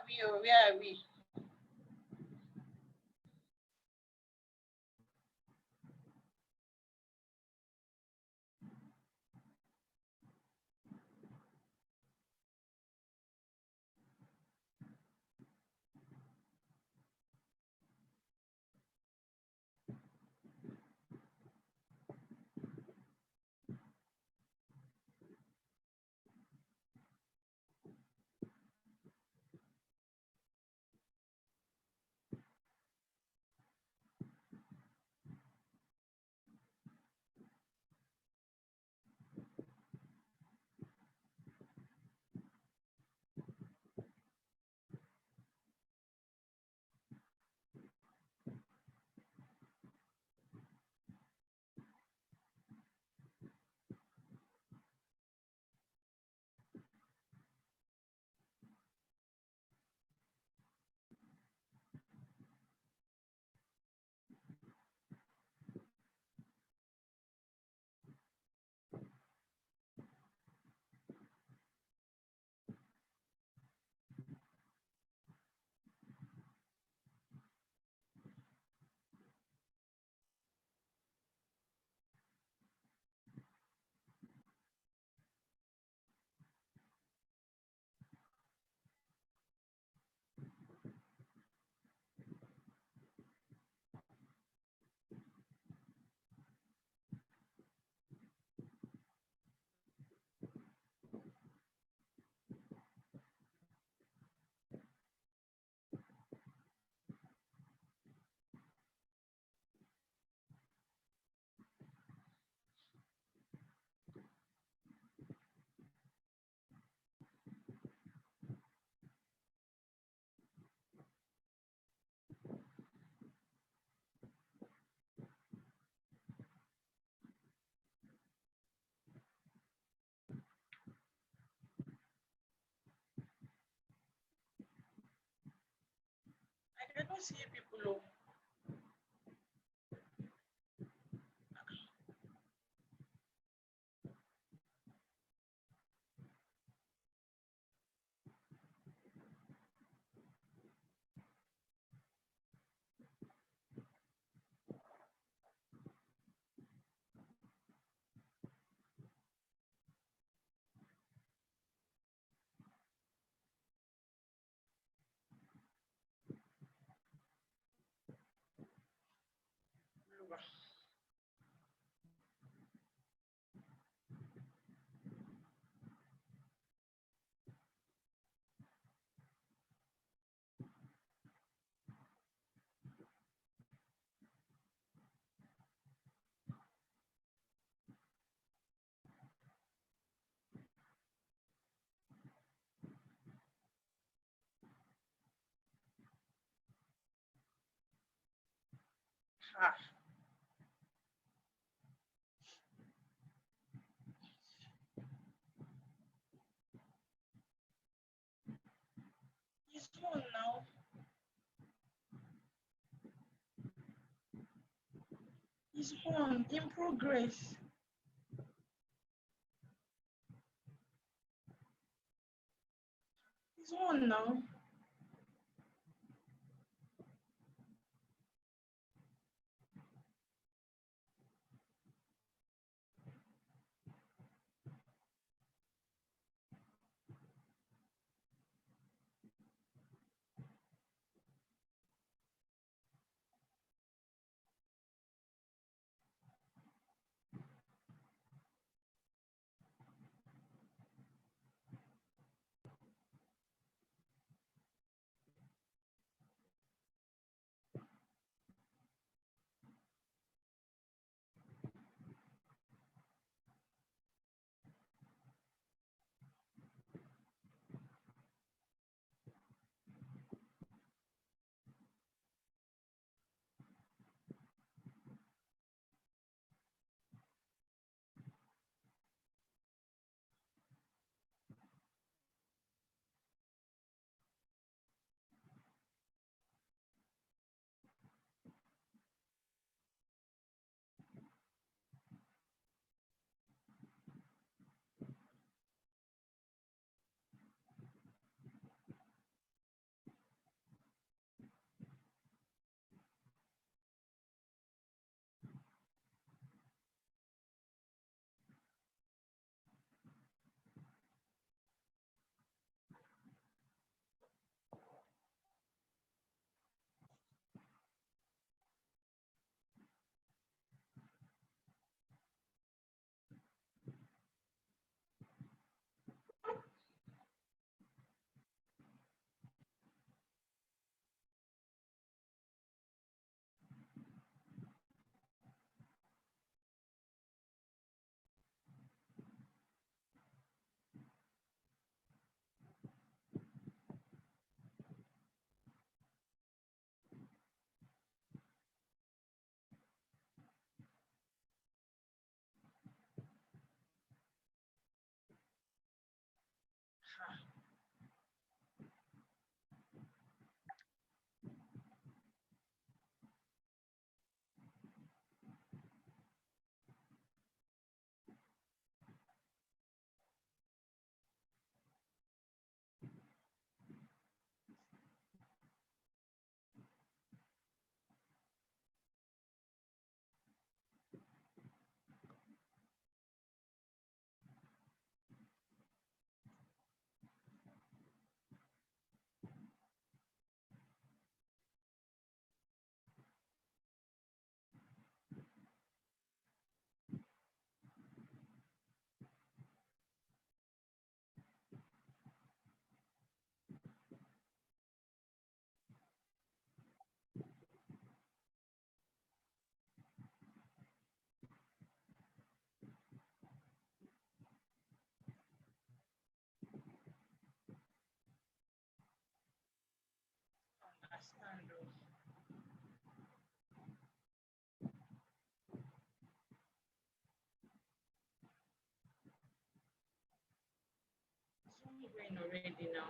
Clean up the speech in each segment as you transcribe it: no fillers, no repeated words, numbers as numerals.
we? Oh, where are we? I don't see people. Oh. Ah, it's on now. It's on in progress. It's on now. going already now.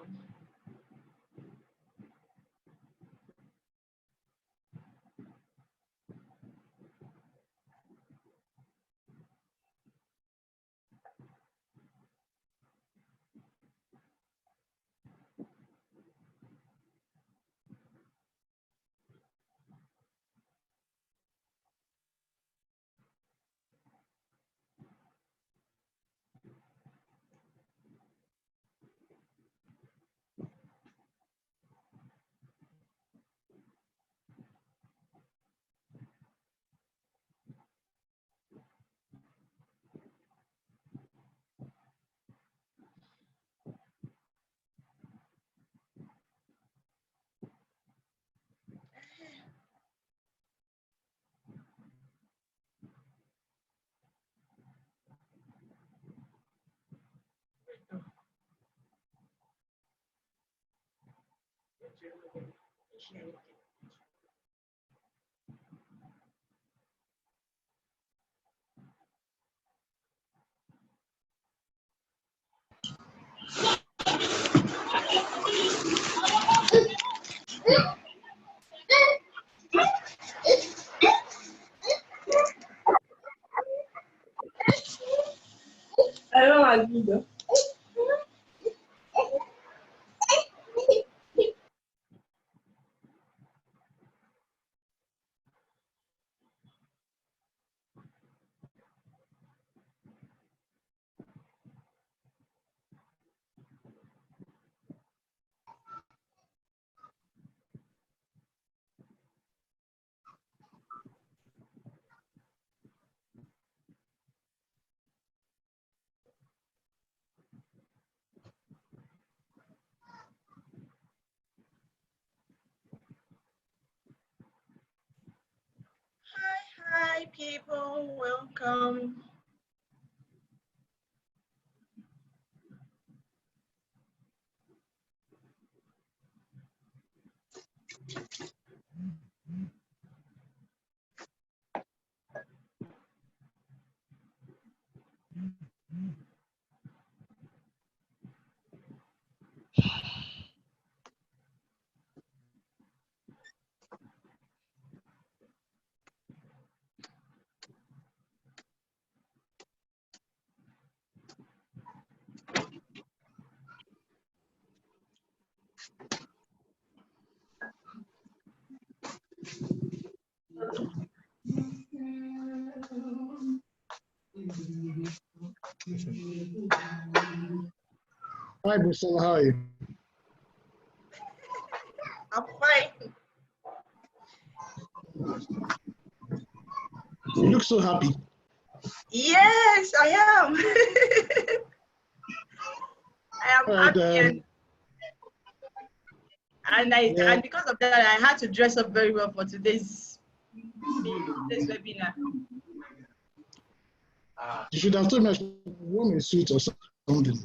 I don't agree though. Hi people, welcome. Hi, Priscilla. How are you? I'm fine. You look so happy. Yes, I am. I am All right, happy, yeah, and because of that, I had to dress up very well for today's webinar. you should have told me I should want a suit or something.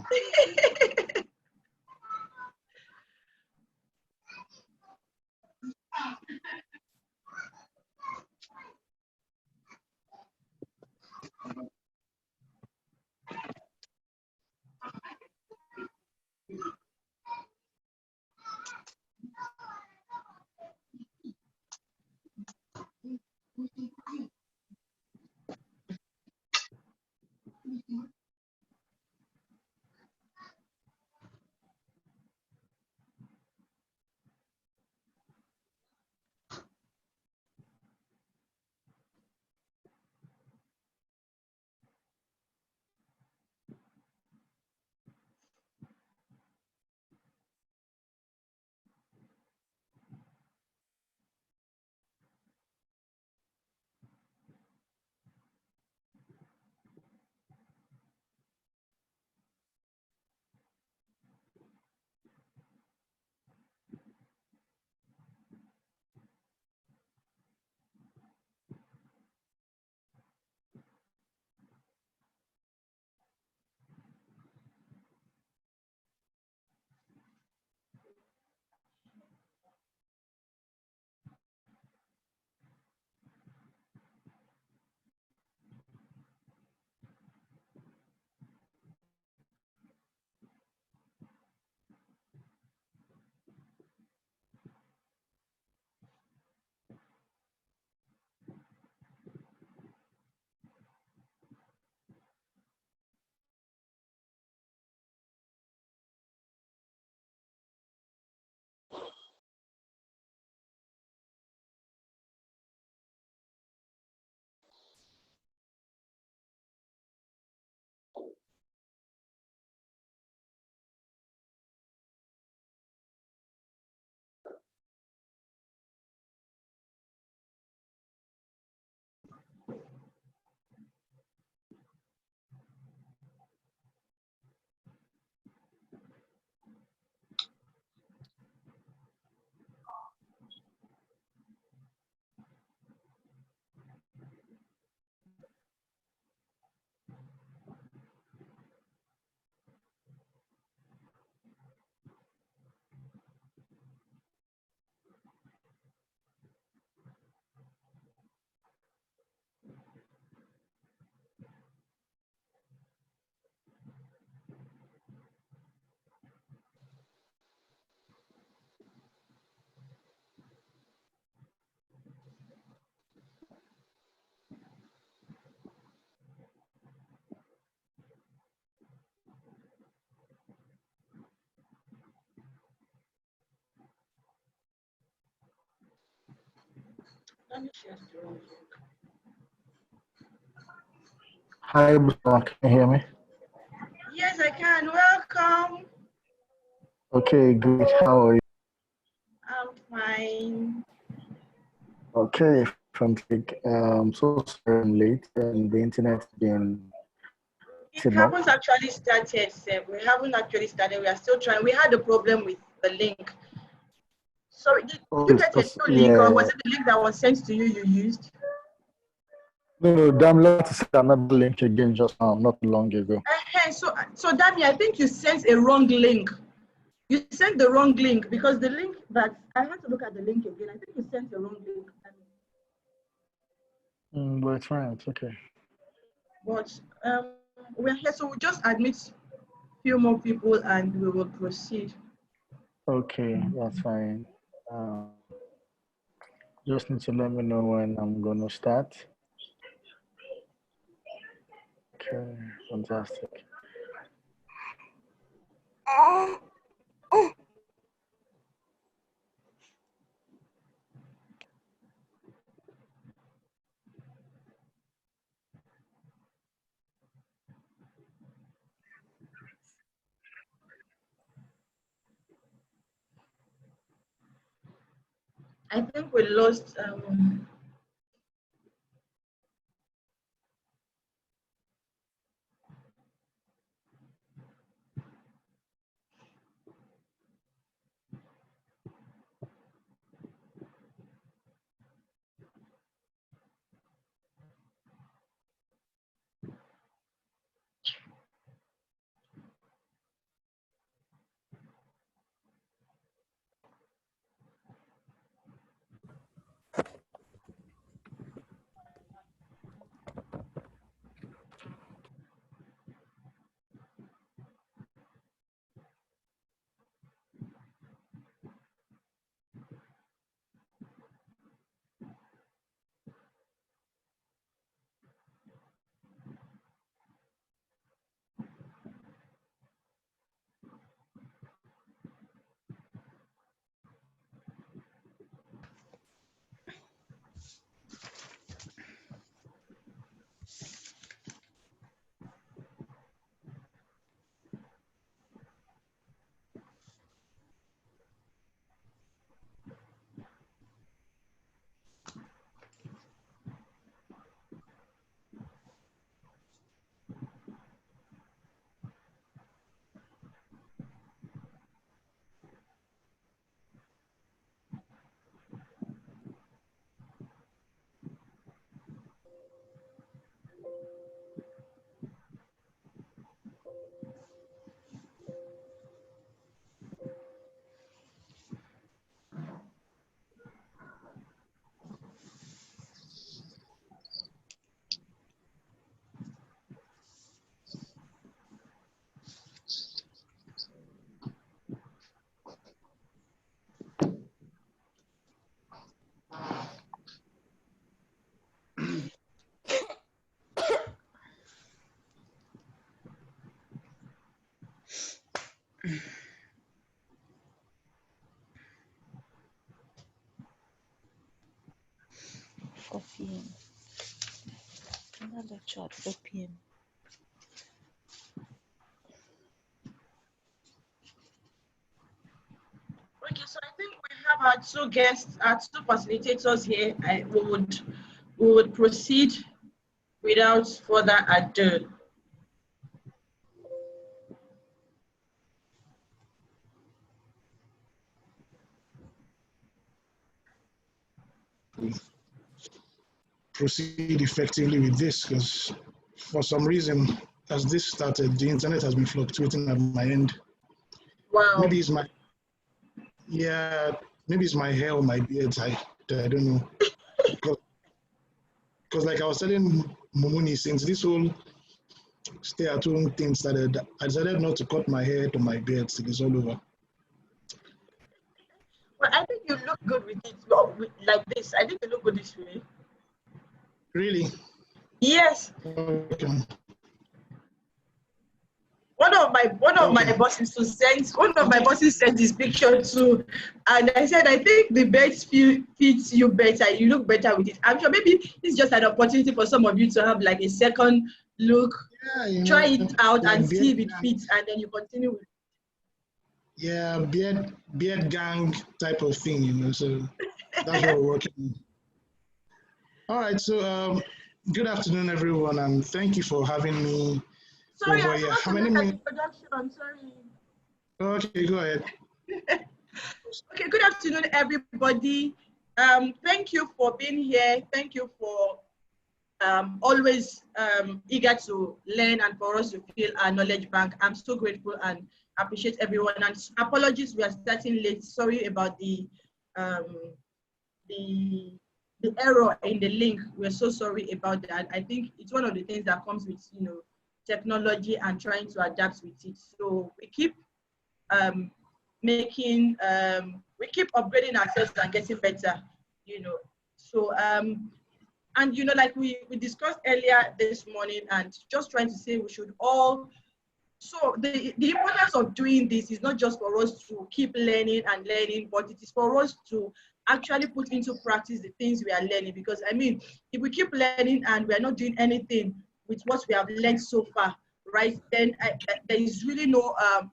Let me share screen. Hi, Bruno. Can you hear me? Yes, I can. Welcome. Okay, great. How are you? I'm fine. Okay, fantastic. So sorry I'm late, and the internet's been It acting up. haven't actually started, Seb. We haven't actually started. We are still trying. We had a problem with the link. So did you Okay, get a new link, or was yeah. it the link that was sent to you you used? No, I'm glad to see another link again just now, not long ago. So Dami, I think you sent a wrong link. You sent the wrong link because the link that I had to look at the link again. I think you sent the wrong link. But it's fine. It's okay. But we're here, so we'll just admit few more people and we will proceed. Okay, that's fine. Just need to let me know when I'm gonna start. Okay, fantastic. I think we lost PM. Another lecture at 4 PM. Okay, so I think we have our two guests, our two facilitators here. We would proceed without further ado. Proceed effectively with this because for some reason, as this started, the internet has been fluctuating at my end. Wow. Maybe it's my maybe it's my hair or my beard. I don't know. Because like I was telling Momuni, since this whole stay-at-home thing started, I decided not to cut my hair to my beard till it's all over. Well, I think you look good with it, like this. I think you look good this way. Really? Yes. Okay. one of my bosses sent this picture too, and I said, I think the bed fits you better. You look better with it. I'm sure maybe it's just an opportunity for some of you to have like a second look, try it out and see if it fits, and then you continue with. Yeah, beard gang type of thing, so that's what we're working on. All right, so good afternoon, everyone, and thank you for having me. Sorry, over here. How many minutes? I'm sorry. Okay, go ahead. Okay, good afternoon, everybody. Thank you for being here. Thank you for always eager to learn and for us to fill our knowledge bank. I'm so grateful and appreciate everyone. And apologies, we are starting late. Sorry about the error in the link. We're so sorry about that. I think it's one of the things that comes with technology and trying to adapt with it. So we keep we keep upgrading ourselves and getting better. So and like we discussed earlier this morning, and just trying to say we should all. So the importance of doing this is not just for us to keep learning, but it is for us to actually put into practice the things we are learning. Because I mean, if we keep learning and we are not doing anything with what we have learned so far, right? Then there is really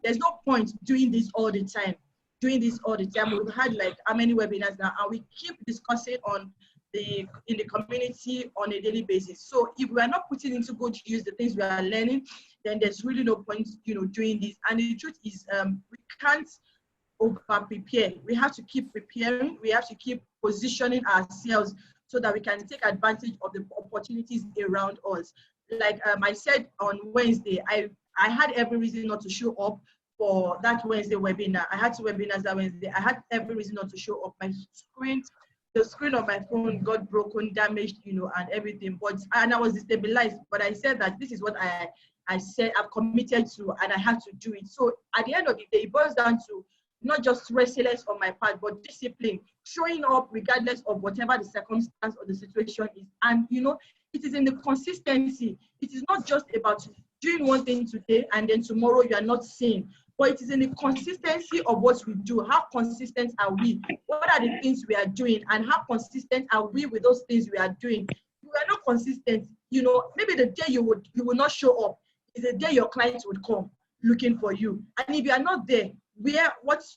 there's no point doing this all the time. We've had like how many webinars now, and we keep discussing in the community on a daily basis. So if we are not putting into good use the things we are learning, then there's really no point, doing this. And the truth is, we can't over prepare. We have to keep preparing. We have to keep positioning ourselves so that we can take advantage of the opportunities around us. Like I said on Wednesday, I had every reason not to show up for that Wednesday webinar. I had 2 webinars that Wednesday. I had every reason not to show up. The screen of my phone got broken, damaged, and everything. And I was destabilized. But I said that this is what I said I've committed to, and I have to do it. So at the end of the day, it boils down to not just resilience on my part, but discipline, showing up regardless of whatever the circumstance or the situation is. And it is in the consistency. It is not just about doing one thing today and then tomorrow you are not seeing, but it is in the consistency of what we do. How consistent are we? What are the things we are doing, and how consistent are we with those things we are doing? If we are not consistent, maybe the day you will not show up is the day your clients would come looking for you. And if you are not there,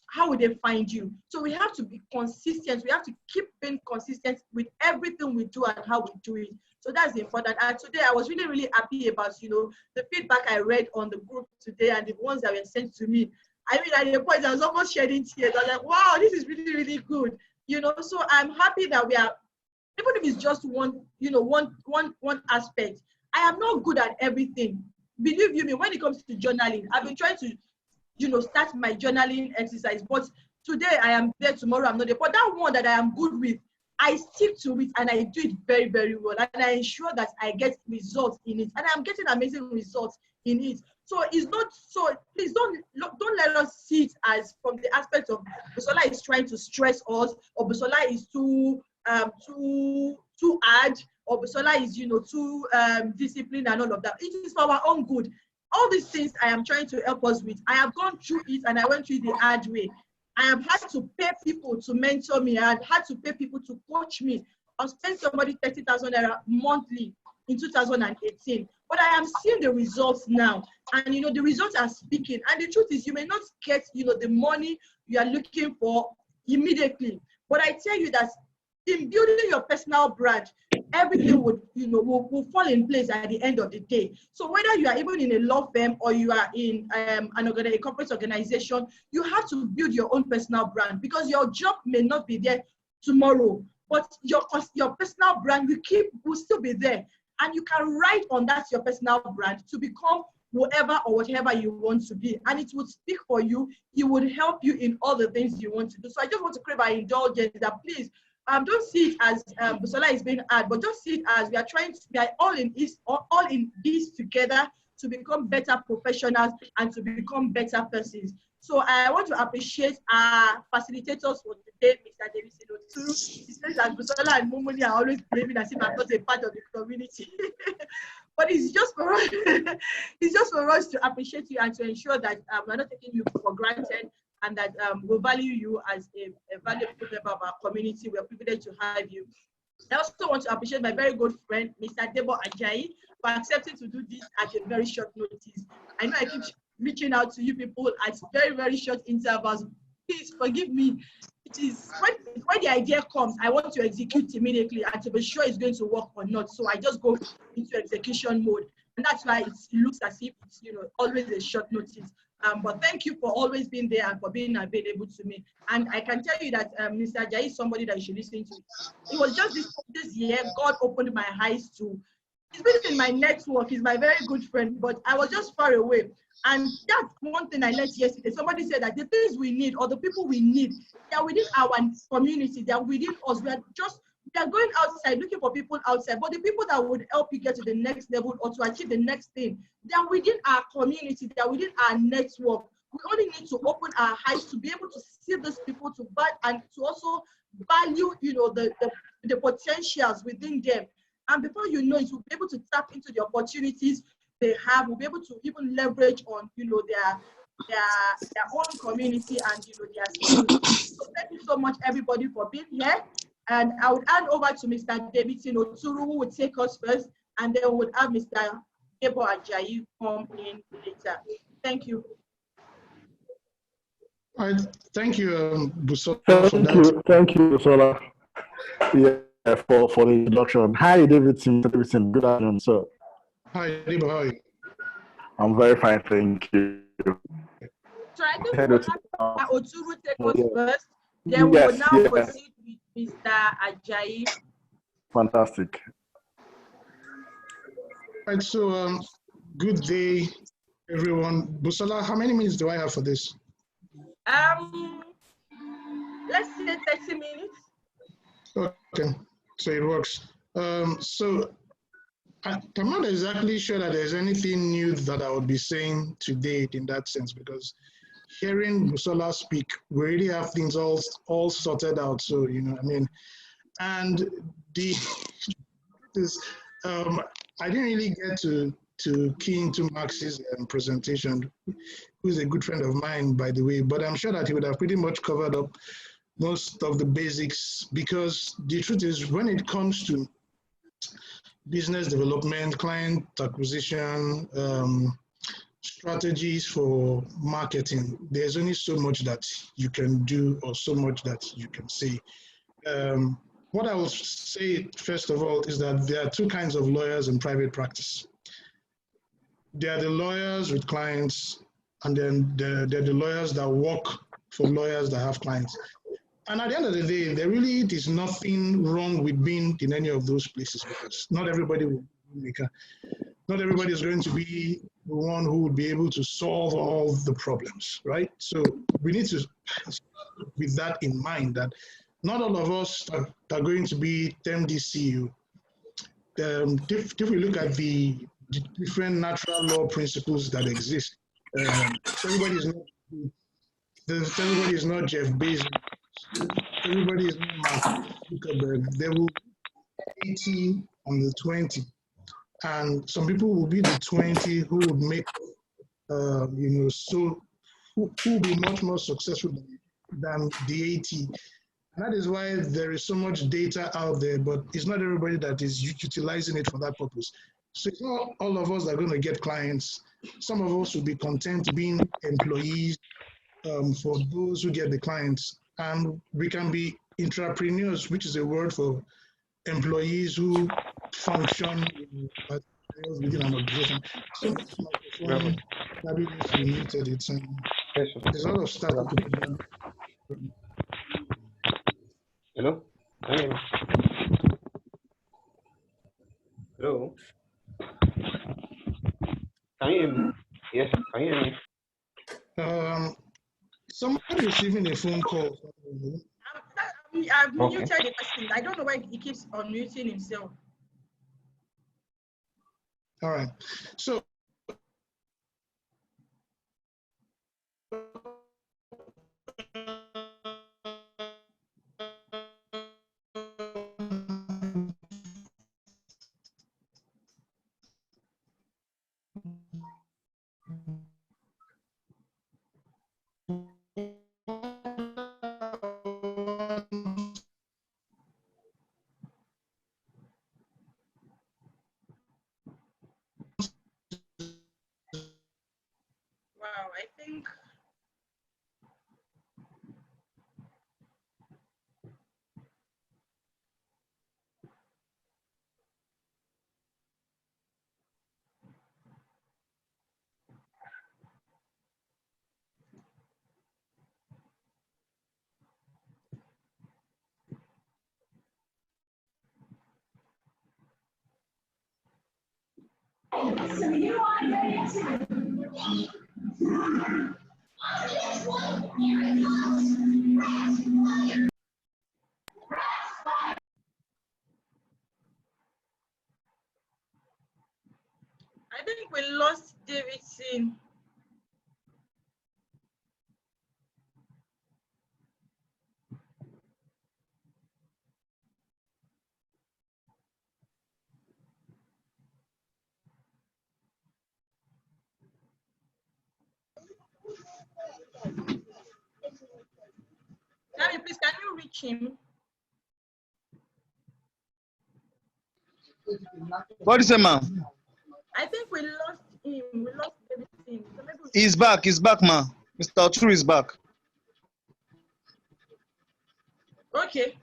how will they find you? So we have to be consistent. We have to keep being consistent with everything we do and how we do it. So that's important. And today I was really, really happy about, the feedback I read on the group today and the ones that were sent to me. I mean, at the point I was almost shedding tears. I was like, wow, this is really, really good. So I'm happy that we are, even if it's just one aspect. I am not good at everything. Believe you me, when it comes to journaling, I've been trying to start my journaling exercise. But today I am there, tomorrow I'm not there. But that one that I am good with, I stick to it and I do it very, very well. And I ensure that I get results in it. And I'm getting amazing results in it. So it's not, so please don't let us see it as from the aspect of Busola is trying to stress us, or Busola is too hard, or Busola is, too disciplined and all of that. It is for our own good. All these things I am trying to help us with. I have gone through it and I went through it the hard way. I have had to pay people to mentor me. I have had to pay people to coach me. I've spent somebody 30,000 naira monthly in 2018. But I am seeing the results now. And the results are speaking. And the truth is, you may not get the money you are looking for immediately. But I tell you that in building your personal brand, everything will fall in place at the end of the day. So whether you are even in a law firm or you are in a corporate organization, you have to build your own personal brand, because your job may not be there tomorrow, but your personal brand will still be there. And you can write on that, your personal brand, to become whoever or whatever you want to be. And it would speak for you. It would help you in all the things you want to do. So I just want to crave our indulgence that please, don't see it as Busola is being hard, but just see it as we are all in this together to become better professionals and to become better persons. So I want to appreciate our facilitators for today, Mr. David Silotu. He says that Busola and Mumuni are always blaming as if I'm not a part of the community. But it's just for us, it's just for us to appreciate you and to ensure that we're not taking you for granted and that we value you as a valuable member of our community. We're privileged to have you. I also want to appreciate my very good friend, Mr. Debo Ajayi, for accepting to do this at a very short notice. I know I keep reaching out to you people at very, very short intervals. Please forgive me. It is when the idea comes, I want to execute immediately and to be sure it's going to work or not. So I just go into execution mode. And that's why it looks as if it's always a short notice. But thank you for always being there and for being available to me. And I can tell you that Mr. Ajayi is somebody that you should listen to. It was just this year, God opened my eyes to. He's been in my network, he's my very good friend, but I was just far away. And that's one thing I learned yesterday. Somebody said that the things we need or the people we need, they are within our community, they are within us. We are going outside, looking for people outside, but the people that would help you get to the next level or to achieve the next thing, they are within our community, they are within our network. We only need to open our eyes to be able to see these people, and to also value, the potentials within them. And before you know it, we'll be able to tap into the opportunities they have. We'll be able to even leverage on, their own community and, their skills. So thank you so much, everybody, for being here. And I would hand over to Mr. Davidson Oturu, who would take us first, and then we would have Mr. Debo Ajayi come in later. Thank you. All right. Thank you, Busola, for that. Thank you, Busola. Yeah, for the introduction. Hi, Davidson. Davidson. Good afternoon, sir. Hi, Debo. How are you? I'm very fine, thank you. So I think we'll have Oturu take us first. Then we will now proceed with Mr. Ajayi. Fantastic. All right, so good day, everyone. Busola, how many minutes do I have for this? Let's say 30 minutes. Okay, so it works. So I'm not exactly sure that there's anything new that I would be saying today in that sense, because hearing Busola speak, we already have things all sorted out. So, and I didn't really get to key into Max's presentation, who's a good friend of mine, by the way, but I'm sure that he would have pretty much covered up most of the basics, because the truth is, when it comes to business development, client acquisition, strategies for marketing, there's only so much that you can do or so much that you can say. What I will say, first of all, is that there are two kinds of lawyers in private practice. There are the lawyers with clients, and then there are the lawyers that work for lawyers that have clients. And at the end of the day, there really is nothing wrong with being in any of those places, because not everybody will be not everybody is going to be the one who will be able to solve all the problems, right? So we need to, with that in mind, that not all of us are going to be MDCU. If we look at the different natural law principles that exist, everybody is not Jeff Bezos. Everybody is not Mark Zuckerberg. There will be 80 on the 20, and some people will be the 20 who would make, who will be much more successful than the 80. And that is why there is so much data out there, but it's not everybody that is utilizing it for that purpose. So it's not all of us that are going to get clients. Some of us will be content being employees for those who get the clients. And we can be intrapreneurs, which is a word for employees who function within an organization. So this microphone probably needs to be muted. There's a lot of stuff. Hello? Hello? Can you hear me? Yes, can you hear me? Someone receiving a phone call. I've muted the person. I don't know why he keeps unmuting himself. All right. So Wow, I think we lost Davidson. Tell me, please, can you reach him? What is it, ma'am? I think we lost him. We lost Davidson. So maybe He's back, ma. Mr. Oturu is back. okay.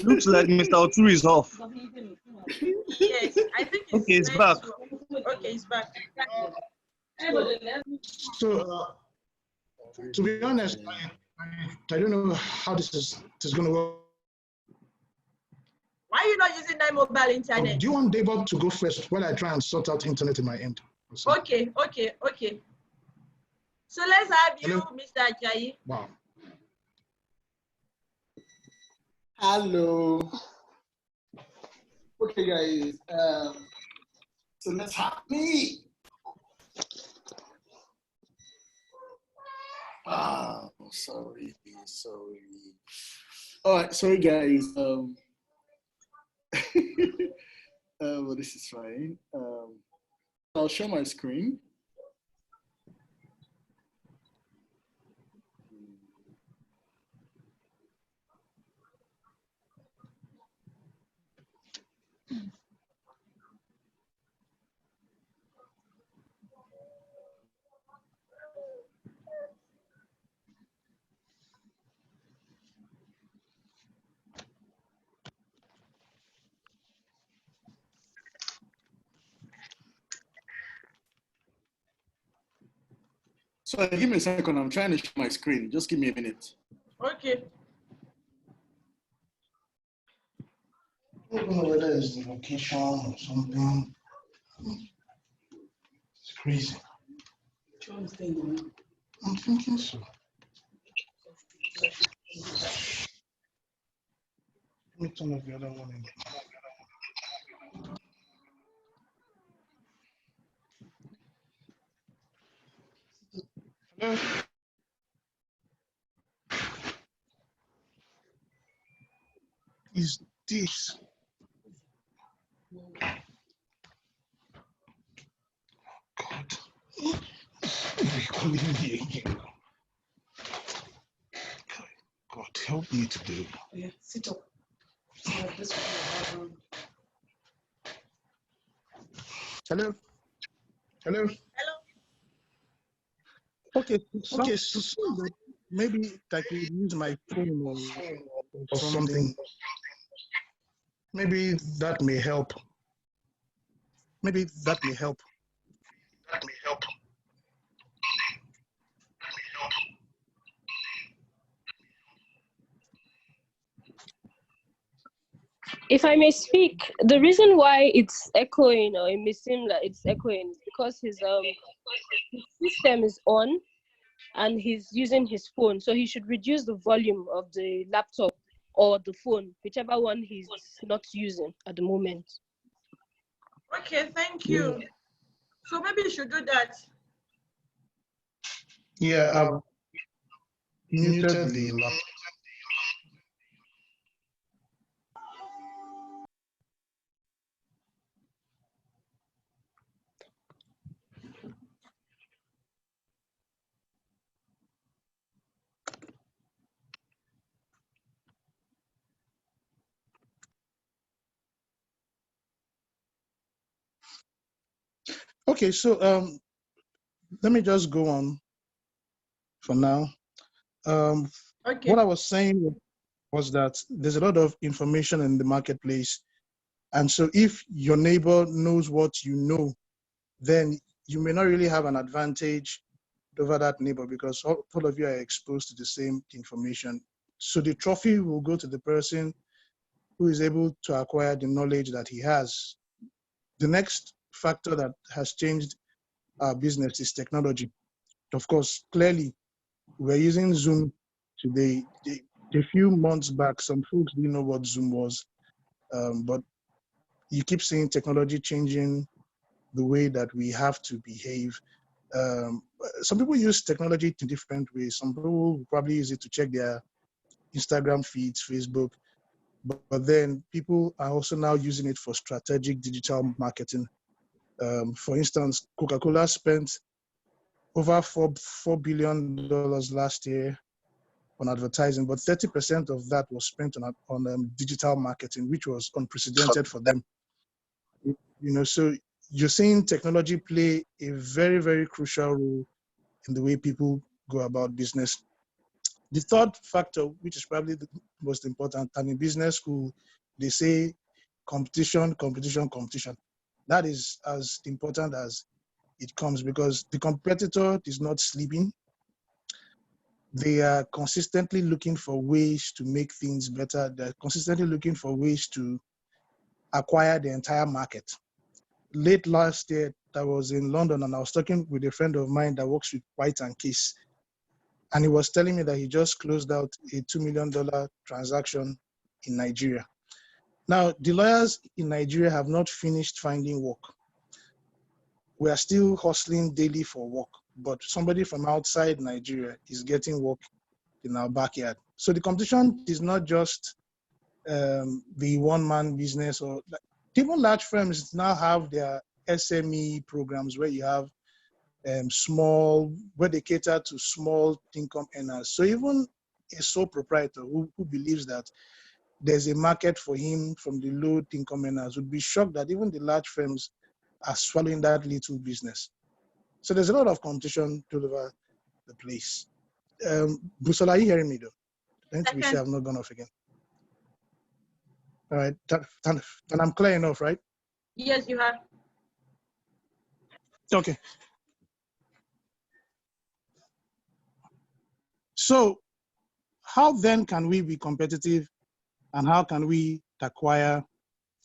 Looks like Mr. Oturu is off. Yes, I think it's okay, he's back. Okay, he's back. So, to be honest, I don't know how this is going to work. Why are you not using that mobile internet? Do you want Debob to go first while I try and sort out internet in my end? Okay. So let's have you, Hello? Mr. Ajayi. Wow. Hello. Okay, guys. So let's have me. Sorry. All right, sorry, guys. Well, this is fine. I'll show my screen. So give me a second. I'm trying to share my screen. Just give me a minute. Okay. I don't know whether it's the location or something. It's crazy. I'm thinking so. Let me turn off the other one. Hello? Is this? leave me again. God, help me today. Yeah, sit up. Hello? Hello? Hello. Okay, so maybe I could use my phone or something. Maybe that may help. Maybe that may help. If I may speak, the reason why it's echoing, or it may seem like it's echoing, is because his system is on and he's using his phone. So he should reduce the volume of the laptop or the phone, whichever one he's not using at the moment. Okay, thank you. So maybe you should do that. Yeah, I've muted the laptop. Okay, so let me just go on for now. Okay. What I was saying was that there's a lot of information in the marketplace. And so if your neighbor knows what you know, then you may not really have an advantage over that neighbor because all of you are exposed to the same information. So the trophy will go to the person who is able to acquire the knowledge that he has. The next factor that has changed our business is technology. Of course, clearly, we're using Zoom today. A few months back, some folks didn't know what Zoom was, but you keep seeing technology changing the way that we have to behave. Some people use technology in different ways. Some people probably use it to check their Instagram feeds, Facebook, but then people are also now using it for strategic digital marketing. For instance, Coca-Cola spent over $4 billion last year on advertising, but 30% of that was spent on digital marketing, which was unprecedented for them. So you're seeing technology play a very, very crucial role in the way people go about business. The third factor, which is probably the most important, and in business school, they say competition, competition, competition. That is as important as it comes because the competitor is not sleeping. They are consistently looking for ways to make things better. They're consistently looking for ways to acquire the entire market. Late last year, I was in London and I was talking with a friend of mine that works with White and Case. And he was telling me that he just closed out a $2 million transaction in Nigeria. Now, the lawyers in Nigeria have not finished finding work. We are still hustling daily for work, but somebody from outside Nigeria is getting work in our backyard. So the competition is not just the one-man business, or even large firms now have their SME programs where you have where they cater to small income earners. So even a sole proprietor who believes that there's a market for him from the low income earners would be shocked that even the large firms are swallowing that little business. So there's a lot of competition all over the place. Busola, are you hearing me though? I need to be sure I've not gone off again. All right, and I'm clear enough, right? Yes, you have. Okay. So how then can we be competitive and how can we acquire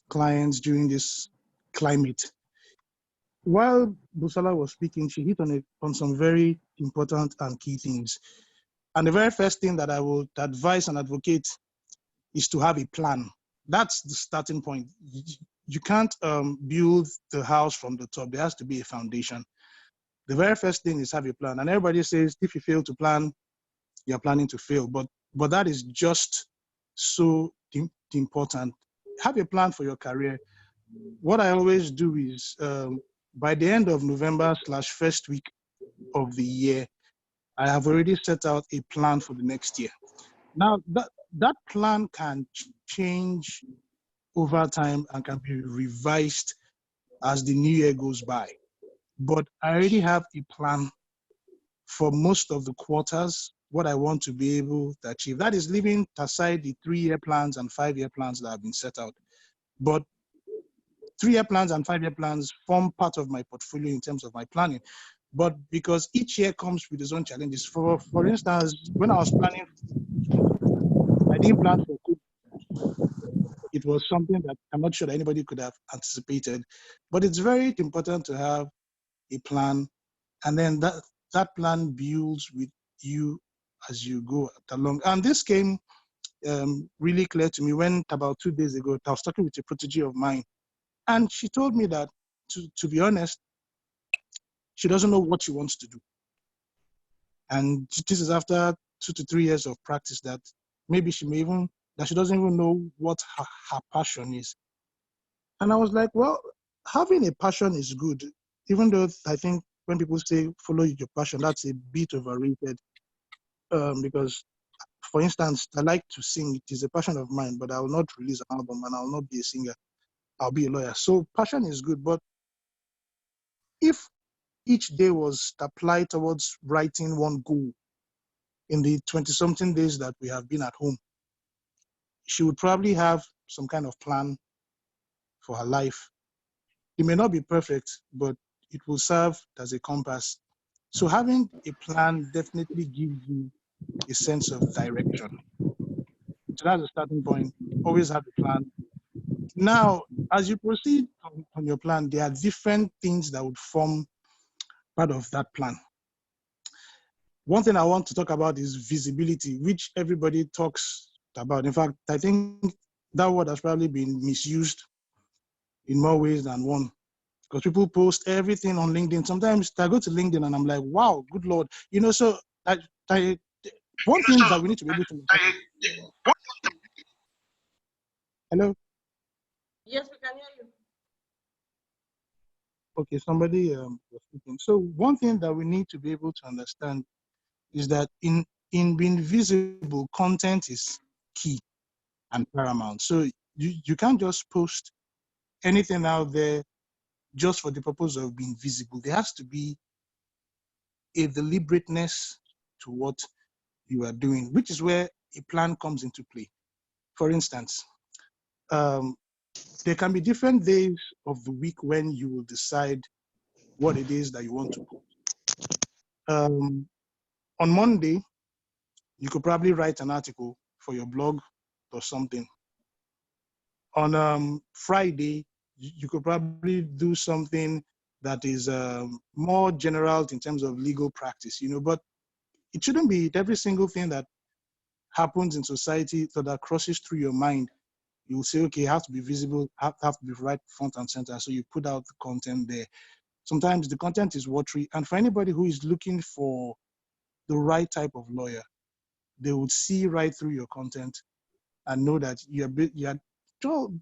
clients during this climate? While Busola was speaking, she hit on some very important and key things. And the very first thing that I would advise and advocate is to have a plan. That's the starting point. You can't build the house from the top. There has to be a foundation. The very first thing is have a plan. And everybody says, if you fail to plan, you're planning to fail. But that is just so important. Have a plan for your career. What I always do is by the end of November / first week of the year, I have already set out a plan for the next year. Now, that plan can change over time and can be revised as the new year goes by. But I already have a plan for most of the quarters, what I want to be able to achieve. That is leaving aside the 3-year plans and 5-year plans that have been set out. But 3-year plans and 5-year plans form part of my portfolio in terms of my planning. But because each year comes with its own challenges. For instance, when I was planning, I didn't plan for COVID. It was something that I'm not sure that anybody could have anticipated. But it's very important to have a plan, and then that plan builds with you as you go along. And this came really clear to me when about 2 days ago, I was talking with a protege of mine, and she told me that, to be honest, she doesn't know what she wants to do. And this is after 2 to 3 years of practice, that maybe she doesn't even know what her passion is. And I was like, well, having a passion is good, even though I think when people say follow your passion, that's a bit overrated. Because, for instance, I like to sing. It is a passion of mine, but I will not release an album and I will not be a singer. I'll be a lawyer. So passion is good, but if each day was applied towards writing one goal in the 20-something days that we have been at home, she would probably have some kind of plan for her life. It may not be perfect, but it will serve as a compass. So having a plan definitely gives you a sense of direction. So that's the starting point. Always have a plan. Now, as you proceed on your plan, there are different things that would form part of that plan. One thing I want to talk about is visibility, which everybody talks about. In fact, I think that word has probably been misused in more ways than one, because people post everything on LinkedIn. Sometimes I go to LinkedIn and I'm like, wow, good Lord. So one thing that we need to be able to... Hello? Yes, we can hear you. Okay, somebody was speaking. So one thing that we need to be able to understand is that in being visible, content is key and paramount. So you can't just post anything out there just for the purpose of being visible. There has to be a deliberateness to what you are doing, which is where a plan comes into play. For instance, there can be different days of the week when you will decide what it is that you want to post. On Monday, you could probably write an article for your blog or something. On Friday, you could probably do something that is more general in terms of legal practice, but it shouldn't be every single thing that happens in society that crosses through your mind. You will say, okay, it has to be visible, have to be right front and center. So you put out the content there. Sometimes the content is watery. And for anybody who is looking for the right type of lawyer, they would see right through your content and know that you're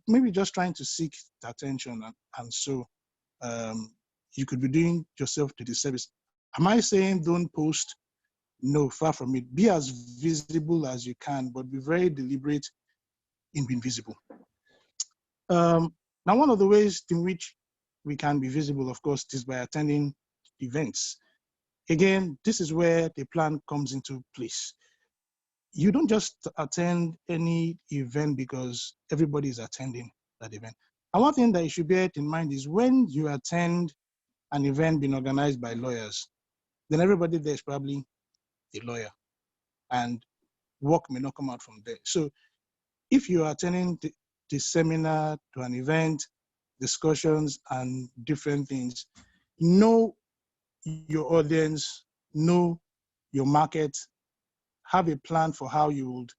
maybe just trying to seek attention. And so you could be doing yourself to disservice. Am I saying don't post? No, far from it. Be as visible as you can, but be very deliberate in being visible. Now, one of the ways in which we can be visible, of course, is by attending events. Again, this is where the plan comes into place. You don't just attend any event because everybody is attending that event. And one thing that you should bear in mind is when you attend an event being organized by lawyers, then everybody there is probably a lawyer, and work may not come out from there. So if you are attending the seminar, to an event, discussions, and different things, know your audience, know your market, have a plan for how you would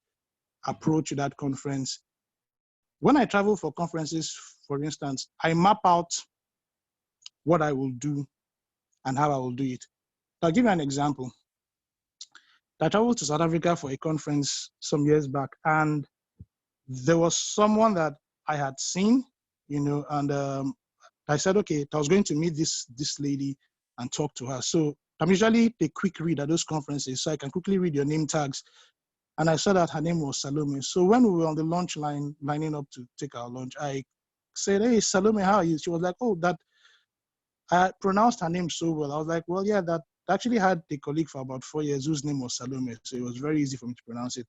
approach that conference. When I travel for conferences, for instance, I map out what I will do and how I will do it. I'll give you an example. I traveled to South Africa for a conference some years back, and there was someone that I had seen, and I said, okay, I was going to meet this lady and talk to her. So I'm usually a quick read at those conferences, so I can quickly read your name tags. And I saw that her name was Salome. So when we were on the lunch line, lining up to take our lunch, I said, "Hey, Salome, how are you?" She was like, "Oh, that," I pronounced her name so well. I was like, "Well, yeah, that." I actually had a colleague for about 4 years whose name was Salome, so it was very easy for me to pronounce it.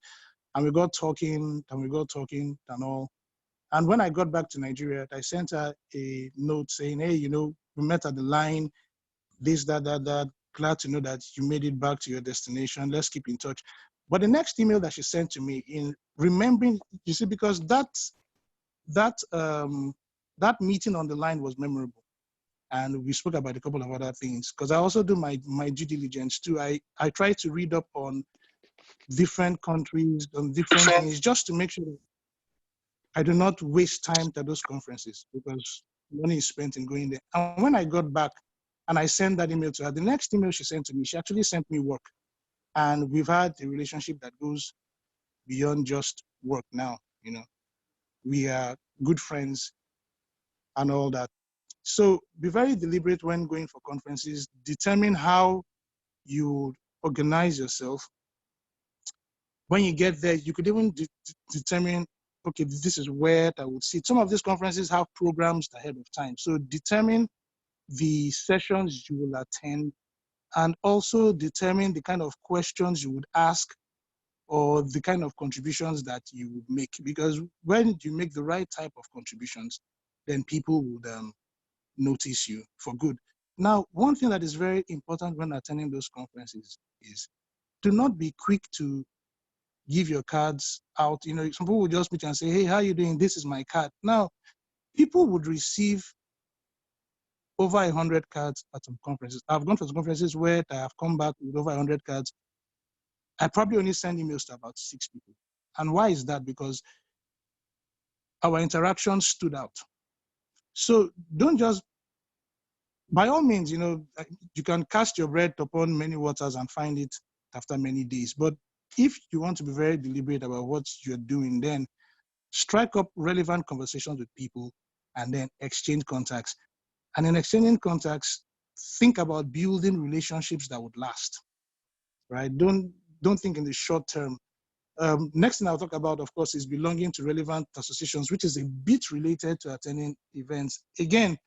And we got talking, and all. And when I got back to Nigeria, I sent her a note saying, "Hey, we met at the line, this, that. Glad to know that you made it back to your destination. Let's keep in touch." But the next email that she sent to me, in remembering, you see, because that meeting on the line was memorable, and we spoke about a couple of other things. Because I also do my due diligence too. I try to read up on different countries, on different things, just to make sure that I do not waste time at those conferences, because money is spent in going there. And when I got back and I sent that email to her, the next email she sent to me, she actually sent me work. And we've had a relationship that goes beyond just work now. We are good friends and all that. So be very deliberate when going for conferences. Determine how you organize yourself. When you get there, you could even determine, okay, this is where I would sit. Some of these conferences have programs ahead of time. So determine the sessions you will attend, and also determine the kind of questions you would ask or the kind of contributions that you would make. Because when you make the right type of contributions, then people would notice you for good. Now, one thing that is very important when attending those conferences is do not be quick to give your cards out. Some people will just meet and say, "Hey, how are you doing? This is my card." Now, people would receive over 100 cards at some conferences. I've gone to some conferences where I have come back with over 100 cards. I probably only send emails to about 6 people. And why is that? Because our interactions stood out. So don't just, by all means, you can cast your bread upon many waters and find it after many days. But if you want to be very deliberate about what you're doing, then strike up relevant conversations with people and then exchange contacts. And in exchanging contacts, think about building relationships that would last, right? Don't think in the short term. Next thing I'll talk about, of course, is belonging to relevant associations, which is a bit related to attending events. Again,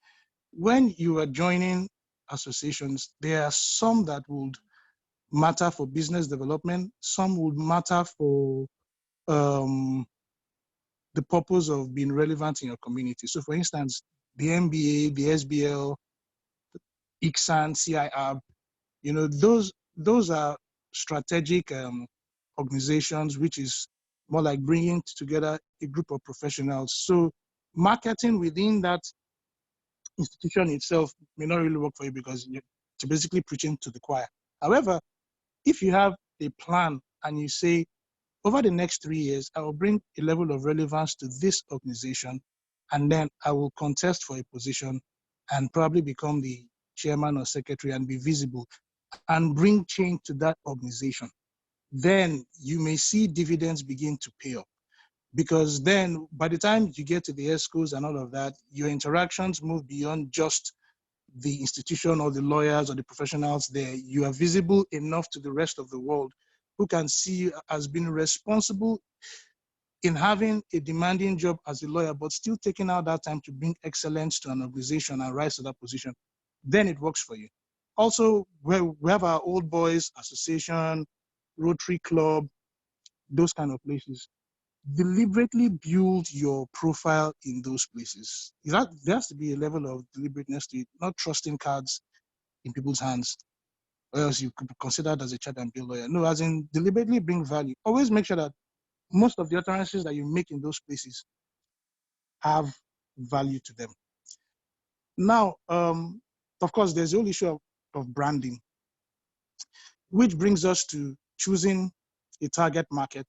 when you are joining associations, there are some that would matter for business development, some would matter for the purpose of being relevant in your community. So for instance, the MBA, the SBL, ICSAN, CIAB, those are strategic organizations, which is more like bringing together a group of professionals. So marketing within that institution itself may not really work for you because you're basically preaching to the choir. However, if you have a plan and you say, over the next 3 years, I will bring a level of relevance to this organization, and then I will contest for a position and probably become the chairman or secretary and be visible and bring change to that organization, then you may see dividends begin to pay up. Because then by the time you get to the ESCOs and all of that, your interactions move beyond just the institution or the lawyers or the professionals there. You are visible enough to the rest of the world who can see you as being responsible in having a demanding job as a lawyer, but still taking out that time to bring excellence to an organization and rise to that position. Then it works for you. Also, we have our Old Boys Association, Rotary Club, those kind of places. Deliberately build your profile in those places. There has to be a level of deliberateness to it, not trusting cards in people's hands, or else you could be considered as a child and bill lawyer. No, as in deliberately bring value. Always make sure that most of the utterances that you make in those places have value to them. Now, of course, there's the whole issue of branding, which brings us to choosing a target market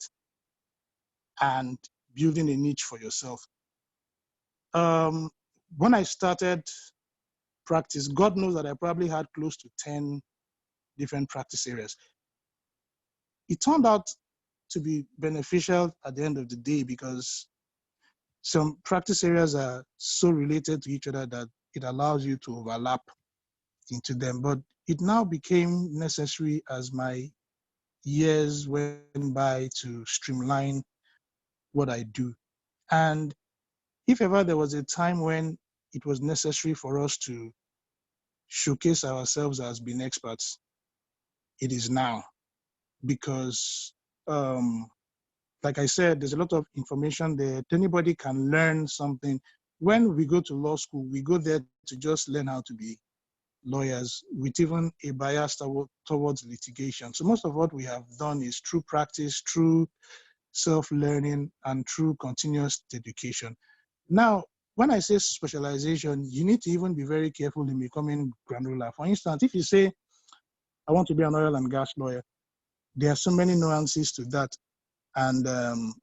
and building a niche for yourself. When I started practice, God knows that I probably had close to 10 different practice areas. It turned out to be beneficial at the end of the day because some practice areas are so related to each other that it allows you to overlap into them. But it now became necessary as my years went by to streamline what I do. And if ever there was a time when it was necessary for us to showcase ourselves as being experts, it is now. Because, like I said, there's a lot of information there. Anybody can learn something. When we go to law school, we go there to just learn how to be lawyers with even a bias towards litigation. So most of what we have done is through practice, through self-learning, and through continuous education. Now, when I say specialization, you need to even be very careful in becoming granular. For instance, if you say, I want to be an oil and gas lawyer, there are so many nuances to that. And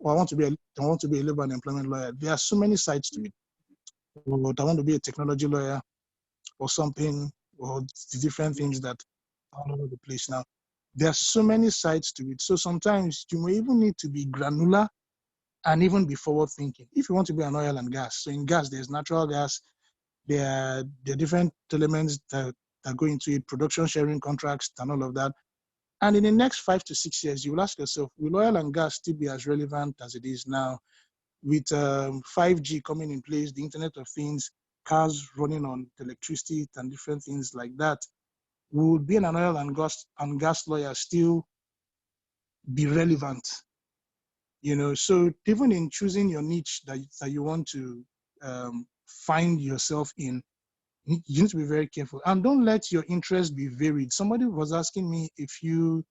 or I want to be a labor and employment lawyer. There are so many sides to it. But I want to be a technology lawyer or something, or the different things that are all over the place now. There are so many sides to it. So sometimes you may even need to be granular and even be forward thinking. If you want to be an oil and gas, so in gas, there's natural gas, there are different elements that go into it, production sharing contracts and all of that. And in the next 5 to 6 years, you will ask yourself, will oil and gas still be as relevant as it is now? With 5G coming in place, the Internet of Things, cars running on electricity and different things like that, would being an oil and gas lawyer still be relevant? You know, so even in choosing your niche that you want to find yourself in, you need to be very careful. And don't let your interest be varied. Somebody was asking me a few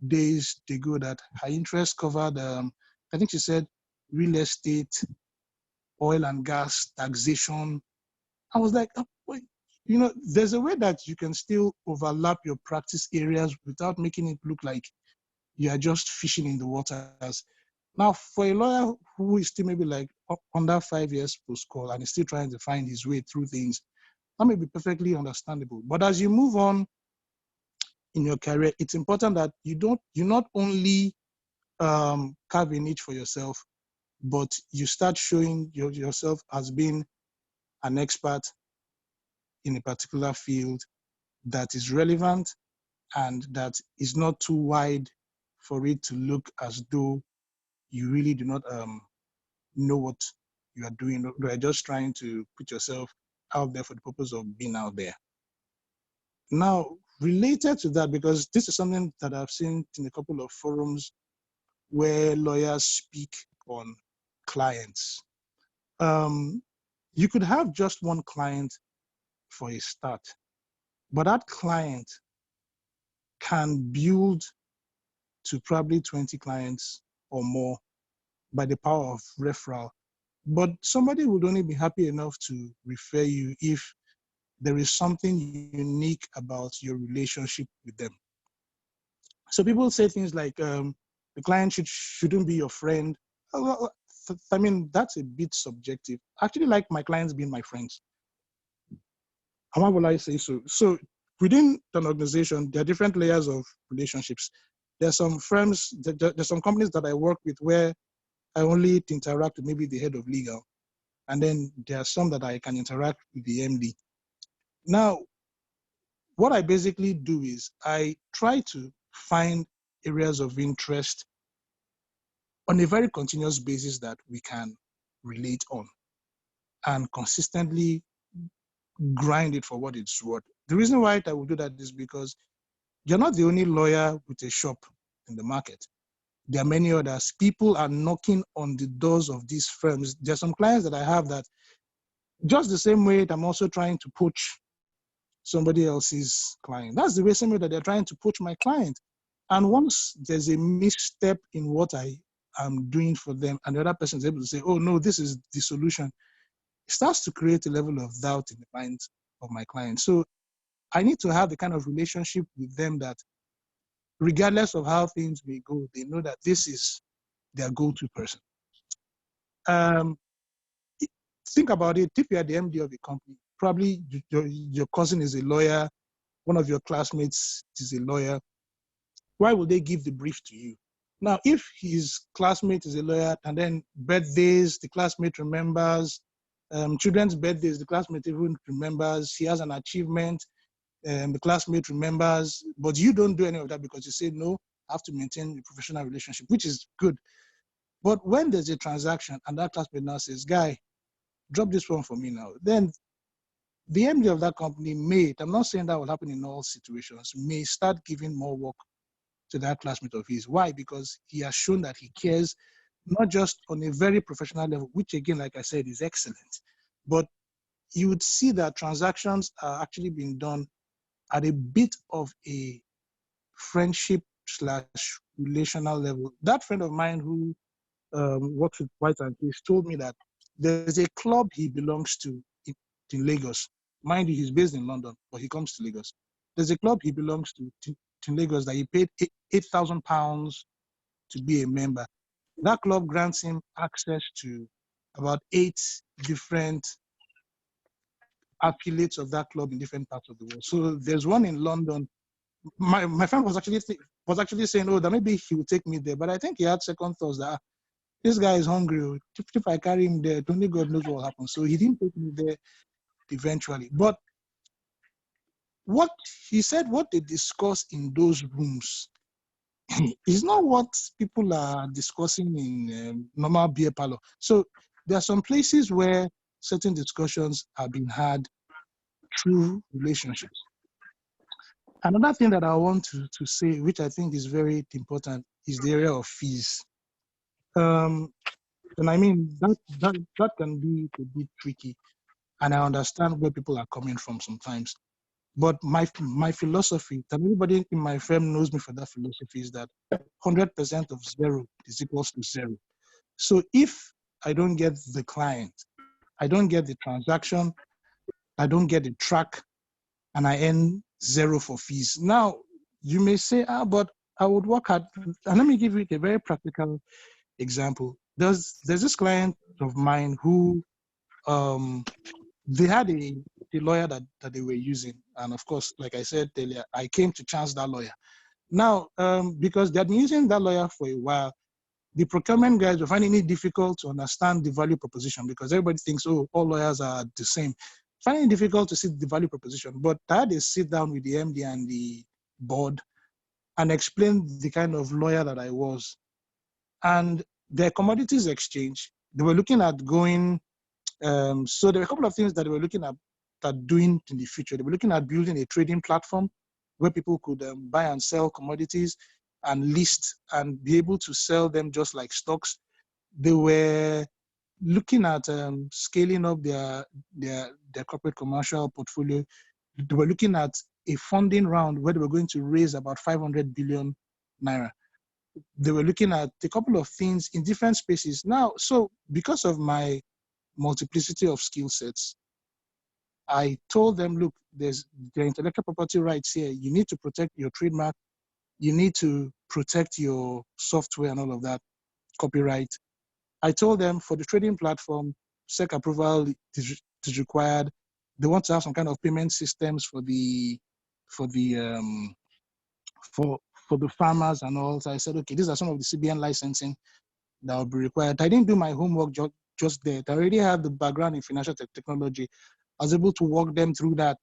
days ago that her interest covered, I think she said, real estate, oil and gas, taxation. I was like, oh, wait. You know, there's a way that you can still overlap your practice areas without making it look like you are just fishing in the waters. Now, for a lawyer who is still maybe like under 5 years post-call and is still trying to find his way through things, that may be perfectly understandable. But as you move on in your career, it's important that you not only carve a niche for yourself, but you start showing yourself as being an expert in a particular field that is relevant and that is not too wide for it to look as though you really do not know what you are doing. You are just trying to put yourself out there for the purpose of being out there. Now, related to that, because this is something that I've seen in a couple of forums where lawyers speak on clients. You could have just one client for a start, but that client can build to probably 20 clients or more by the power of referral. But somebody would only be happy enough to refer you if there is something unique about your relationship with them. So people say things like, the client shouldn't be your friend. I mean, that's a bit subjective. I actually like my clients being my friends. How will I say so? So within an organization, there are different layers of relationships. There's some firms, there's some companies that I work with where I only interact with maybe the head of legal. And then there are some that I can interact with the MD. Now, what I basically do is I try to find areas of interest on a very continuous basis that we can relate on and consistently grind it for what it's worth. The reason why I will do that is because you're not the only lawyer with a shop in the market. There are many others. People are knocking on the doors of these firms. There are some clients that I have that just the same way that I'm also trying to poach somebody else's client. That's the same way that they're trying to poach my client. And once there's a misstep in what I am doing for them and the other person is able to say, oh no, this is the solution, it starts to create a level of doubt in the minds of my clients. So I need to have the kind of relationship with them that regardless of how things may go, they know that this is their go-to person. Think about it. If you are the MD of a company, probably your cousin is a lawyer, one of your classmates is a lawyer. Why would they give the brief to you? Now, if his classmate is a lawyer and then birthdays, the classmate remembers, children's birthdays, the classmate even remembers, he has an achievement, the classmate remembers, but you don't do any of that because you say, no, I have to maintain a professional relationship, which is good. But when there's a transaction and that classmate now says, guy, drop this one for me now, then the MD of that company may, I'm not saying that will happen in all situations, may start giving more work to that classmate of his. Why? Because he has shown that he cares, not just on a very professional level, which again, like I said, is excellent, but you would see that transactions are actually being done at a bit of a friendship/relational level. That friend of mine who works with White and Case told me that there's a club he belongs to in Lagos. Mind you, he's based in London, but he comes to Lagos. There's a club he belongs to in Lagos that he paid £8,000 to be a member. That club grants him access to about 8 different affiliates of that club in different parts of the world. So there's one in London. My friend was actually saying, oh, that maybe he would take me there. But I think he had second thoughts that this guy is hungry. If I carry him there, only God knows what will happen. So he didn't take me there eventually. But what he said, what they discuss in those rooms is not what people are discussing in normal beer parlor. So there are some places where certain discussions are being had through relationships. Another thing that I want to say, which I think is very important, is the area of fees. And I mean, that can be a bit tricky. And I understand where people are coming from sometimes. But my philosophy, and everybody in my firm knows me for that philosophy, is that 100% of zero is equals to zero. So if I don't get the client, I don't get the transaction, I don't get the track, and I earn zero for fees. Now, you may say, but I would work hard. And let me give you a very practical example. There's this client of mine who they had a lawyer that they were using. And of course, like I said earlier, I came to chance that lawyer. Now, because they had been using that lawyer for a while, the procurement guys were finding it difficult to understand the value proposition because everybody thinks, oh, all lawyers are the same. Finding it difficult to see the value proposition. But I had to sit down with the MD and the board and explain the kind of lawyer that I was. And their commodities exchange, they were looking at going, so there were a couple of things that they were looking at doing in the future. They were looking at building a trading platform where people could buy and sell commodities and list and be able to sell them just like stocks. They were looking at scaling up their corporate commercial portfolio. They were looking at a funding round where they were going to raise about 500 billion naira. They were looking at a couple of things in different spaces. Now, so because of my multiplicity of skill sets, I told them, look, there's the intellectual property rights here. You need to protect your trademark. You need to protect your software and all of that, copyright. I told them for the trading platform, SEC approval is required. They want to have some kind of payment systems for the farmers and all. So I said, okay, these are some of the CBN licensing that will be required. I didn't do my homework just there. I already have the background in financial technology. I was able to walk them through that.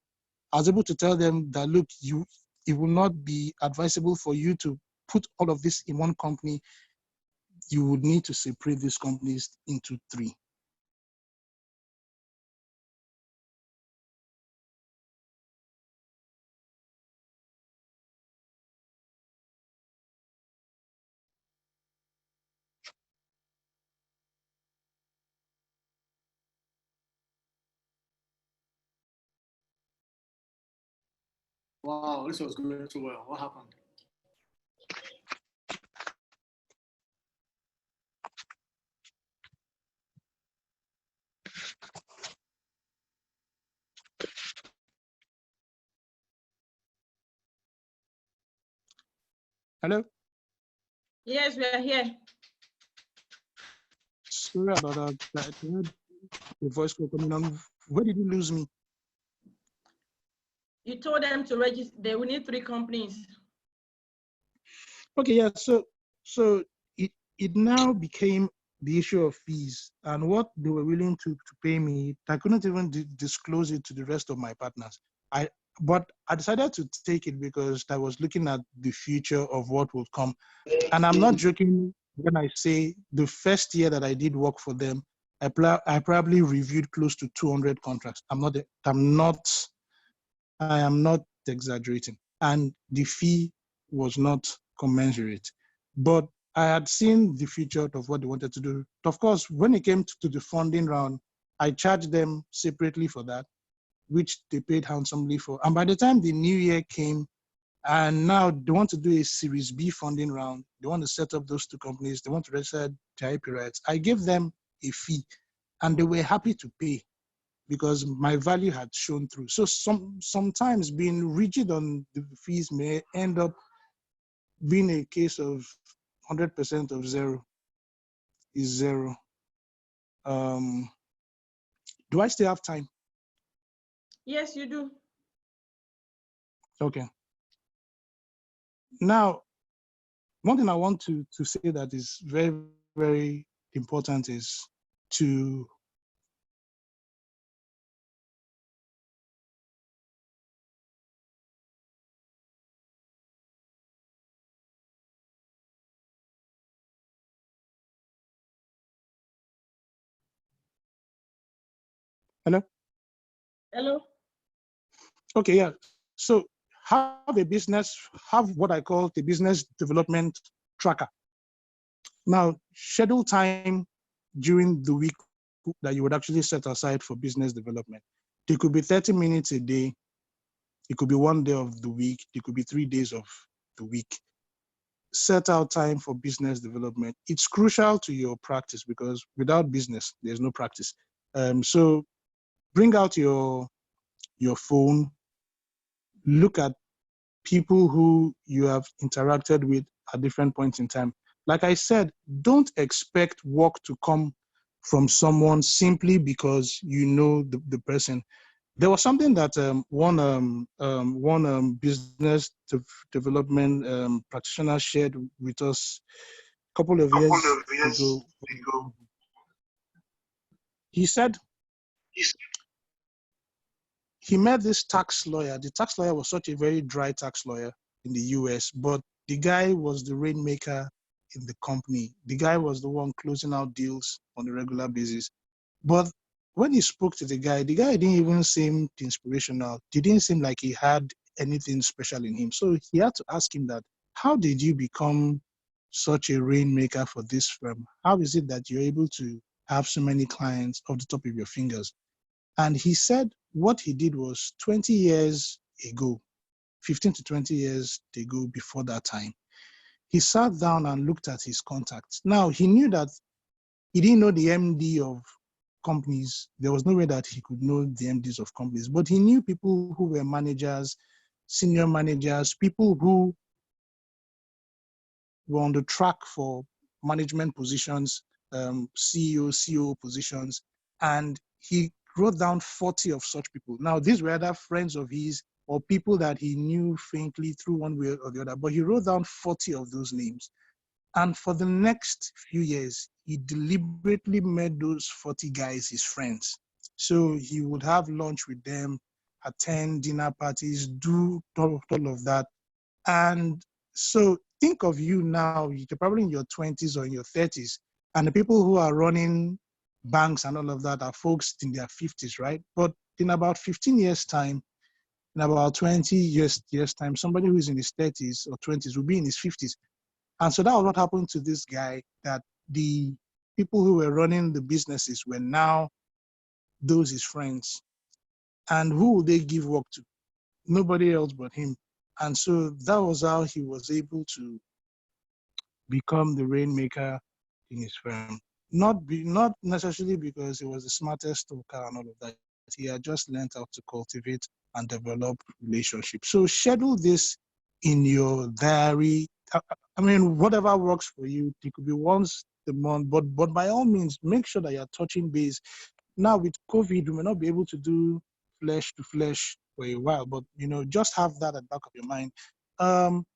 I was able to tell them that, look, it will not be advisable for you to put all of this in one company. You would need to separate these companies into 3. Wow, this was going so well. What happened? Hello? Yes, we are here. Sorry about that. I heard the voice call coming on. Where did you lose me? You told them to register. They will need 3 companies. Okay, yeah. So it now became the issue of fees and what they were willing to pay me. I couldn't even disclose it to the rest of my partners. But I decided to take it because I was looking at the future of what would come. And I'm not joking when I say the first year that I did work for them, I probably reviewed close to 200 contracts. I am not exaggerating. And the fee was not commensurate. But I had seen the future of what they wanted to do. Of course, when it came to the funding round, I charged them separately for that, which they paid handsomely for. And by the time the new year came, and now they want to do a Series B funding round, they want to set up those two companies, they want to register their IP rights. I gave them a fee, and they were happy to pay because my value had shown through. So sometimes being rigid on the fees may end up being a case of 100% of zero is zero. Do I still have time? Yes, you do. Okay. Now, one thing I want to say that is very, very important is to hello? Hello? Okay, yeah. So have what I call the business development tracker. Now, schedule time during the week that you would actually set aside for business development. It could be 30 minutes a day. It could be one day of the week. It could be 3 days of the week. Set out time for business development. It's crucial to your practice because without business, there's no practice. So bring out your phone, look at people who you have interacted with at different points in time. Like I said, don't expect work to come from someone simply because you know the person. There was something that one business development practitioner shared with us a couple of years ago. He said he met this tax lawyer. The tax lawyer was such a very dry tax lawyer in the US, but the guy was the rainmaker in the company. The guy was the one closing out deals on a regular basis. But when he spoke to the guy didn't even seem inspirational. It didn't seem like he had anything special in him. So he had to ask him that, how did you become such a rainmaker for this firm? How is it that you're able to have so many clients off the top of your fingers? And he said what he did was 20 years ago, 15 to 20 years ago before that time, he sat down and looked at his contacts. Now, he knew that he didn't know the MD of companies. There was no way that he could know the MDs of companies, but he knew people who were managers, senior managers, people who were on the track for management positions, CEO, COO positions, and he wrote down 40 of such people. Now, these were either friends of his or people that he knew faintly through one way or the other, but he wrote down 40 of those names. And for the next few years, he deliberately made those 40 guys his friends. So he would have lunch with them, attend dinner parties, do all of that. And so think of you now, you're probably in your 20s or in your 30s, and the people who are running banks and all of that are folks in their 50s, right? But in about 15 years' time, in about 20 years time, somebody who is in his 30s or 20s will be in his 50s. And so that was what happened to this guy, that the people who were running the businesses were now those his friends. And who would they give work to? Nobody else but him. And so that was how he was able to become the rainmaker in his firm. Not necessarily because he was the smartest talker and all of that. He had just learned how to cultivate and develop relationships. So schedule this in your diary. I mean, whatever works for you. It could be once a month, but by all means, make sure that you're touching base. Now with COVID, we may not be able to do flesh to flesh for a while, but just have that at the back of your mind.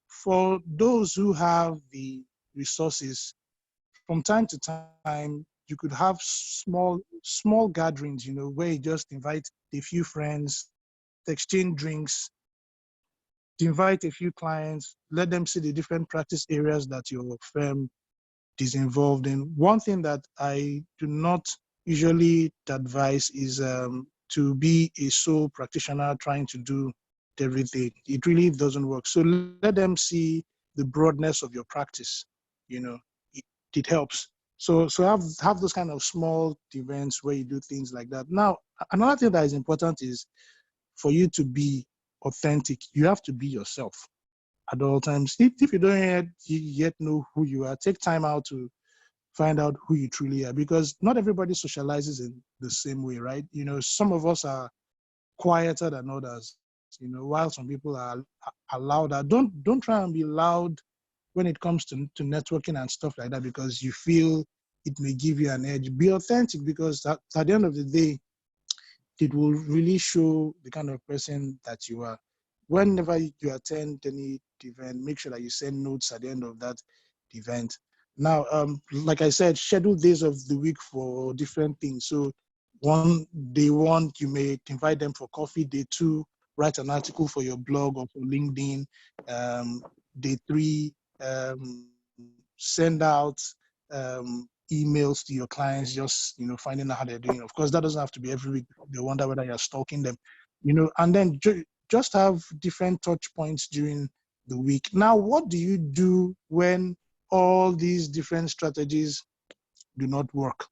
For those who have the resources, from time to time, you could have small gatherings, where you just invite a few friends, exchange drinks, to invite a few clients, let them see the different practice areas that your firm is involved in. One thing that I do not usually advise is to be a sole practitioner trying to do everything. It really doesn't work. So let them see the broadness of your practice. You know, it helps. So have those kind of small events where you do things like that. Now, another thing that is important is for you to be authentic. You have to be yourself at all times. If you don't yet know who you are, take time out to find out who you truly are, because not everybody socializes in the same way, right? You know, some of us are quieter than others, you know, while some people are louder. Don't try and be loud when it comes to networking and stuff like that, because you feel it may give you an edge. Be authentic, because at the end of the day, it will really show the kind of person that you are. Whenever you attend any event, make sure that you send notes at the end of that event. Now, like I said, schedule days of the week for different things. So day one, you may invite them for coffee. Day two, write an article for your blog or for LinkedIn. Day three, send out emails to your clients, just, you know, finding out how they're doing. Of course, that doesn't have to be every week. They wonder whether you're stalking them, you know, and then just have different touch points during the week. Now, what do you do when all these different strategies do not work?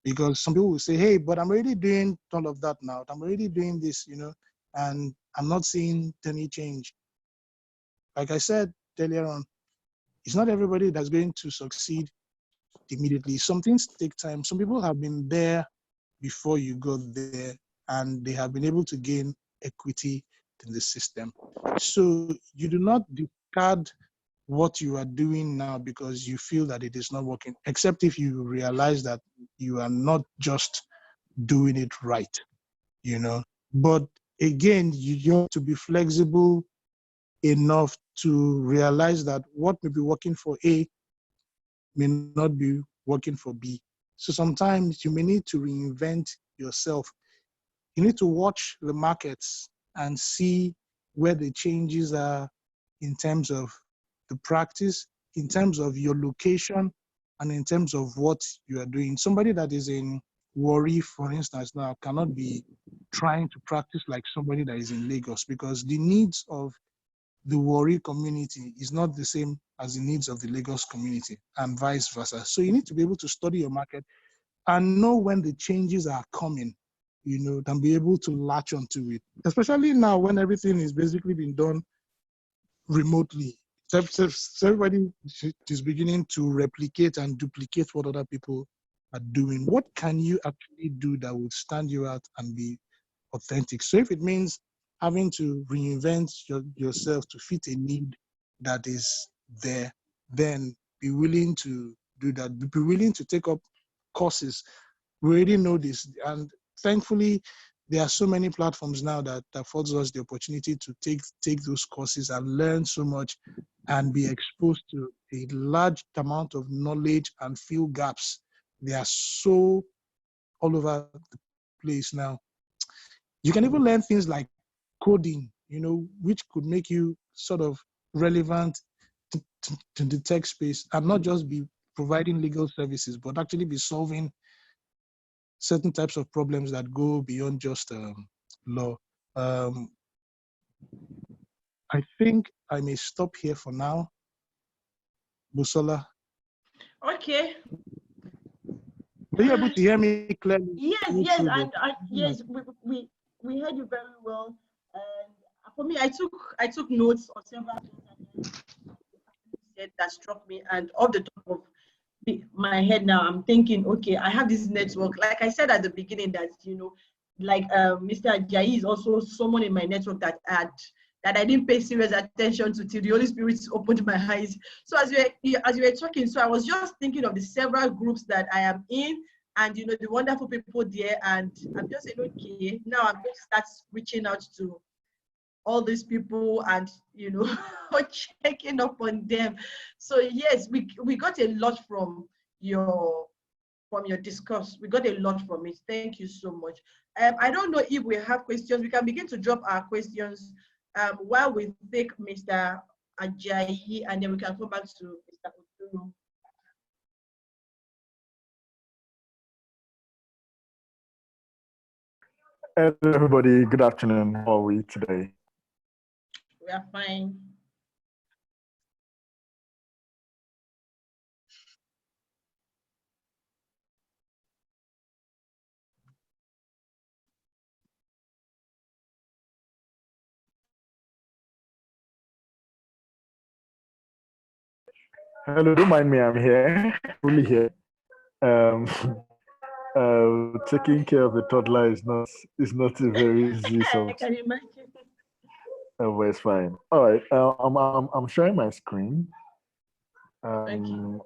Because some people will say, hey, but I'm already doing all of that now. I'm already doing this, you know, and I'm not seeing any change. Like I said earlier on, it's not everybody that's going to succeed immediately. Some things take time. Some people have been there before you got there, and they have been able to gain equity in the system. So you do not discard what you are doing now because you feel that it is not working, except if you realize that you are not just doing it right, you know. But again, you have to be flexible enough to realize that what may be working for A may not be working for B. So sometimes you may need to reinvent yourself. You need to watch the markets and see where the changes are in terms of the practice, in terms of your location, and in terms of what you are doing. Somebody that is in Warri, for instance, now cannot be trying to practice like somebody that is in Lagos, because the needs of the Warri community is not the same as the needs of the Lagos community, and vice versa. So you need to be able to study your market and know when the changes are coming, you know, and be able to latch onto it. Especially now when everything is basically being done remotely. So everybody is beginning to replicate and duplicate what other people are doing. What can you actually do that would stand you out and be authentic? So if it means having to reinvent yourself to fit a need that is there, then be willing to do that. Be willing to take up courses. We already know this, and thankfully there are so many platforms now that affords us the opportunity to take those courses and learn so much and be exposed to a large amount of knowledge and fill gaps. They are so all over the place now. You can even learn things like coding, you know, which could make you sort of relevant to the tech space, and not just be providing legal services, but actually be solving certain types of problems that go beyond just law. I think I may stop here for now. Busola. Okay. Are you able to hear me clearly? Yes, yes, and yes, we heard you very well. And for me, I took notes on several things that struck me, and off the top of my head now, I'm thinking, okay, I have this network. Like I said at the beginning, that, you know, like Mr. Ajayi is also someone in my network that I didn't pay serious attention to till the Holy Spirit opened my eyes. So as you were talking, so I was just thinking of the several groups that I am in, and, you know, the wonderful people there, and I'm just saying, okay, now I'm going to start reaching out to all these people and, you know, checking up on them. So yes, we got a lot from your from your discourse. We got a lot from it. Thank you so much. I don't know if we have questions. We can begin to drop our questions while we take Mr. Ajayi, and then we can come back to Mr. Oturu. Hello, everybody. Good afternoon. How are we today? We are fine. Hello, don't mind me. I'm here, fully here. Taking care of a toddler is not a very easy. So I can imagine. but it's fine. All right. I'm sharing my screen. Thank you.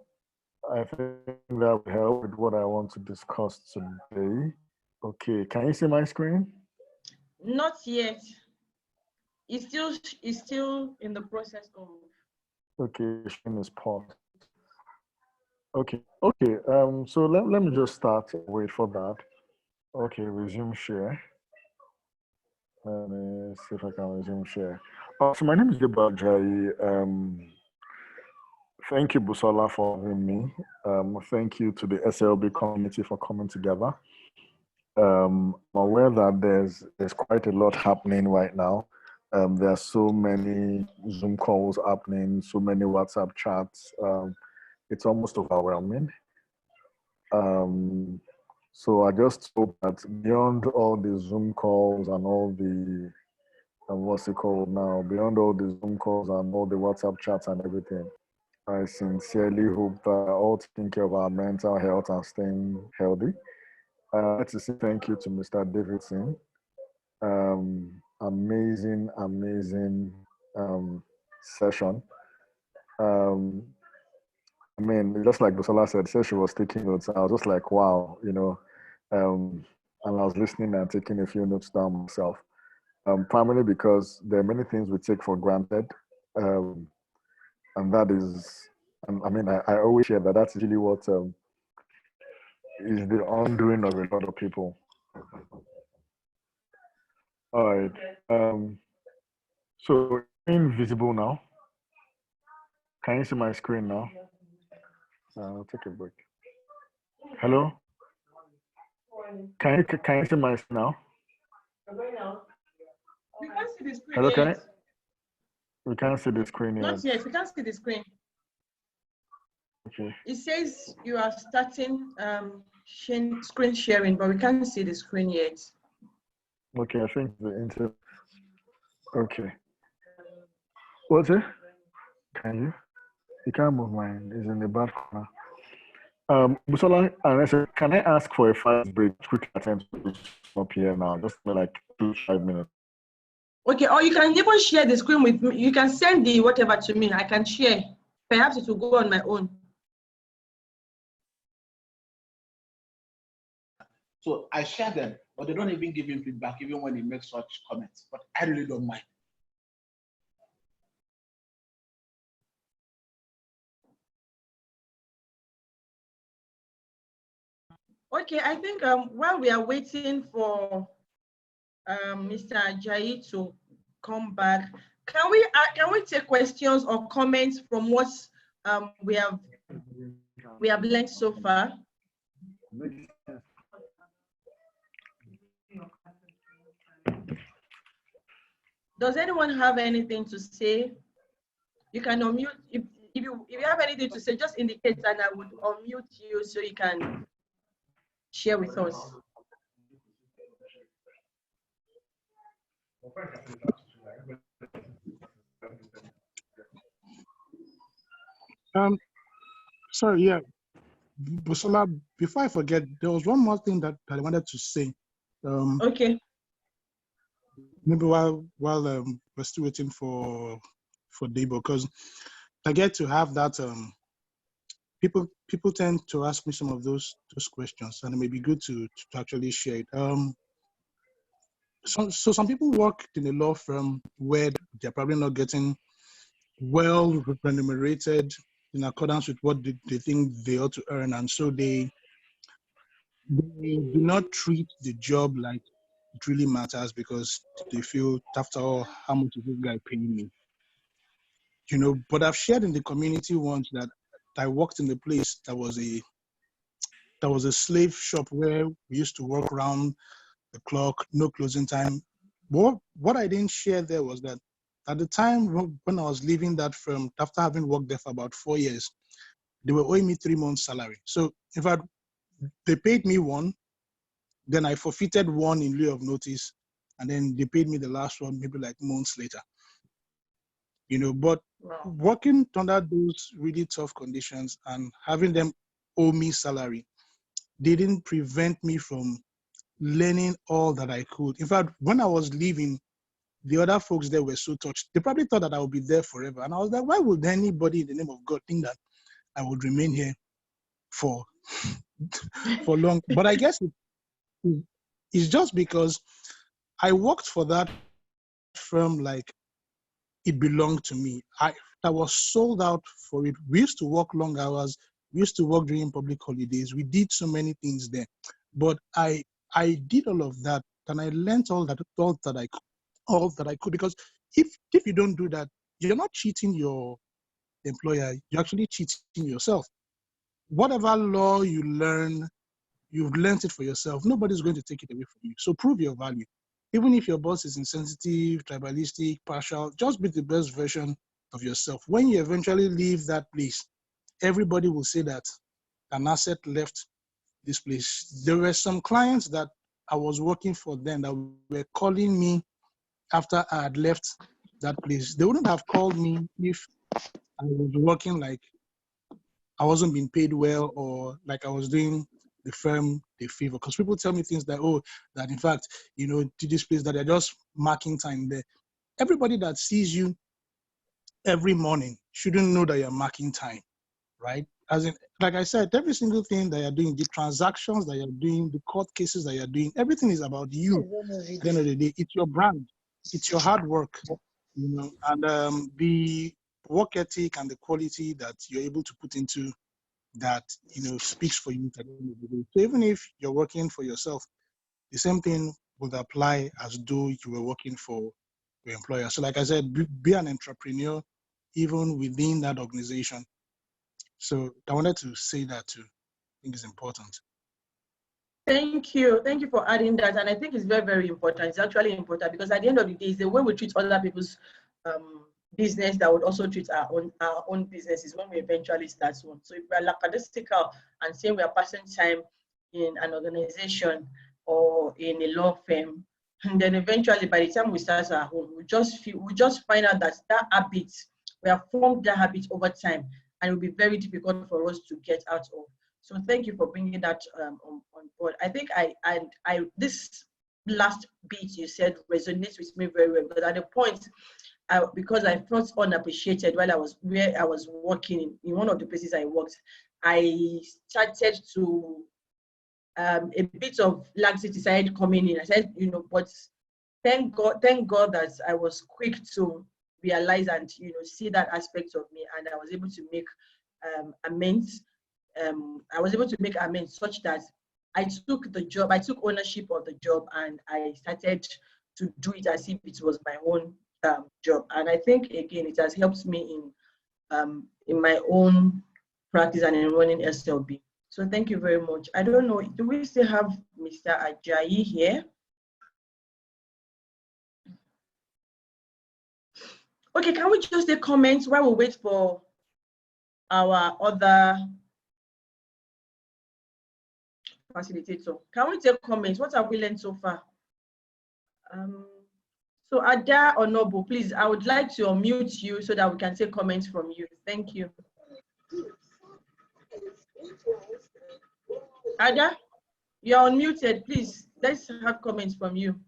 I think that will help with what I want to discuss today. Okay. Can you see my screen? Not yet. It's still in the process of. Okay, screen is paused. Okay. So let me just start. Wait for that. Okay, resume share. Let me see if I can resume share. So my name is Debo Ajayi. Thank you, Busola, for having me. Thank you to the SLB community for coming together. I'm aware that there's quite a lot happening right now. There are so many Zoom calls happening, so many WhatsApp chats. It's almost overwhelming. So I just hope that beyond all the Zoom calls and all the, what's it called now, beyond all the Zoom calls and all the WhatsApp chats and everything, I sincerely hope that all taking care of our mental health and staying healthy. I'd like to say thank you to Mr. Davidson. Amazing session. I mean, just like Busola said she was taking notes. I was just like, wow, you know, and I was listening and taking a few notes down myself. Primarily because there are many things we take for granted. And that is, I mean, I always share that that's really what is the undoing of a lot of people. All right. So invisible now. Can you see my screen now? I'll take a break. Hello? Can you see my screen now? We can't see the screen. Hello, yet. We can't see the screen yet. Not yet. We can't see the screen. Okay. It says you are starting screen sharing, but we can't see the screen yet. Okay, I think the internet. Okay. What's it? Can you? You can't move mine. It's in the back corner. Busola, can I ask for a fast break? Quick attempt to stop here now, just for like 2-5 minutes. Okay, or you can even share the screen with me. You can send the whatever to me. I can share. Perhaps it will go on my own. So I share them, but they don't even give him feedback, even when he makes such comments. But I really don't mind. Okay, I think while we are waiting for Mr. Ajayi to come back, can we take questions or comments from what we have learned so far? Does anyone have anything to say? You can unmute. If you have anything to say, just indicate and I would unmute you so you can share with us. Sorry, yeah. Busola, before I forget, there was one more thing that I wanted to say. Okay. Maybe while we're still waiting for Debo, because I get to have that. People tend to ask me some of those questions, and it may be good to actually share it. So some people work in a law firm where they're probably not getting well remunerated in accordance with what they think they ought to earn, and so they they do not treat the job like it really matters because they feel, after all, how much is this guy paying me? You know, but I've shared in the community once that I worked in a place that was a slave shop where we used to work around the clock, no closing time. What I didn't share there was that at the time when I was leaving that firm, after having worked there for about 4 years, they were owing me 3 months' salary. So in fact, they paid me one, then I forfeited one in lieu of notice, and then they paid me the last one maybe like months later. You know, but Wow. working under those really tough conditions and having them owe me salary didn't prevent me from learning all that I could. In fact, when I was leaving, the other folks there were so touched. They probably thought that I would be there forever. And I was like, why would anybody in the name of God think that I would remain here for long? But I guess it's just because I worked for that firm like it belonged to me. I was sold out for it. We used to work long hours. We used to work during public holidays. We did so many things there. But I did all of that, and I learned all that I could. Because if you don't do that, you're not cheating your employer. You're actually cheating yourself. Whatever law you learn, you've learned it for yourself. Nobody's going to take it away from you. So prove your value. Even if your boss is insensitive, tribalistic, partial, just be the best version of yourself. When you eventually leave that place, everybody will say that an asset left this place. There were some clients that I was working for then that were calling me after I had left that place. They wouldn't have called me if I was working like I wasn't being paid well or like I was doing the firm a favor. Because people tell me things like, oh, that in fact, you know, to this place that they're just marking time there. Everybody that sees you every morning shouldn't know that you're marking time, right? As in, like I said, every single thing that you're doing, the transactions that you're doing, the court cases that you're doing, everything is about you. At the end of the day, it's your brand, it's your hard work, you know, and the work ethic and the quality that you're able to put into that, you know, speaks for you at the end of the day. So even if you're working for yourself, the same thing would apply as though you were working for your employer. So like I said, be an entrepreneur even within that organization. So I wanted to say that too. I think it's important. Thank you. Thank you for adding that. And I think it's very, very important. It's actually important because at the end of the day, it's the way we treat other people's business that would also treat our own businesses when we eventually start one. So if we're lackadaisical and saying we are passing time in an organization or in a law firm, and then eventually by the time we start our home, we just find out that habit, we have formed that habit over time, and it will be very difficult for us to get out of. So thank you for bringing that on board. I think this last bit you said resonates with me very well, because at the point, because I felt unappreciated while I was working in one of the places I worked, I started to a bit of laxity started coming in. I said, you know, but thank God that I was quick to realize and, you know, see that aspect of me, and I was able to make amends. I was able to make amends such that I took ownership of the job, and I started to do it as if it was my own job. And I think, again, it has helped me in my own practice and in running SLB. So thank you very much. I don't know, do we still have Mr. Ajayi here? Okay, can we just take comments while we wait for our other facilitator? Can we take comments? What have we learned so far? So Ada or Noble, please, I would like to unmute you so that we can take comments from you. Thank you. Ada, you're unmuted, please. Let's have comments from you.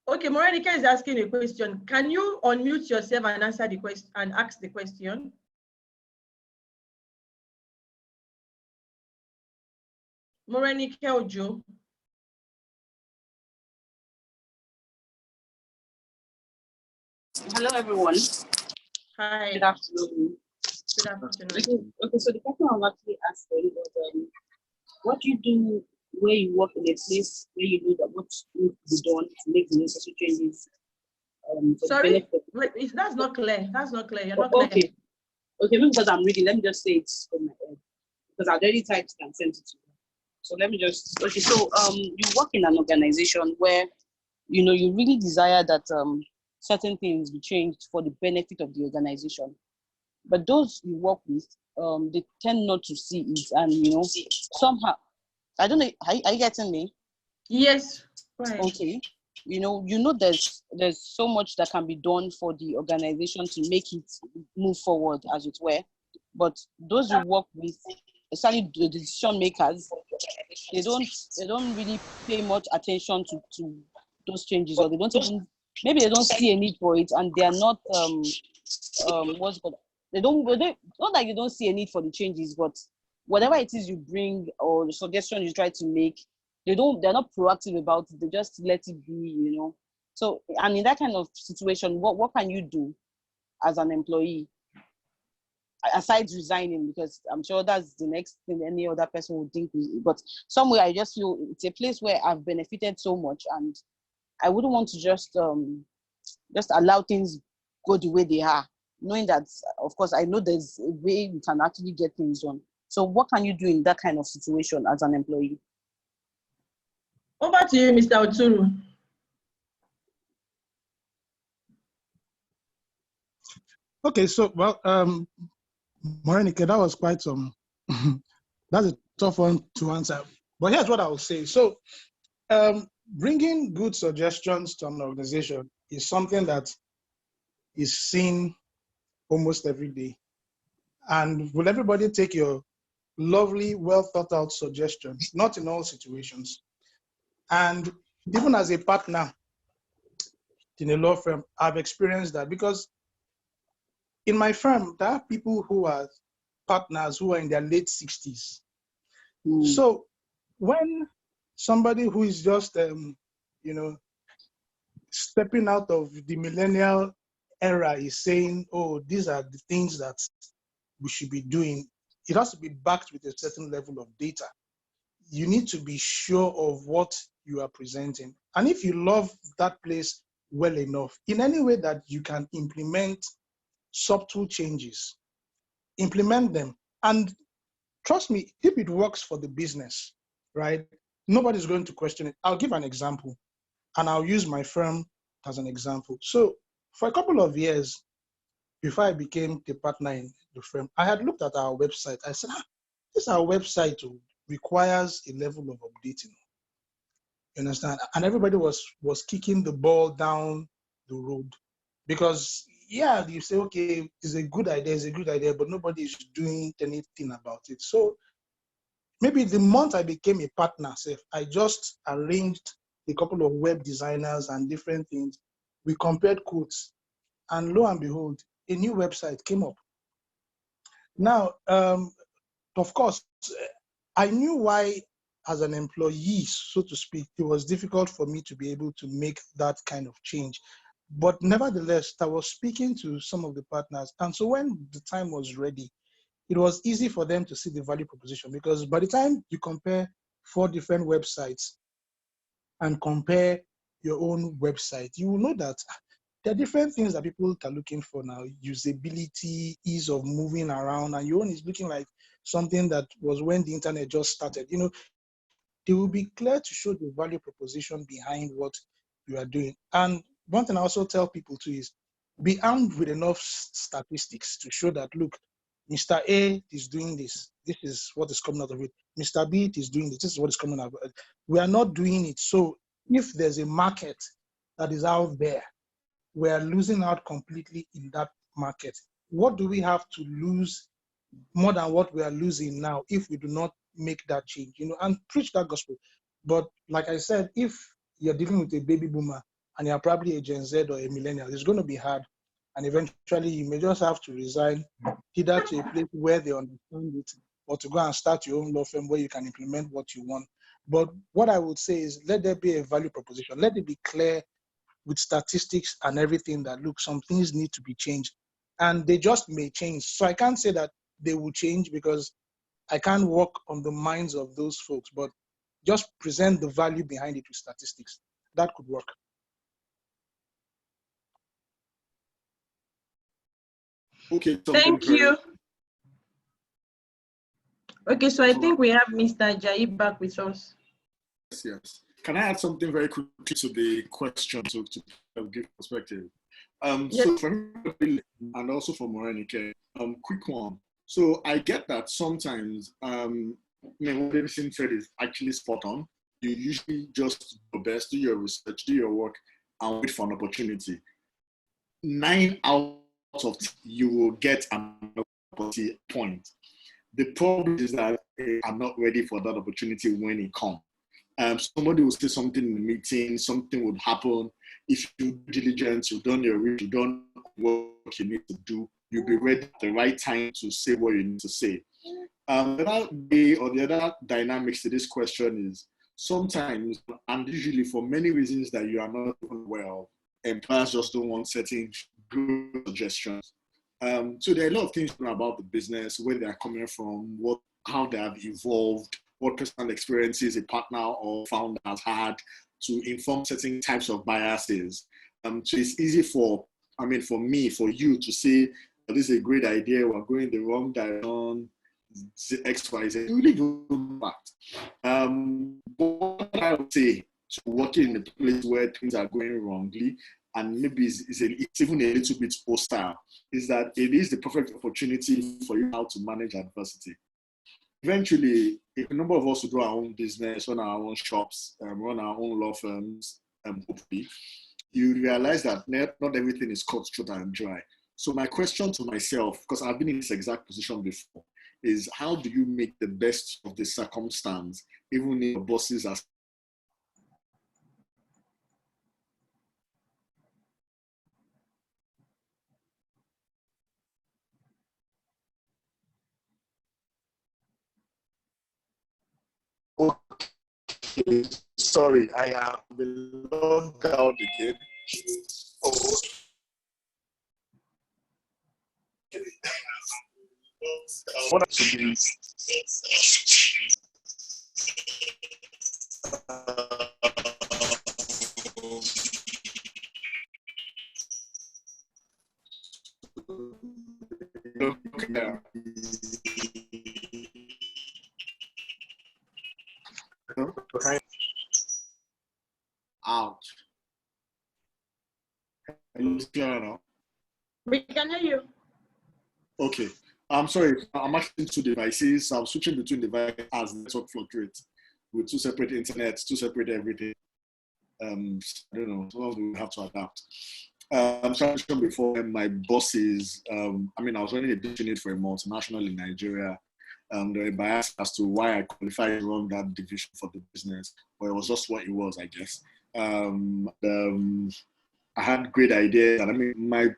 Okay, Morenica is asking a question. Can you unmute yourself and answer the question and ask the question? Morenica Ojo. Hello, everyone. Hi. Good afternoon. Good afternoon. Okay, so the question I'm actually asking was, what do you do where you work in a place where you know that what needs to be done to make the necessary changes? For Sorry? the benefit? Wait, that's not clear. That's not clear. You're not clear. Okay. Okay, maybe because I'm reading, let me just say it from my head. Because I've already typed it and sent it to you. So let me just, okay, so you work in an organization where, you know, you really desire that certain things be changed for the benefit of the organization. But those you work with, they tend not to see it, and you know, somehow, I don't know, are you getting me? Yes. Right. Okay. You know, there's so much that can be done for the organization to make it move forward, as it were. But those you work with, especially the decision makers, they don't really pay much attention to those changes, or they don't even, maybe they don't see a need for it, and they are not what's it called? They not like they don't see a need for the changes, but whatever it is you bring or the suggestion you try to make, they're not proactive about it. They just let it be, you know. So, and in that kind of situation, what can you do as an employee aside resigning? Because I'm sure that's the next thing any other person would think. But somewhere I just feel it's a place where I've benefited so much, and I wouldn't want to just allow things go the way they are, knowing that, of course, I know there's a way you can actually get things done. So what can you do in that kind of situation as an employee? Over to you, Mr. Oturu. Okay, so, well, Morenike, that was quite some, that's a tough one to answer. But here's what I will say. So, bringing good suggestions to an organization is something that is seen almost every day. And will everybody take your lovely, well thought out suggestions? Not in all situations. And even as a partner in a law firm, I've experienced that, because in my firm, there are people who are partners who are in their late 60s. So when somebody who is just, stepping out of the millennial era is saying, oh, these are the things that we should be doing, it has to be backed with a certain level of data. You need to be sure of what you are presenting. And if you love that place well enough, in any way that you can implement subtle changes, implement them. And trust me, if it works for the business, right, nobody's going to question it. I'll give an example, and I'll use my firm as an example. So for a couple of years, before I became the partner in the firm, I had looked at our website. I said, this our website requires a level of updating. You understand? And everybody was kicking the ball down the road, because yeah, you say, okay, it's a good idea, but nobody is doing anything about it. So maybe the month I became a partner, I just arranged a couple of web designers and different things. We compared quotes, and lo and behold, a new website came up. Now, of course, I knew why, as an employee, so to speak, it was difficult for me to be able to make that kind of change. But nevertheless, I was speaking to some of the partners. And so when the time was ready, it was easy for them to see the value proposition, because by the time you compare 4 different websites and compare your own website, you will know that there are different things that people are looking for now: usability, ease of moving around, and your own is looking like something that was when the internet just started. You know, they will be clear to show the value proposition behind what you are doing. And one thing I also tell people too is be armed with enough statistics to show that, look, Mr. A is doing this. This is what is coming out of it. Mr. B is doing this. This is what is coming out of it. We are not doing it. So if there's a market that is out there, we are losing out completely in that market. What do we have to lose more than what we are losing now if we do not make that change, and preach that gospel? But like I said, if you're dealing with a baby boomer and you're probably a Gen Z or a millennial, it's going to be hard. And eventually you may just have to resign, either to a place where they understand it, or to go and start your own law firm where you can implement what you want. But what I would say is, let there be a value proposition. Let it be clear with statistics and everything that, look, some things need to be changed. And they just may change. So I can't say that they will change because I can't work on the minds of those folks, but just present the value behind it with statistics. That could work. Okay. Thank you. Okay, so I think we have Mr. Jai back with us. Yes. Can I add something very quickly to the question to give perspective? Yes. So for me, and also for Morenike, quick one. So I get that sometimes, what Davidson said is actually spot on. You usually just do your best, do your research, do your work, and wait for an opportunity. 9 out of 10, you will get an opportunity point. The problem is that I'm not ready for that opportunity when it comes. Somebody will say something in the meeting, something would happen. If you do diligence, you've done your research, you've done what you need to do, you'll be ready at the right time to say what you need to say. The other way or the other dynamics to this question is sometimes, and usually for many reasons that you are not well, employers just don't want certain good suggestions. So there are a lot of things about the business, where they are coming from, how they have evolved, what personal experiences a partner or founder has had to inform certain types of biases. So it's easy for me, for you to say, this is a great idea, we're going the wrong direction, X, Y, Z. You really don't what I would say to working in a place where things are going wrongly, and maybe it's even a little bit hostile, is that it is the perfect opportunity for you how to manage adversity. Eventually, a number of us will do our own business, run our own shops, run our own law firms, hopefully, you realize that not everything is cut short and dry. So my question to myself, because I've been in this exact position before, is how do you make the best of the circumstance, even if your bosses are okay, sorry, I have been logged out again. Oh. What to do? Okay. Ouch. Are you clear now? We can hear you. Okay. I'm sorry. I'm actually two devices. I'm switching between devices as network fluctuates with two separate internets, two separate everything. I don't know. Sometimes we have to adapt. So I mentioned before, my bosses, I was running a business unit for a multinational in Nigeria. They were biased as to why I qualified to run that division for the business, but it was just what it was, I guess. I had great ideas, and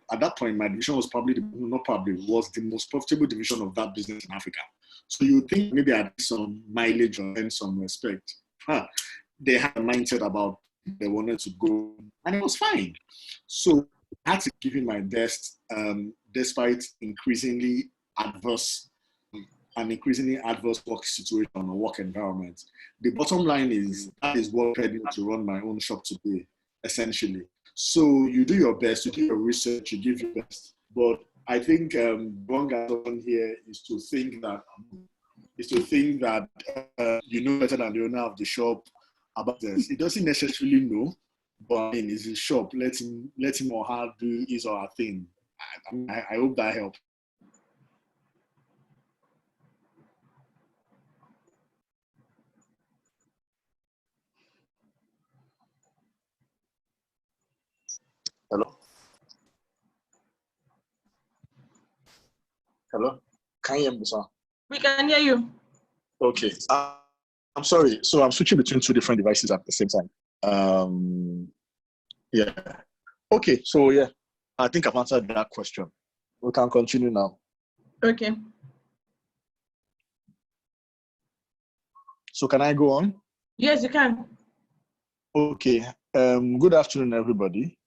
at that point, my division was was the most profitable division of that business in Africa. So you think maybe I had some mileage or earn some respect. They had a mindset about they wanted to go, and it was fine. So I had to give it my best, despite increasingly adverse work situation or work environment. The bottom line is that is what led me to run my own shop today, essentially. So you do your best, you do your research, you give your best. But I think one guy on here is to think that you know better than the owner of the shop about this. He doesn't necessarily know, but it's his shop. Let him or her do his or her thing. I hope that helps. Hello? Hello? Can you hear me, sir? We can hear you. Okay. I'm sorry. So I'm switching between two different devices at the same time. Yeah. Okay. So yeah, I think I've answered that question. We can continue now. Okay. So can I go on? Yes, you can. Okay. Good afternoon, everybody.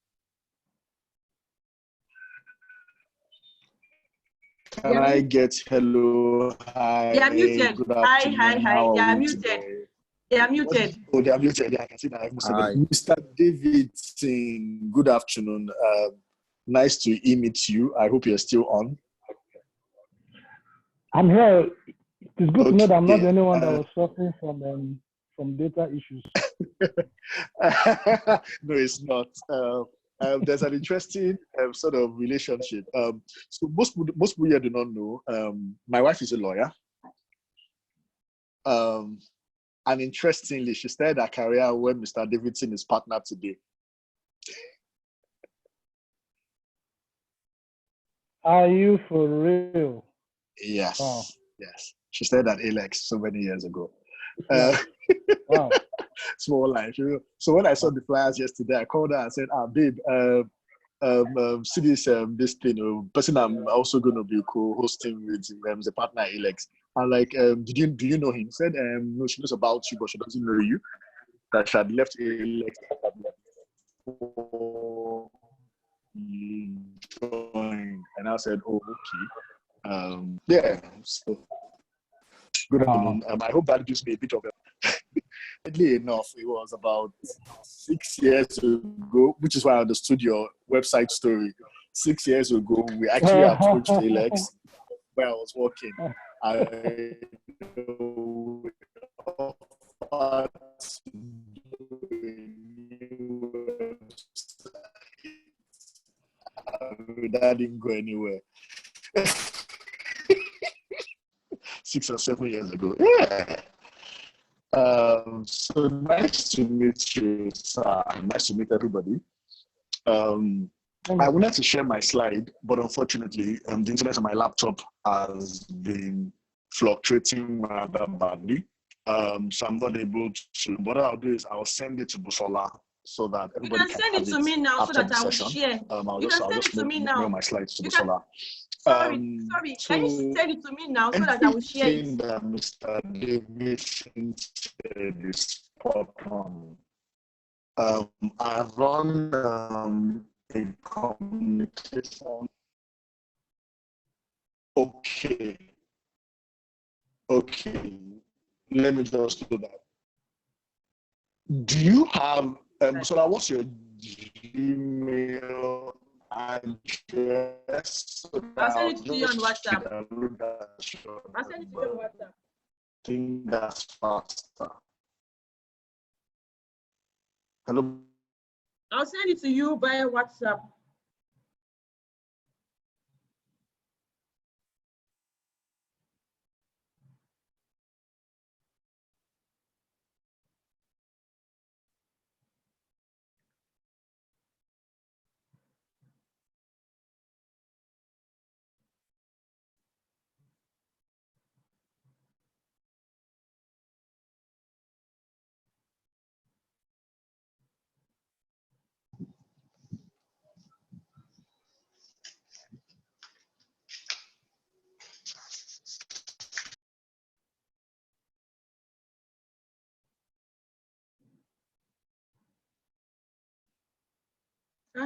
Can I get hello? Hi. They are muted. Good Hi. afternoon. They How are are we muted. today? They are muted. Oh, they are muted. Yeah, I can see that. Hi. Mr. Davidson, good afternoon. Nice to meet you. I hope you're still on. I'm here. It's good to know that I'm not Okay. the only one that was suffering from data issues. No, it's not. There's an interesting sort of relationship. So most people here do not know. My wife is a lawyer. And interestingly, she started her career when Mr. Davidson is partner today. Are you for real? Yes. Wow. Yes. She started at Alex so many years ago. Wow. Small life. You know? So when I saw the flyers yesterday, I called her and said, babe, see this thing, person I'm also going to be co-hosting with the partner Alex. I'm like, do you know him? He said, no, she knows about you, but she doesn't know you. That she had left Alex before you joined. And I said, oh, okay. Yeah. So good afternoon. I hope that gives me a bit of a Oddly enough, it was about 6 years ago, which is why I understood your website story. 6 years ago, we actually approached Alex where I was working. I offered to do that didn't go anywhere. 6 or 7 years ago. Yeah. So nice to meet you, sir. Nice to meet everybody. I wanted to share my slide, but unfortunately, the internet on my laptop has been fluctuating rather badly. So I'm not able to. What I'll do is I'll send it to Busola so that everybody You can send it to me now so that I will share. I'll You can just send it to me now. mail my slides to Busola. Sorry. Can you send it to me now so that I will share it? Everything that Mr. Davidson said is spot on. I run a communication. Okay. Let me just do that. Do you have so what's your Gmail address? I'll send it to you on WhatsApp. I'll send it to you on WhatsApp. I think that's faster. Hello. I'll send it to you via WhatsApp.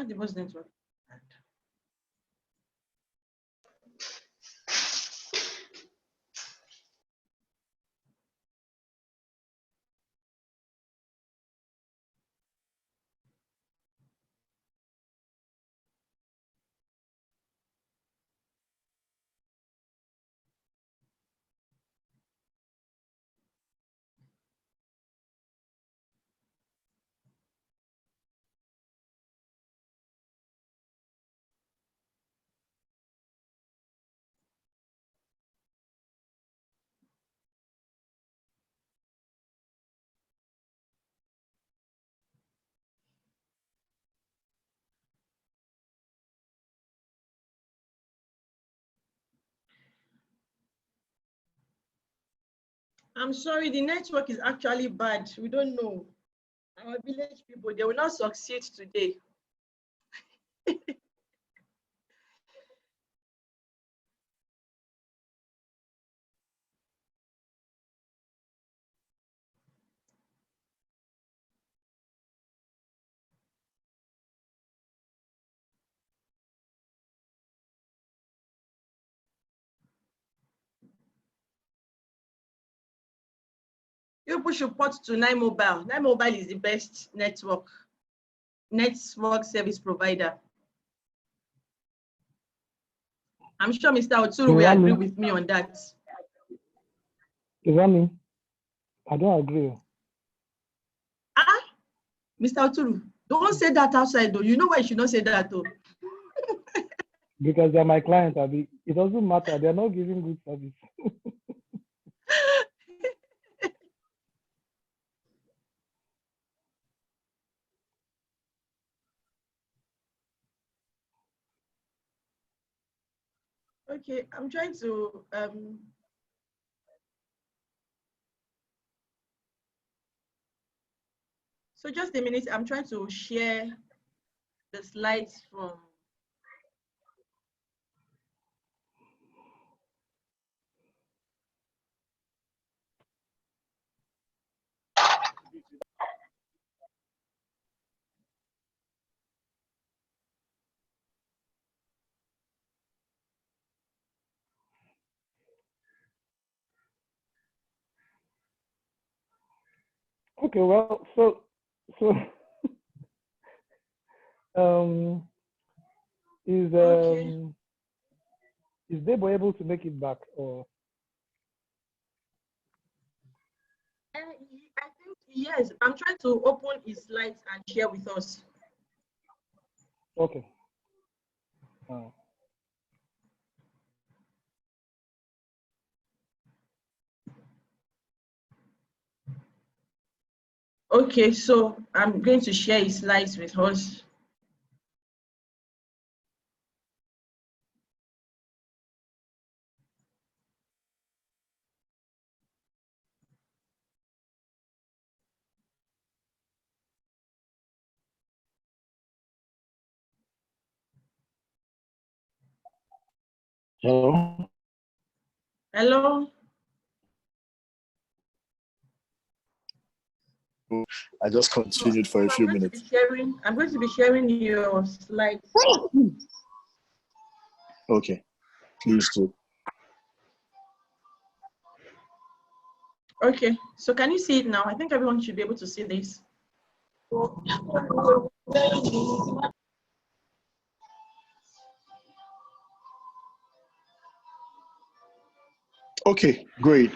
The voice network. I'm sorry, the network is actually bad. We don't know. Our village people, they will not succeed today. People should port to Nine Mobile. Nine Mobile is the best network service provider. I'm sure Mr. Otsuru will agree with me on that. Is that me? I don't agree. Mr. Otsuru, don't say that outside though. You know why you should not say that though. Because they're my clients, Abi. It doesn't matter. They're not giving good service. Okay, I'm trying to so just a minute, I'm trying to share the slides from Okay, well, so is Debo able to make it back, or? I think yes. I'm trying to open his slides and share with us. Okay. Okay, so I'm going to share his slides with us. Hello. Hello. I just continued for a few minutes. I'm going to be sharing your slides. Okay, please do. Okay, so can you see it now? I think everyone should be able to see this. Okay, great.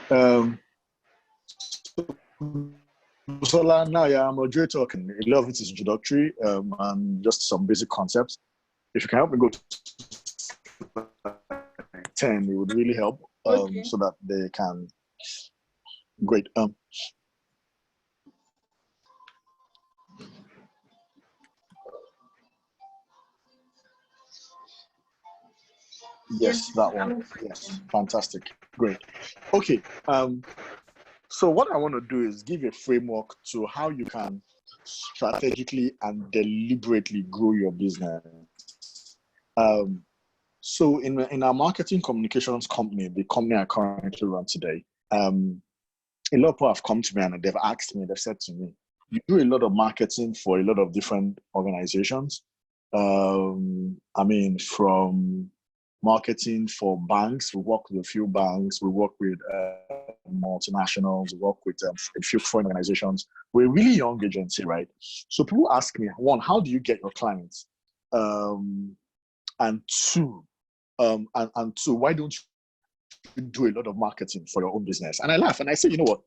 Sola, now you're a moderator. A lot of it is introductory and just some basic concepts. If you can help me go to 10, it would really help Okay. so that they can. Great. Yes, that one. Yes, fantastic. Great. Okay. So what I want to do is give a framework to how you can strategically and deliberately grow your business. So in our marketing communications company, the company I currently run today, a lot of people have come to me and they've asked me, they've said to me, you do a lot of marketing for a lot of different organizations. I mean, from marketing for banks, we work with a few banks, we work with multinationals, we work with a few foreign organizations. We're a really young agency, right? So people ask me, one, how do you get your clients? And two, why don't you do a lot of marketing for your own business? And I laugh and I say, you know what?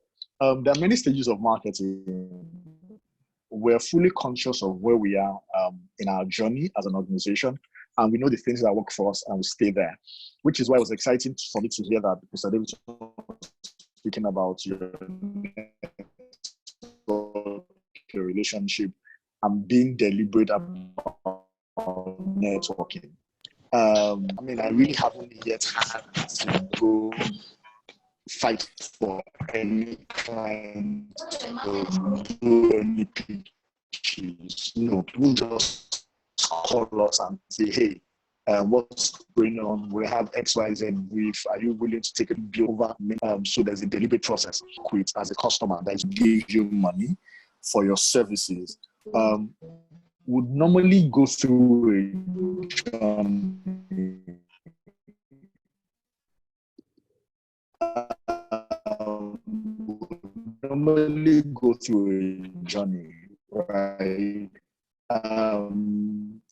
There are many stages of marketing. We're fully conscious of where we are in our journey as an organization, and we know the things that work for us, and we stay there. Which is why it was exciting for me to hear that Mr. David was speaking about your relationship and being deliberate about networking. I mean, I really haven't yet had to go fight for any client or do any pitches. No, people just call us and say, hey, what's going on? We have XYZ brief. Are you willing to take a bill over? So there's a deliberate process. Quit as a customer that gives you money for your services. Would normally go through a normally go through a journey, right?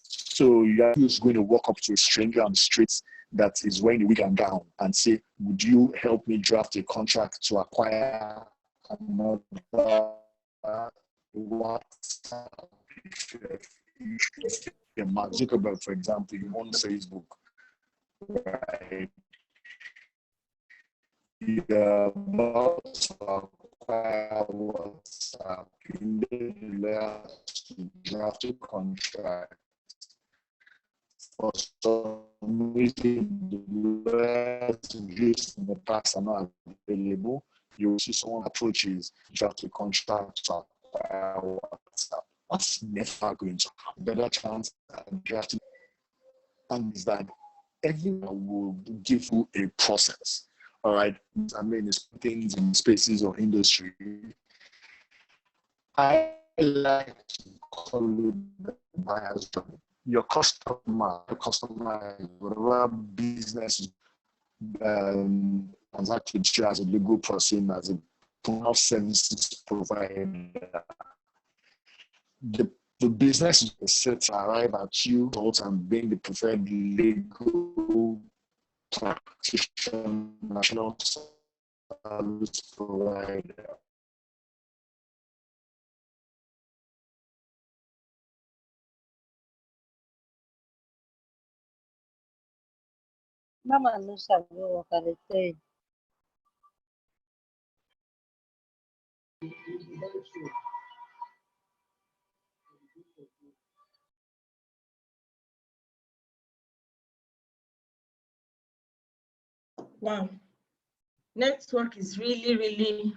So you're just going to walk up to a stranger on the streets that is wearing a wig and gown and say, would you help me draft a contract to acquire another WhatsApp? Mark Zuckerberg, for example, you own Facebook, right? You're about to acquire WhatsApp, you need to draft a contract. For some reason, the lawyers used in the past are not available. You will see someone approaches, draft a contract to acquire WhatsApp. That's never going to happen. Better chance at drafting, and is that everyone will give you a process. All right. I mean, it's things in spaces or industry. I like to call it the buyer's journey. Your customer, whatever business transact with you as a legal person, as a personal services provider, the business is set to arrive at you and being the preferred legal practitioner, national service provider. Mama no sabe what I say. Wow. Network is really.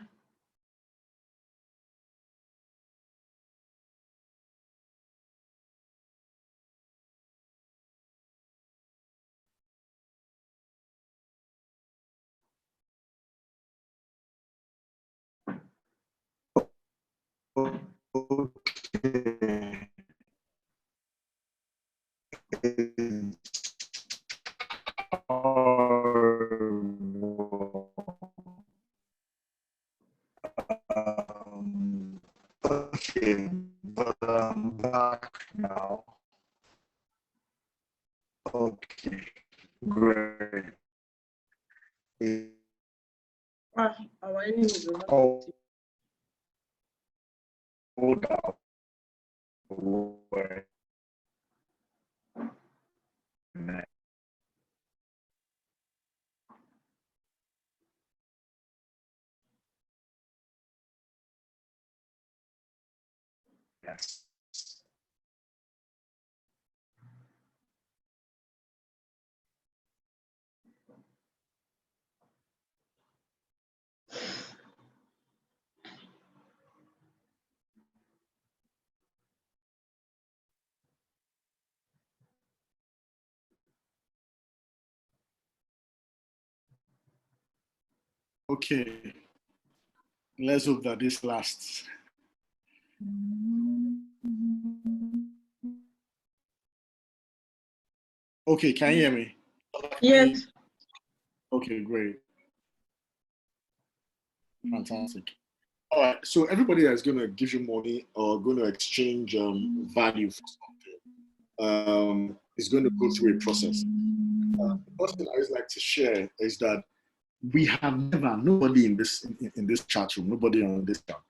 Okay, but I'm back now. Okay, great. Our enemies will not. Hold up. Wait. Yes. Okay. Let's hope that this lasts. Okay, can you hear me? Yes. Okay, great. Fantastic. All right, so everybody that's going to give you money or going to exchange value for something is going to go through a process. The first thing I always like to share is that we have nobody in this chat room, nobody on this chat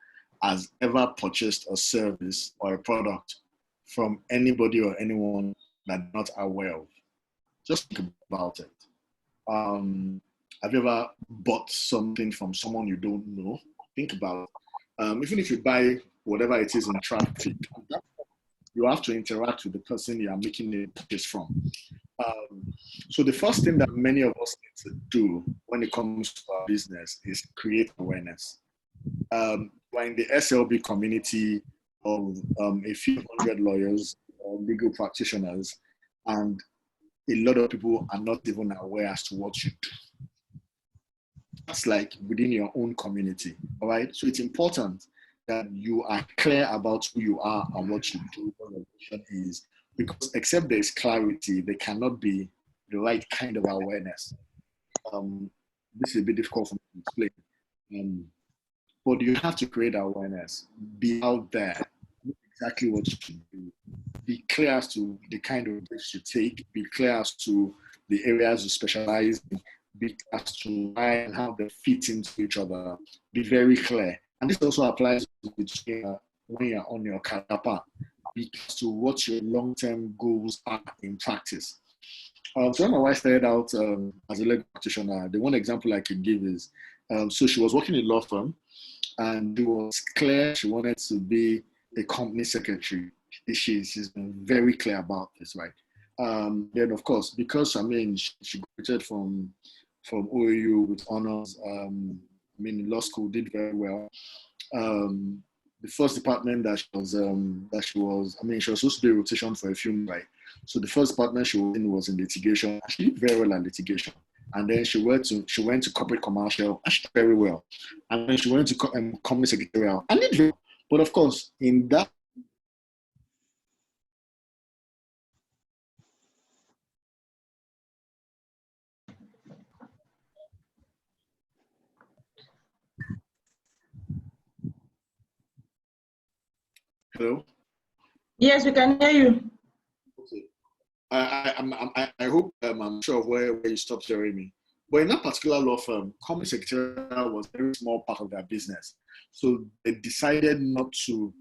has ever purchased a service or a product from anybody or anyone that they're not aware of. Just think about it. Have you ever bought something from someone you don't know? Think about it. Even if you buy whatever it is in traffic, you have to interact with the person you are making a purchase from. So the first thing that many of us need to do when it comes to our business is create awareness. We're in the SLB community of a few hundred lawyers or legal practitioners, and a lot of people are not even aware as to what you do. That's like within your own community, all right? So it's important that you are clear about who you are and what you do, what your vision is, because except there is clarity, there cannot be the right kind of awareness. This is a bit difficult for me to explain. but you have to create awareness. Be out there, know exactly what you should do. Be clear as to the kind of risks you take. Be clear as to the areas you specialize in. Be clear as to why and how they fit into each other. Be very clear. And this also applies when you're on your career path. Be clear as to what your long-term goals are in practice. So when my wife started out as a legal practitioner, the one example I can give is, so she was working in a law firm, and it was clear she wanted to be a company secretary. She's been very clear about this, right? Then of course, because she graduated from OAU with honors. In law school, did very well. The first department that she was she was supposed to do a rotation for a few months, right? So the first department she was in litigation. She did very well at litigation, and then she went to corporate commercial. And she did very well, and then she went to company secretarial. And did very well. But of course, in that. Hello? Yes, we can hear you. Okay. I hope I'm sure of where you stopped hearing me. But in that particular law firm, company secretarial was a very small part of their business. So they decided not to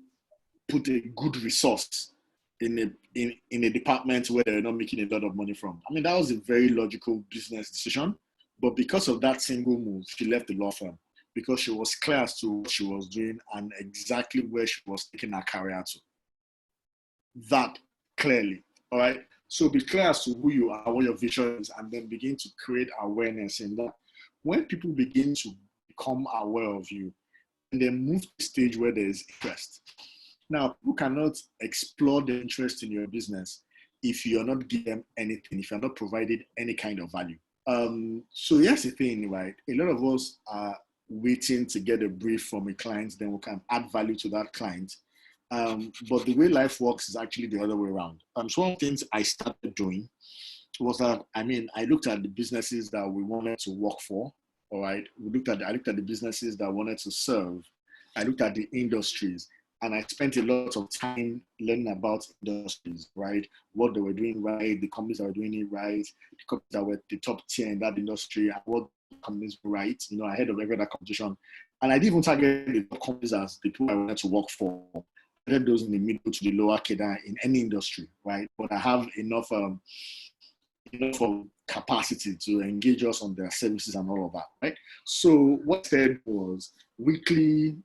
put a good resource in a department where they're not making a lot of money from. That was a very logical business decision. But because of that single move, she left the law firm, because she was clear as to what she was doing and exactly where she was taking her career to. That clearly, all right? So be clear as to who you are, what your vision is, and then begin to create awareness in that. When people begin to become aware of you, and then move to the stage where there is interest. Now, people cannot explore the interest in your business if you're not giving them anything, if you're not providing any kind of value. So here's the thing, right? A lot of us are waiting to get a brief from a client, then we can add value to that client. But the way life works is actually the other way around. So one of the things I started doing was that, I looked at the businesses that we wanted to work for, all right? I looked at the businesses that I wanted to serve. I looked at the industries, and I spent a lot of time learning about industries, right? What they were doing right, the companies that were doing it right, the companies that were the top tier in that industry, and what companies were right, ahead of every other competition. And I didn't even target the top companies as the people I wanted to work for. I had those in the middle to the lower cadre in any industry, right? But I have enough capacity to engage us on their services and all of that, right? So what I said was weekly.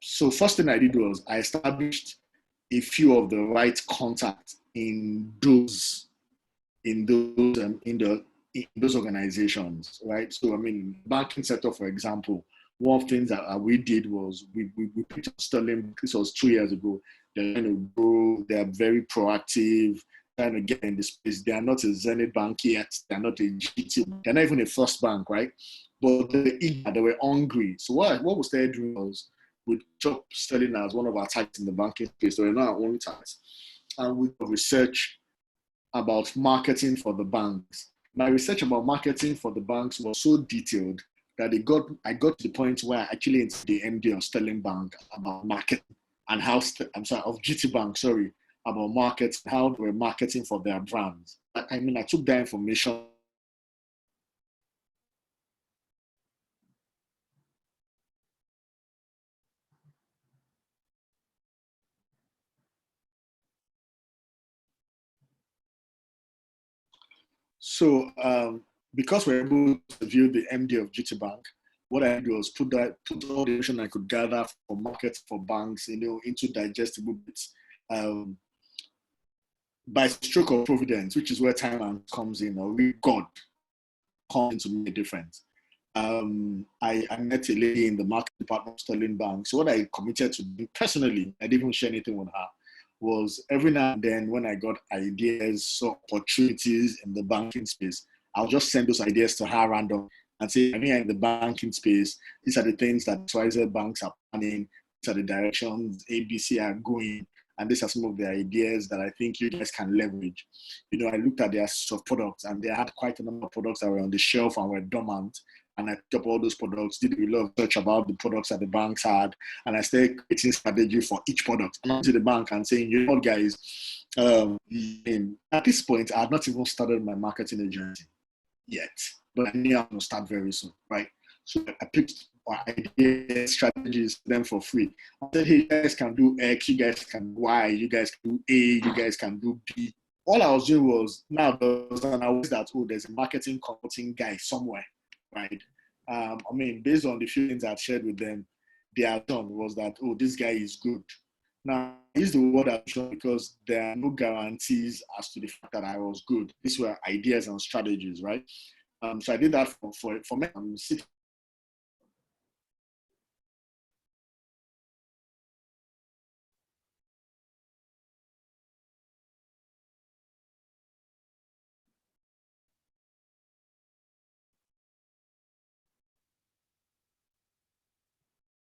So first thing I did was I established a few of the right contacts in those organizations, right? So banking sector, for example, one of the things that we did was we put Sterling. This was 2 years ago. They're trying to grow. They're very proactive, trying to get in the space. They are not a Zenith Bank yet. They're not a GT. They're not even a First Bank, right? But they were hungry. So what we started doing was we took Sterling as one of our targets in the banking space. So we're not our only targets. And we research about marketing for the banks. My research about marketing for the banks was so detailed that I got to the point where I actually interviewed the MD of Sterling Bank about marketing and of GT Bank, about markets, how they were marketing for their brands. I took that information. So because we're able to view the MD of GT Bank, what I did was put all the information I could gather for markets, for banks, into digestible bits. By stroke of providence, which is where time comes in, or God comes to make a difference. I met a lady in the market department of Sterling Bank. So what I committed to do personally, I didn't even share anything with her, was every now and then when I got ideas or opportunities in the banking space, I'll just send those ideas to her random and say, in the banking space, these are the things that XYZ banks are planning, these are the directions ABC are going, and these are some of the ideas that I think you guys can leverage. I looked at their set of products, and they had quite a number of products that were on the shelf and were dormant. and I picked up all those products, did a lot of research about the products that the banks had, and I started creating strategy for each product. And I went to the bank and saying, you know what, guys, at this point, I had not even started my marketing agency yet, but I knew I was going to start very soon, right? So I picked ideas, strategies, them for free. I said, hey, you guys can do X, you guys can do Y, you guys can do A, you guys can do B. All I was doing was, now there's an awareness that, oh, there's a marketing consulting guy somewhere, right? I mean, based on the few things I've shared with them, their done was that, oh, this guy is good. Now, I use the word assumption because there are no guarantees as to the fact that I was good. These were ideas and strategies, right? So I did that for me. I'm sitting.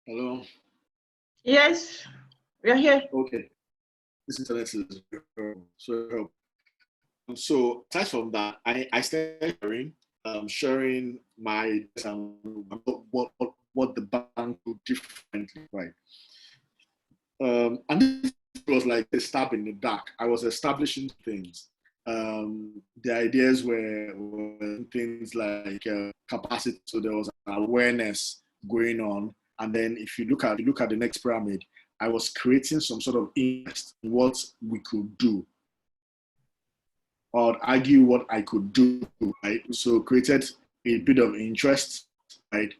Hello? Yes, we are here. Okay. This internet is so aside from that, I started sharing my what the bank do differently, right? And this was like a stab in the dark. I was establishing things. The ideas were things like capacity, so there was an awareness going on. And then if you look at the next pyramid, I was creating some sort of interest in what we could do, or argue what I could do, right? So created a bit of interest, right?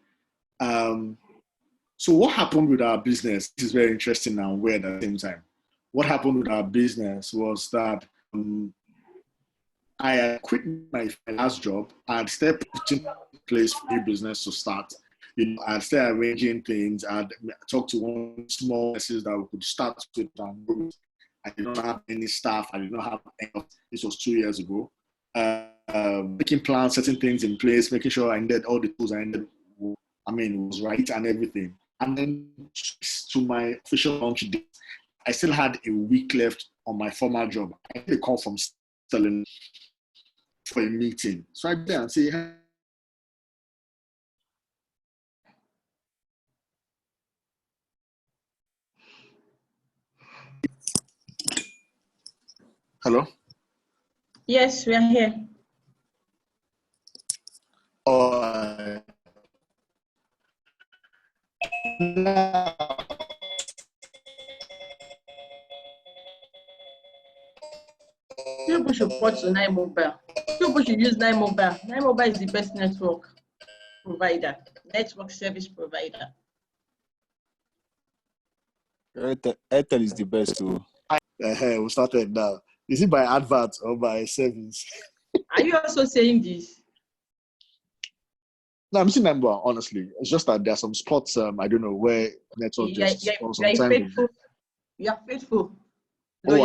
So what happened with our business? This is very interesting and weird at the same time. What happened with our business was that I had quit my last job. I had started putting in place for new business to start. I had started arranging things. I had talked to one small business that we could start with and grow. I did not have any staff. I did not have any. This was 2 years ago. Making plans, setting things in place, making sure I needed all the tools I needed. I mean, it was right and everything. And then to my official launch date, I still had a week left on my former job. I had a call from Sterling for a meeting. So I did and say, hey, hello? Yes, we are here. People should port to Nine Mobile. People should use Nine Mobile. Nine Mobile is the best network provider, network service provider. Airtel is the best too. We started now. Is it by advert or by service? Are you also saying this? No, I'm saying number one, honestly. It's just that there are some spots, I don't know, where network just you're faithful. You are faithful. Oh,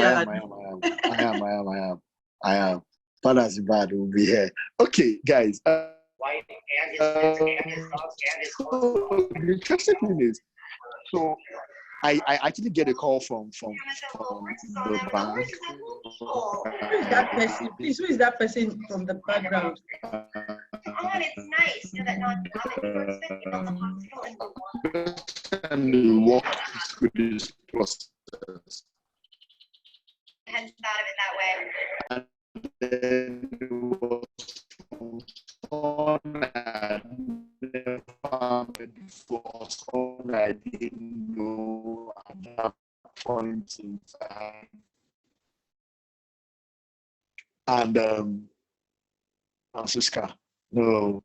I am. Father's bad will be here. Okay, guys. The interesting thing is, so I actually get a call from the bank. Who is that person? Please, who is that person from the background? It's nice that not and walk through this process. Hadn't thought of it that way. And then it was someone I never found before, someone I didn't know at that point in time. And Francisca, no,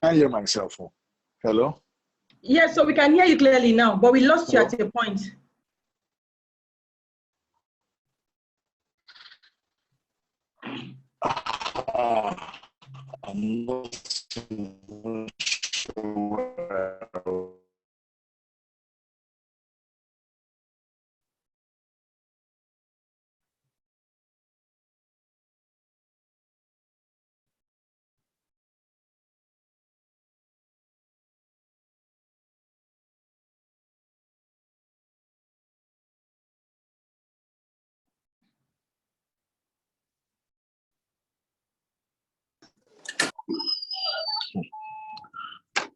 I hear myself. Hello? Yes, so we can hear you clearly now, but we lost you at a point. I'm not sure.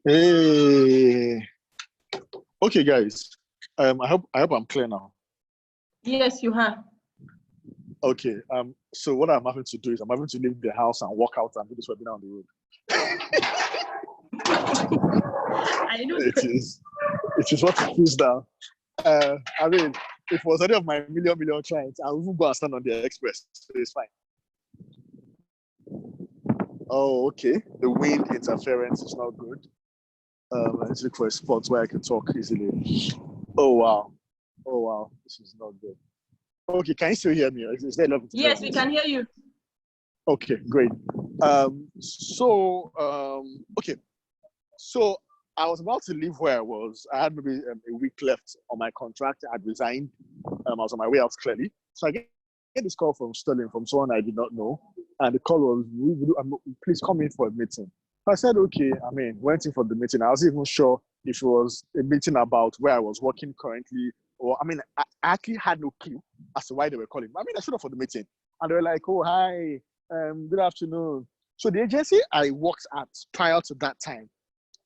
Hey. Okay, guys. I hope I'm clear now. Yes, you have. Okay. So what I'm having to do is I'm having to leave the house and walk out and do this webinar on the road. I know. It is what it is now. I mean, if it was any of my million clients, I would even go and stand on the express. So it's fine. Oh, okay. The wind interference is not good. Let's look for a spot where I can talk easily. Oh wow. This is not good. Okay, can you still hear me? Is there enough? Yes, we can hear you. Okay, great. Okay. So I was about to leave where I was. I had maybe a week left on my contract. I had resigned. I was on my way out clearly. So I get this call from Sterling, from someone I did not know. And the call was, please come in for a meeting. I said, okay. I mean, went in for the meeting. I wasn't even sure if it was a meeting about where I was working currently. Or, I mean, I actually had no clue as to why they were calling. I mean, I showed up for the meeting. And they were like, oh, hi, good afternoon. So the agency I worked at prior to that time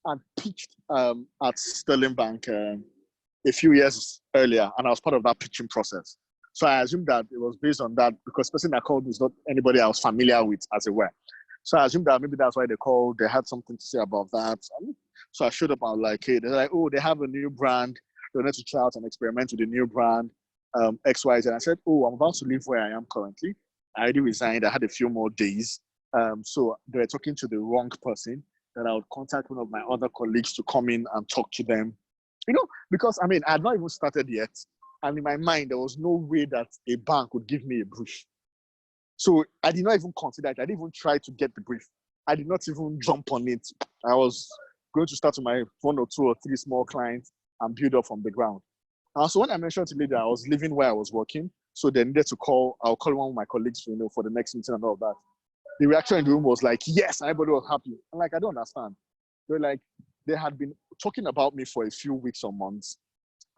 and pitched at Sterling Bank a few years earlier, and I was part of that pitching process. So I assumed that it was based on that because the person that called is not anybody I was familiar with, as it were. So I assumed that maybe that's why they called. They had something to say about that. So I showed up and like, hey, they're like, oh, they have a new brand. They wanted to try out and experiment with the new brand, XYZ. And I said, oh, I'm about to leave where I am currently. I already resigned. I had a few more days. So they were talking to the wrong person. Then I would contact one of my other colleagues to come in and talk to them. You know, because I mean, I had not even started yet. And in my mind, there was no way that a bank would give me a brief. So I did not even consider it. I didn't even try to get the brief. I did not even jump on it. I was going to start with my 1 or 2 or 3 small clients and build up from the ground. So when I mentioned to Lydia, I was leaving where I was working. So they needed to I'll call one of my colleagues, for the next meeting and all of that. The reaction in the room was like, yes, everybody was happy. I'm like, I don't understand. They're like, they had been talking about me for a few weeks or months,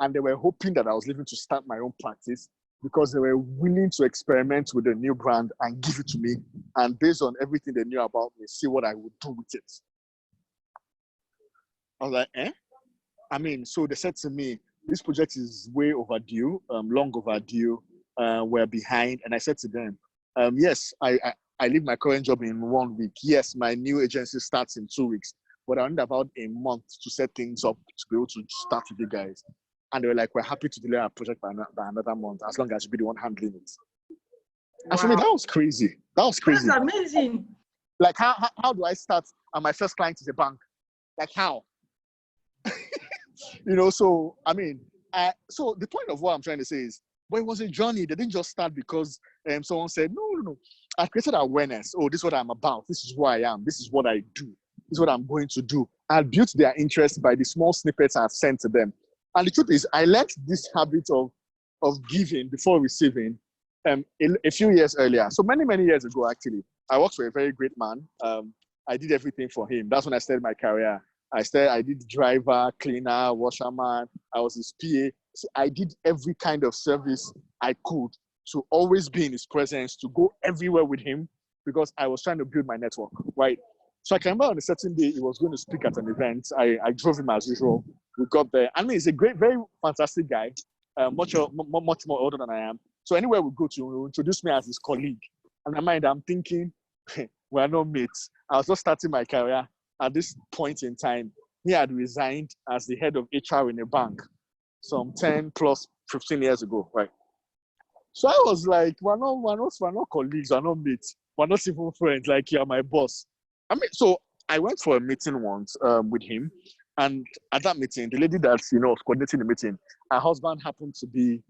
and they were hoping that I was leaving to start my own practice because they were willing to experiment with a new brand and give it to me. And based on everything they knew about me, see what I would do with it. I was like, I mean, so they said to me, this project is way overdue, long overdue. We're behind. And I said to them, yes, I leave my current job in 1 week. Yes, my new agency starts in 2 weeks. But I need about a month to set things up to be able to start with you guys. And they were like, we're happy to delay our project by another month as long as you be the one handling it. Wow. And for me, that was crazy. That's amazing. Like, how do I start? And my first client is a bank. Like, how? So, I mean, so the point of what I'm trying to say is, it was a journey. They didn't just start because someone said, no. I created awareness. Oh, this is what I'm about. This is who I am. This is what I do. This is what I'm going to do. I built their interest by the small snippets I've sent to them. And the truth is, I learned this habit of giving before receiving a few years earlier. So many, many years ago, actually, I worked for a very great man. I did everything for him. That's when I started my career. I did driver, cleaner, washerman. I was his PA. So I did every kind of service I could to always be in his presence, to go everywhere with him because I was trying to build my network, right? So I can remember on a certain day, he was going to speak at an event. I drove him as usual. We got there. I mean, he's a great, very fantastic guy, much more older than I am. So anywhere we go to, he introduce me as his colleague. And in my mind, I'm thinking, we're not mates. I was just starting my career. At this point in time, he had resigned as the head of HR in a bank some 10 plus 15 years ago, right? So I was like, we're not colleagues, we're not mates, we're not even friends, like you're my boss. I mean, so I went for a meeting once with him, and at that meeting, the lady that was coordinating the meeting, her husband happened to be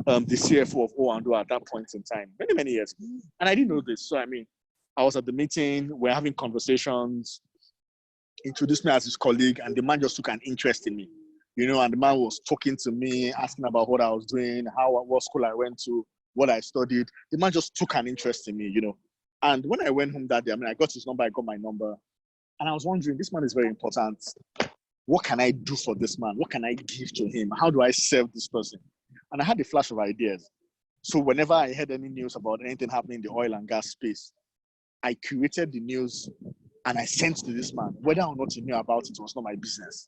the CFO of O&O at that point in time, many, many years. And I didn't know this. So I mean, I was at the meeting, we're having conversations, introduced me as his colleague, and the man just took an interest in me. And the man was talking to me, asking about what I was doing, what school I went to, what I studied. The man just took an interest in me, And when I went home that day, I mean, I got his number, I got my number. And I was wondering, this man is very important. What can I do for this man? What can I give to him? How do I serve this person? And I had a flash of ideas. So whenever I heard any news about anything happening in the oil and gas space, I curated the news and I sent to this man. Whether or not he knew about it was not my business.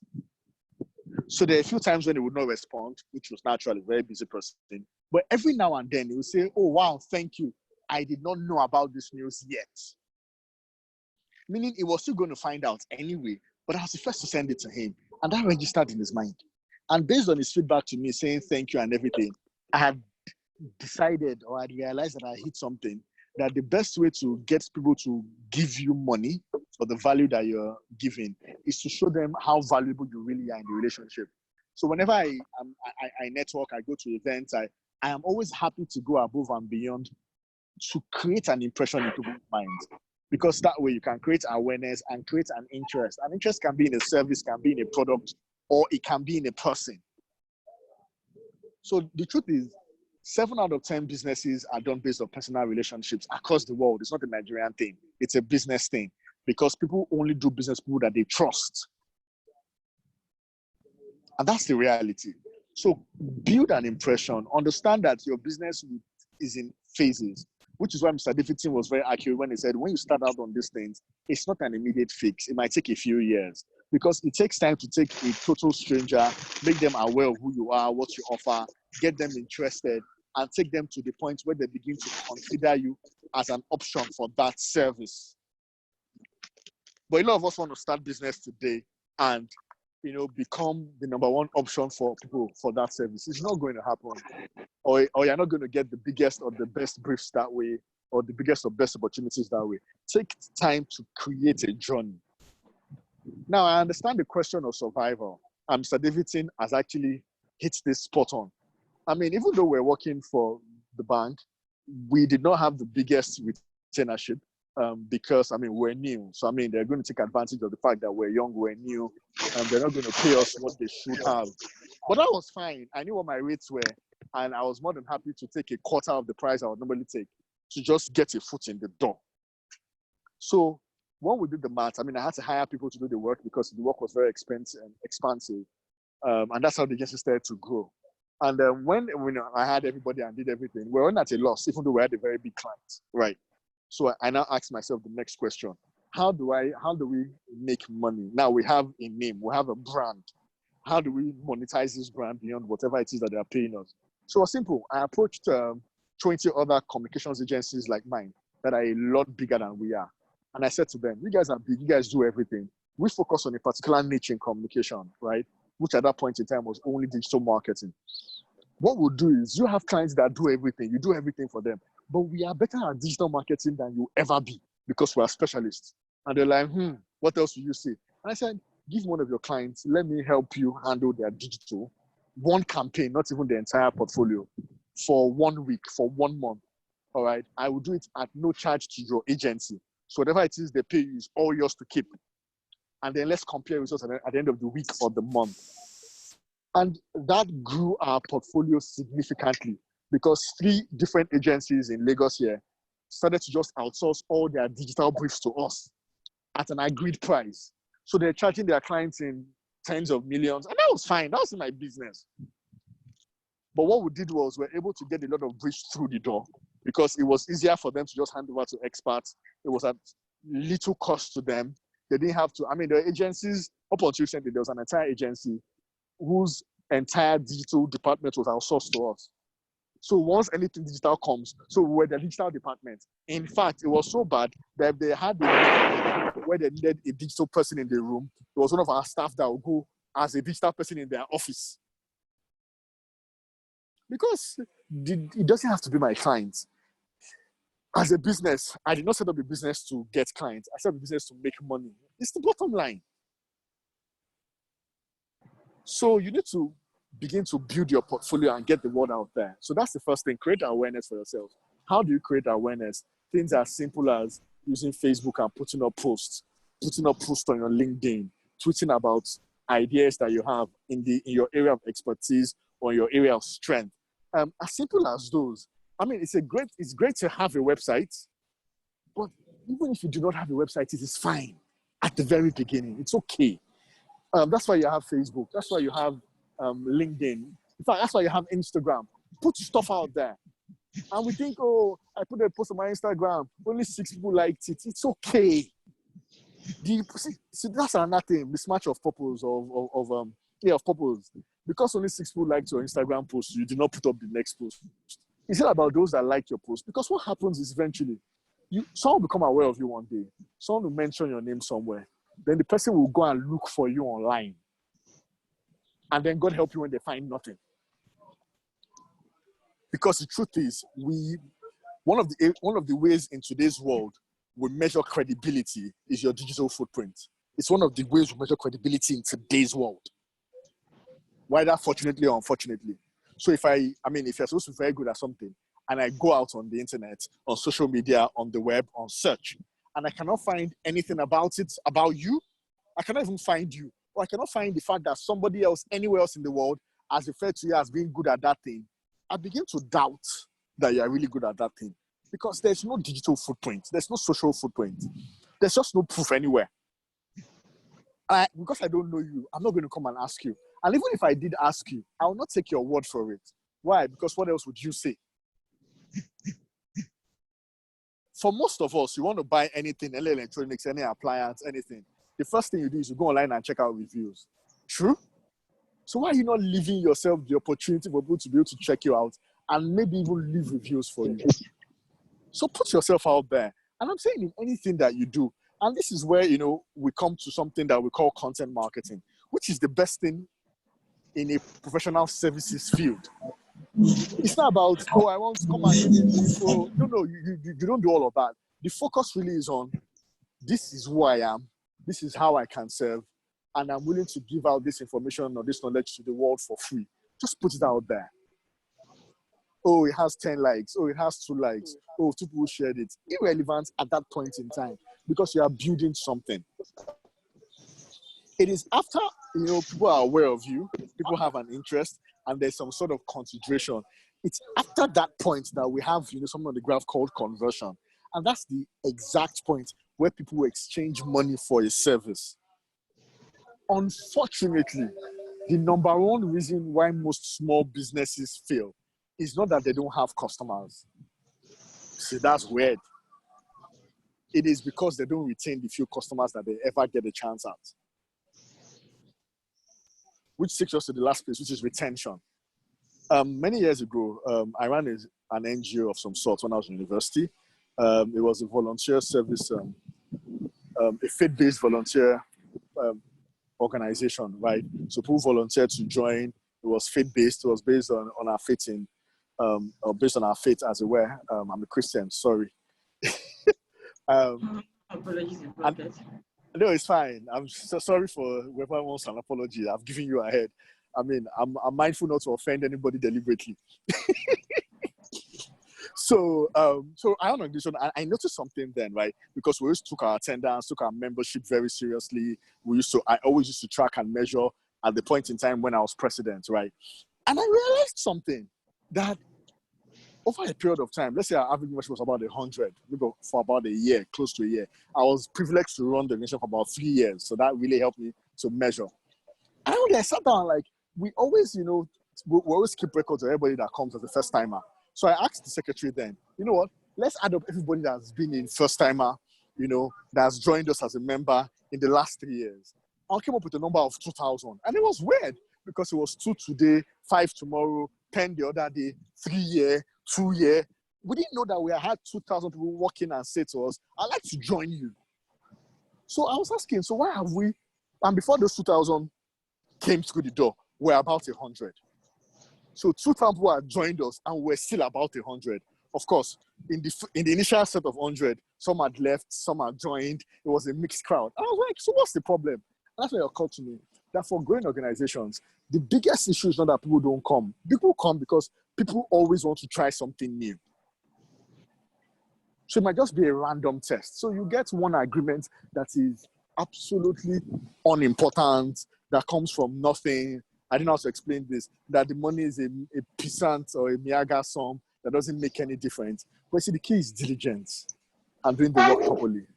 So there are a few times when he would not respond, which was naturally a very busy person. But every now and then he would say, oh, wow, thank you. I did not know about this news yet. Meaning he was still going to find out anyway, but I was the first to send it to him. And that registered in his mind. And based on his feedback to me saying thank you and everything, I had decided or I realized that I hit something, that the best way to get people to give you money for the value that you're giving is to show them how valuable you really are in the relationship. So whenever I network, I go to events, I am always happy to go above and beyond to create an impression in people's minds. Because that way you can create awareness and create an interest. An interest can be in a service, can be in a product, or it can be in a person. So the truth is, 7 out of 10 businesses are done based on personal relationships across the world. It's not a Nigerian thing. It's a business thing because people only do business with people that they trust. And that's the reality. So build an impression. Understand that your business is in phases, which is why Mr. Davidson was very accurate when he said, when you start out on these things, it's not an immediate fix. It might take a few years because it takes time to take a total stranger, make them aware of who you are, what you offer, get them interested, and take them to the point where they begin to consider you as an option for that service. But a lot of us want to start business today and, become the number one option for people for that service. It's not going to happen. Or you're not going to get the biggest or the best briefs that way, or the biggest or best opportunities that way. Take time to create a journey. Now, I understand the question of survival. Mr. Davidson has actually hit this spot on. I mean, even though we're working for the bank, we did not have the biggest retainership because, we're new. So, they're going to take advantage of the fact that we're young, we're new, and they're not going to pay us what they should have. But that was fine. I knew what my rates were, and I was more than happy to take a quarter of the price I would normally take to just get a foot in the door. So when we did the math, I had to hire people to do the work because the work was very expensive and expansive. And that's how the agency started to grow. And then when I had everybody and did everything, we weren't at a loss, even though we had a very big client, right? So I now asked myself the next question: how do we make money? Now we have a name, we have a brand. How do we monetize this brand beyond whatever it is that they are paying us? So it's simple. I approached 20 other communications agencies like mine that are a lot bigger than we are, and I said to them, "You guys are big. You guys do everything. We focus on a particular niche in communication, right? Which at that point in time was only digital marketing. What we'll do is you have clients that do everything. You do everything for them. But we are better at digital marketing than you'll ever be because we are specialists." And they're like, what else do you say? And I said, give one of your clients, let me help you handle their digital. One campaign, not even the entire portfolio, for 1 week, for 1 month. All right. I will do it at no charge to your agency. So whatever it is they pay you is all yours to keep. And then let's compare results at the end of the week or the month. And that grew our portfolio significantly because 3 different agencies in Lagos here started to just outsource all their digital briefs to us at an agreed price. So they're charging their clients in tens of millions. And that was fine. That was in my business. But what we did was we're able to get a lot of briefs through the door because it was easier for them to just hand over to experts. It was at little cost to them. They didn't have to. The agencies, up until recently, there was an entire agency whose entire digital department was outsourced to us. So once anything digital comes, so we were the digital department. In fact, it was so bad that if they had where they needed a digital person in the room, there was one of our staff that would go as a digital person in their office. Because it doesn't have to be my clients. As a business, I did not set up a business to get clients. I set up a business to make money. It's the bottom line. So you need to begin to build your portfolio and get the word out there. So that's the first thing. Create awareness for yourself. How do you create awareness? Things as simple as using Facebook and putting up posts on your LinkedIn, tweeting about ideas that you have in your area of expertise or your area of strength. As simple as those. It's great to have a website, but even if you do not have a website, it is fine at the very beginning. It's okay. That's why you have Facebook. That's why you have LinkedIn. In fact, that's why you have Instagram. Put stuff out there. And we think, I put a post on my Instagram. Only 6 people liked it. It's okay. See, that's another thing, mismatch of purpose, of purpose. Because only 6 people liked your Instagram post, you did not put up the next post. It's not about those that like your post. Because what happens is eventually, someone will become aware of you one day. Someone will mention your name somewhere. Then the person will go and look for you online. And then God help you when they find nothing. Because the truth is, one of the ways in today's world we measure credibility is your digital footprint. It's one of the ways we measure credibility in today's world. Whether fortunately or unfortunately. So if you're supposed to be very good at something, and I go out on the internet, on social media, on the web, on search, and I cannot find anything about you, I cannot even find you, or I cannot find the fact that somebody else, anywhere else in the world, has referred to you as being good at that thing, I begin to doubt that you are really good at that thing. Because there's no digital footprint. There's no social footprint. There's just no proof anywhere. Because I don't know you, I'm not going to come and ask you. And even if I did ask you, I will not take your word for it. Why? Because what else would you say? For most of us, you want to buy anything, any electronics, any appliance, anything. The first thing you do is you go online and check out reviews. True? So why are you not leaving yourself the opportunity for people to be able to check you out and maybe even leave reviews for you? So put yourself out there. And I'm saying in anything that you do. And this is where, we come to something that we call content marketing, which is the best thing in a professional services field. It's not about, I want to come and so no, you don't do all of that. The focus really is on, this is who I am, this is how I can serve, and I'm willing to give out this information or this knowledge to the world for free. Just put it out there. Oh, it has 10 likes. Oh, it has 2 likes. Oh, 2 people shared it. Irrelevant at that point in time because you are building something. It is after, people are aware of you, people have an interest, and there's some sort of consideration. It's after that point that we have, something on the graph called conversion. And that's the exact point where people exchange money for a service. Unfortunately, the number one reason why most small businesses fail is not that they don't have customers. See, that's weird. It is because they don't retain the few customers that they ever get a chance at. Which takes us to the last place, which is retention. Many years ago, I ran an NGO of some sort when I was in university. It was a volunteer service, a faith-based volunteer organization, right? So people volunteered to join. It was faith-based. It was based on our faith based on our faith, as it were. I'm a Christian, sorry. Apologies. No, it's fine. I'm so sorry for whoever wants an apology. I've given you a head. I'm mindful not to offend anybody deliberately. So I on audition, I noticed something then, right? Because we always took our attendance, took our membership very seriously. I always used to track and measure at the point in time when I was president, right? And I realized something, that over a period of time, let's say our average membership was about 100, maybe for about a year, close to a year. I was privileged to run the organization for about 3 years. So that really helped me to measure. And I sat down, we always, we always keep records of everybody that comes as a first timer. So I asked the secretary then, you know what, let's add up everybody that's been in first timer, that's joined us as a member in the last 3 years. I came up with a number of 2,000. And it was weird because it was 2 today, 5 tomorrow, 10 the other day, 3 year, 2 year. We didn't know that we had 2,000 people walk in and say to us, I'd like to join you. So I was asking, so why have we, and before those 2,000 came through the door, we're about 100. So 2,000 people had joined us and we're still about 100. Of course, in the initial set of 100, some had left, some had joined. It was a mixed crowd. I was like, so what's the problem? And that's when it occurred to me that for growing organizations, the biggest issue is not that people don't come. People come because people always want to try something new. So it might just be a random test. So you get one agreement that is absolutely unimportant, that comes from nothing. I didn't know how to explain this, that the money is a percent or a Miaga sum that doesn't make any difference. But see, the key is diligence and doing the work properly.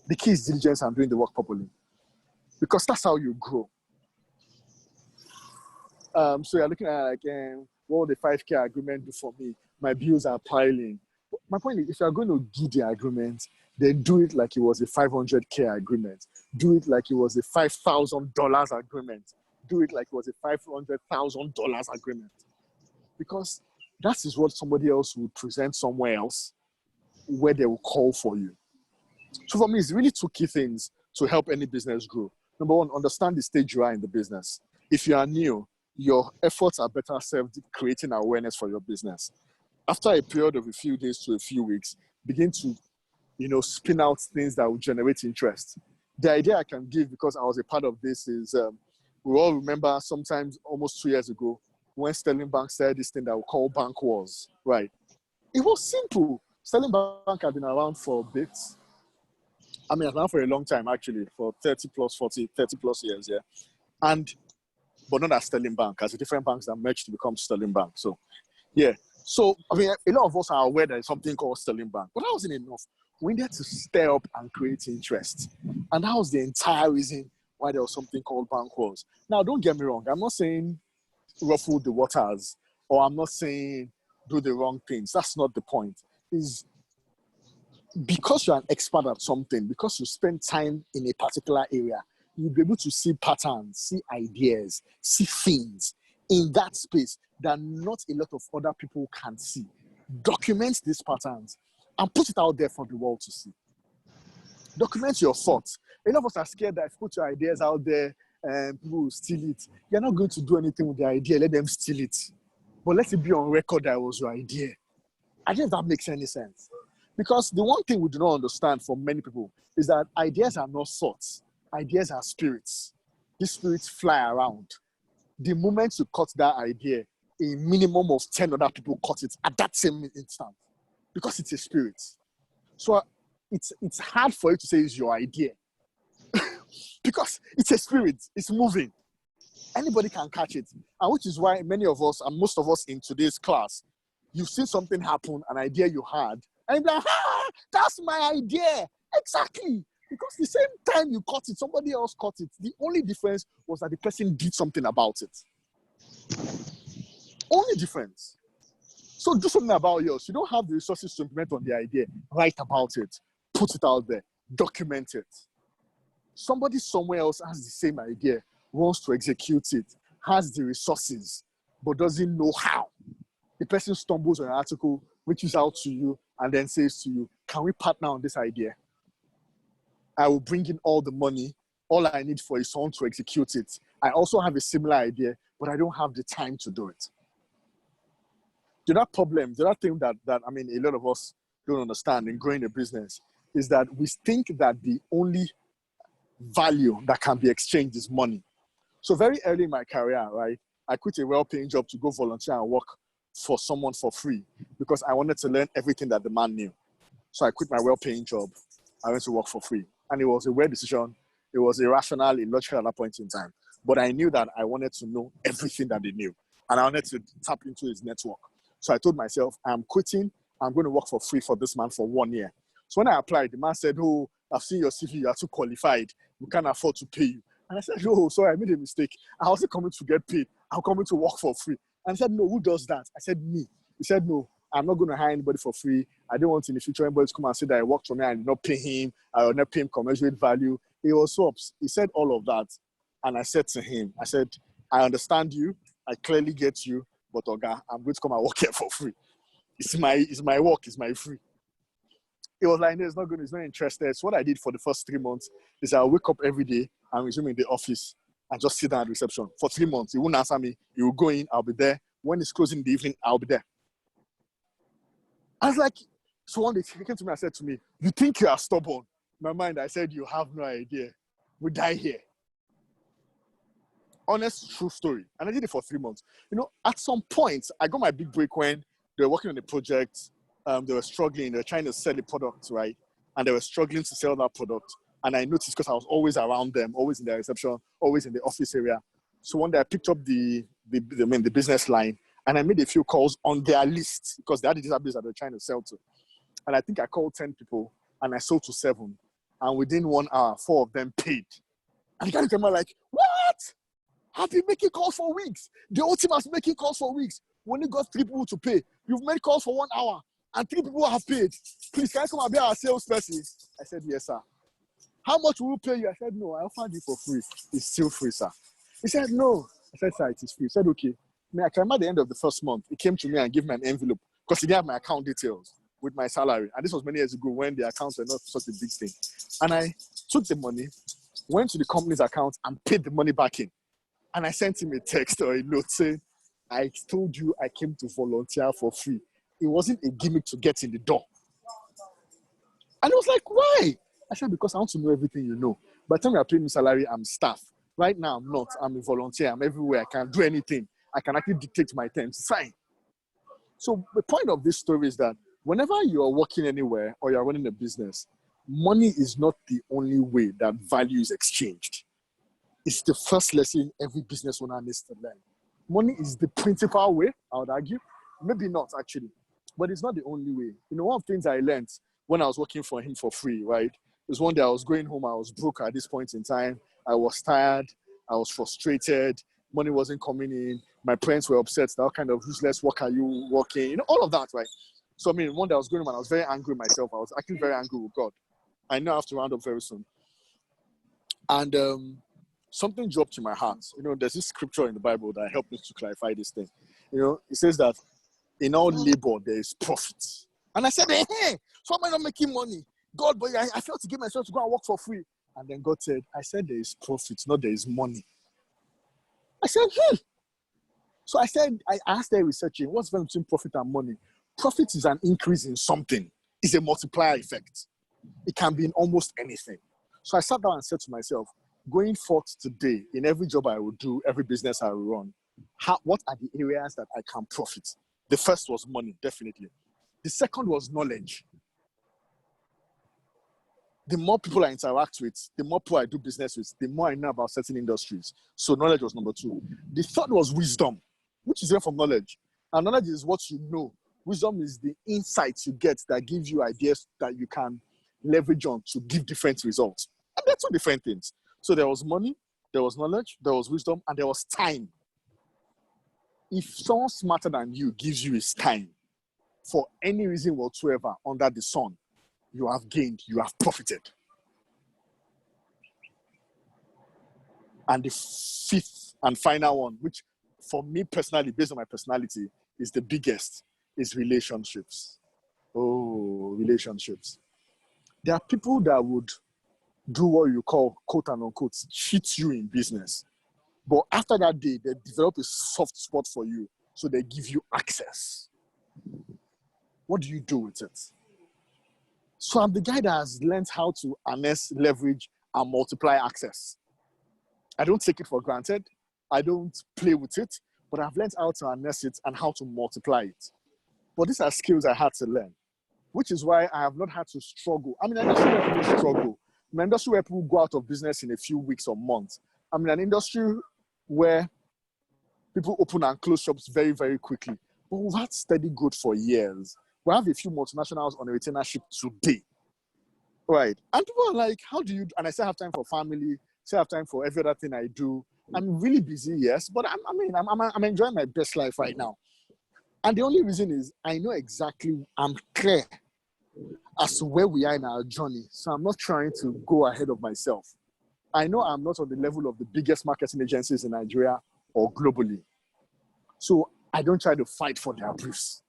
The key is diligence and doing the work properly. Because that's how you grow. So you're looking at what will the 5K agreement do for me? My bills are piling. My point is, if you're going to do the agreement, then do it like it was a $500K agreement. Do it like it was a $5,000 agreement. Do it like it was a $500,000 agreement. Because that is what somebody else will present somewhere else where they will call for you. So for me, it's really two key things to help any business grow. Number one, understand the stage you are in the business. If you are new, your efforts are better served creating awareness for your business. After a period of a few days to a few weeks, begin to, spin out things that will generate interest. The idea I can give, because I was a part of this, is we all remember sometimes almost 2 years ago when Sterling Bank started this thing that we call Bank Wars, right? It was simple. Sterling Bank had been around for a bit. Around for a long time, actually, for 30 plus years, yeah. But not as Sterling Bank, as the different banks that merged to become Sterling Bank. So, yeah. So, a lot of us are aware there's something called Sterling Bank, but that wasn't enough. We needed to stir up and create interest. And that was the entire reason why there was something called Bank Wars. Now, don't get me wrong. I'm not saying ruffle the waters, or I'm not saying do the wrong things. That's not the point. Is because you're an expert at something, because you spend time in a particular area, you'll be able to see patterns, see ideas, see things in that space that not a lot of other people can see. Document these patterns and put it out there for the world to see. Document your thoughts. A lot of us are scared that if you put your ideas out there and people will steal it, you're not going to do anything with the idea. Let them steal it. But let it be on record that it was your idea. I don't know if that makes any sense. Because the one thing we do not understand for many people is that ideas are not thoughts. Ideas are spirits. These spirits fly around. The moment you cut that idea, a minimum of 10 other people cut it at that same instant. Because it's a spirit. So it's hard for you to say it's your idea. Because it's a spirit. It's moving. Anybody can catch it. And which is why many of us, and most of us in today's class, you've seen something happen, an idea you had, and you're like, that's my idea. Exactly. Because the same time you caught it, somebody else caught it. The only difference was that the person did something about it. Only difference. So do something about yours. You don't have the resources to implement on the idea. Write about it. Put it out there. Document it. Somebody somewhere else has the same idea, wants to execute it, has the resources, but doesn't know how. The person stumbles on an article, reaches out to you, and then says to you, can we partner on this idea? I will bring in all the money. All I need for is someone to execute it. I also have a similar idea, but I don't have the time to do it. The other problem, the other thing that a lot of us don't understand in growing a business is that we think that the only value that can be exchanged is money. So very early in my career, right, I quit a well-paying job to go volunteer and work for someone for free because I wanted to learn everything that the man knew. So I quit my well-paying job. I went to work for free. And it was a weird decision. It was irrational, illogical at that point in time. But I knew that I wanted to know everything that they knew. And I wanted to tap into his network. So I told myself, I'm quitting. I'm going to work for free for this man for 1 year. So when I applied, the man said, oh, I've seen your CV. You are too qualified. We can't afford to pay you. And I said, oh, sorry, I made a mistake. I wasn't coming to get paid. I'm coming to work for free. And he said, no, who does that? I said, me. He said, no, I'm not going to hire anybody for free. I don't want in the future anybody to come and say that I worked for me and I did not pay him. I will not pay him commensurate value. He was so upset. He said all of that. And I said to him, I said, I understand you. I clearly get you. But Oga, I'm going to come and work here for free. It's my work. It's my free. It was like, no, he's not interested. So what I did for the first 3 months is I wake up every day and resume in the office and just sit down at reception. For 3 months, he won't answer me. He will go in, I'll be there. When it's closing in the evening, I'll be there. I was like, so one day he came to me and said to me, you think you are stubborn? In my mind, I said, you have no idea. We die here. Honest, true story. And I did it for 3 months. At some point, I got my big break when they were working on the project. They were struggling. They were trying to sell a product, right? And they were struggling to sell that product. And I noticed because I was always around them, always in their reception, always in the office area. So one day I picked up the business line and I made a few calls on their list because they had a database that they were trying to sell to. And I think I called 10 people and I sold to 7. And within 1 hour, 4 of them paid. And the guy came out like, what? I've been making calls for weeks. The whole team has been making calls for weeks. We only got 3 people to pay. You've made calls for 1 hour. and 3 people have paid. Please, can I come and be our salesperson? I said, yes, sir. How much will we pay you? I said, no, I offered you for free. It's still free, sir. He said, no. I said, sir, it is free. He said, okay. I came at the end of the first month. He came to me and gave me an envelope because he didn't have my account details with my salary. And this was many years ago when the accounts were not such a big thing. And I took the money, went to the company's account and paid the money back in. And I sent him a text or a note saying, I told you I came to volunteer for free. It wasn't a gimmick to get in the door. And I was like, why? I said, because I want to know everything you know. By the time you are paying me salary, I'm staff. Right now, I'm not. I'm a volunteer. I'm everywhere. I can do anything. I can actually dictate my terms. It's fine. So the point of this story is that whenever you're working anywhere or you're running a business, money is not the only way that value is exchanged. It's the first lesson every business owner needs to learn. Money is the principal way, I would argue. Maybe not, actually. But it's not the only way. You know, one of the things I learned when I was working for him for free, right? It was one day I was going home. I was broke at this point in time. I was tired. I was frustrated. Money wasn't coming in. My parents were upset. That kind of useless work are you working? You know, all of that, right? So, I mean, one day I was going home and I was very angry with myself. I was actually very angry with God. I know I have to round up very soon. And something dropped in my heart. You know, there's this scripture in the Bible that helped me to clarify this thing. You know, it says that in all labor, there is profit. And I said, hey, so am I not making money? God, but I felt to give myself to go and work for free. And then God said, I said there is profit, not there is money. I said, So I said, I asked her researching, what's the difference between profit and money? Profit is an increase in something. It's a multiplier effect. It can be in almost anything. So I sat down and said to myself, going forth today, in every job I will do, every business I will run, what are the areas that I can profit? The first was money, definitely. The second was knowledge. The more people I interact with, the more people I do business with, the more I know about certain industries. So knowledge was number 2. The third was wisdom, which is different from knowledge. And knowledge is what you know. Wisdom is the insights you get that gives you ideas that you can leverage on to give different results. And they're 2 different things. So there was money, there was knowledge, there was wisdom, and there was time. If someone smarter than you gives you his time, for any reason whatsoever under the sun, you have gained, you have profited. And the 5th and final one, which for me personally, based on my personality, is the biggest, is relationships. Oh, relationships. There are people that would do what you call, quote and unquote, cheat you in business. But after that day, they develop a soft spot for you, so they give you access. What do you do with it? So I'm the guy that has learned how to harness, leverage, and multiply access. I don't take it for granted. I don't play with it, but I've learned how to harness it and how to multiply it. But these are skills I had to learn, which is why I have not had to struggle. I'm in an industry where people struggle. I'm in an industry where people go out of business in a few weeks or months. I'm in an industry where people open and close shops very, very quickly. But we've had steady growth for years. We have a few multinationals on a retainership today. Right. And people are like, how do you, and I still have time for family, still have time for every other thing I do. I'm really busy, yes, but I'm enjoying my best life right now. And the only reason is I know exactly, I'm clear as to where we are in our journey. So I'm not trying to go ahead of myself. I know I'm not on the level of the biggest marketing agencies in Nigeria or globally. So I don't try to fight for their briefs.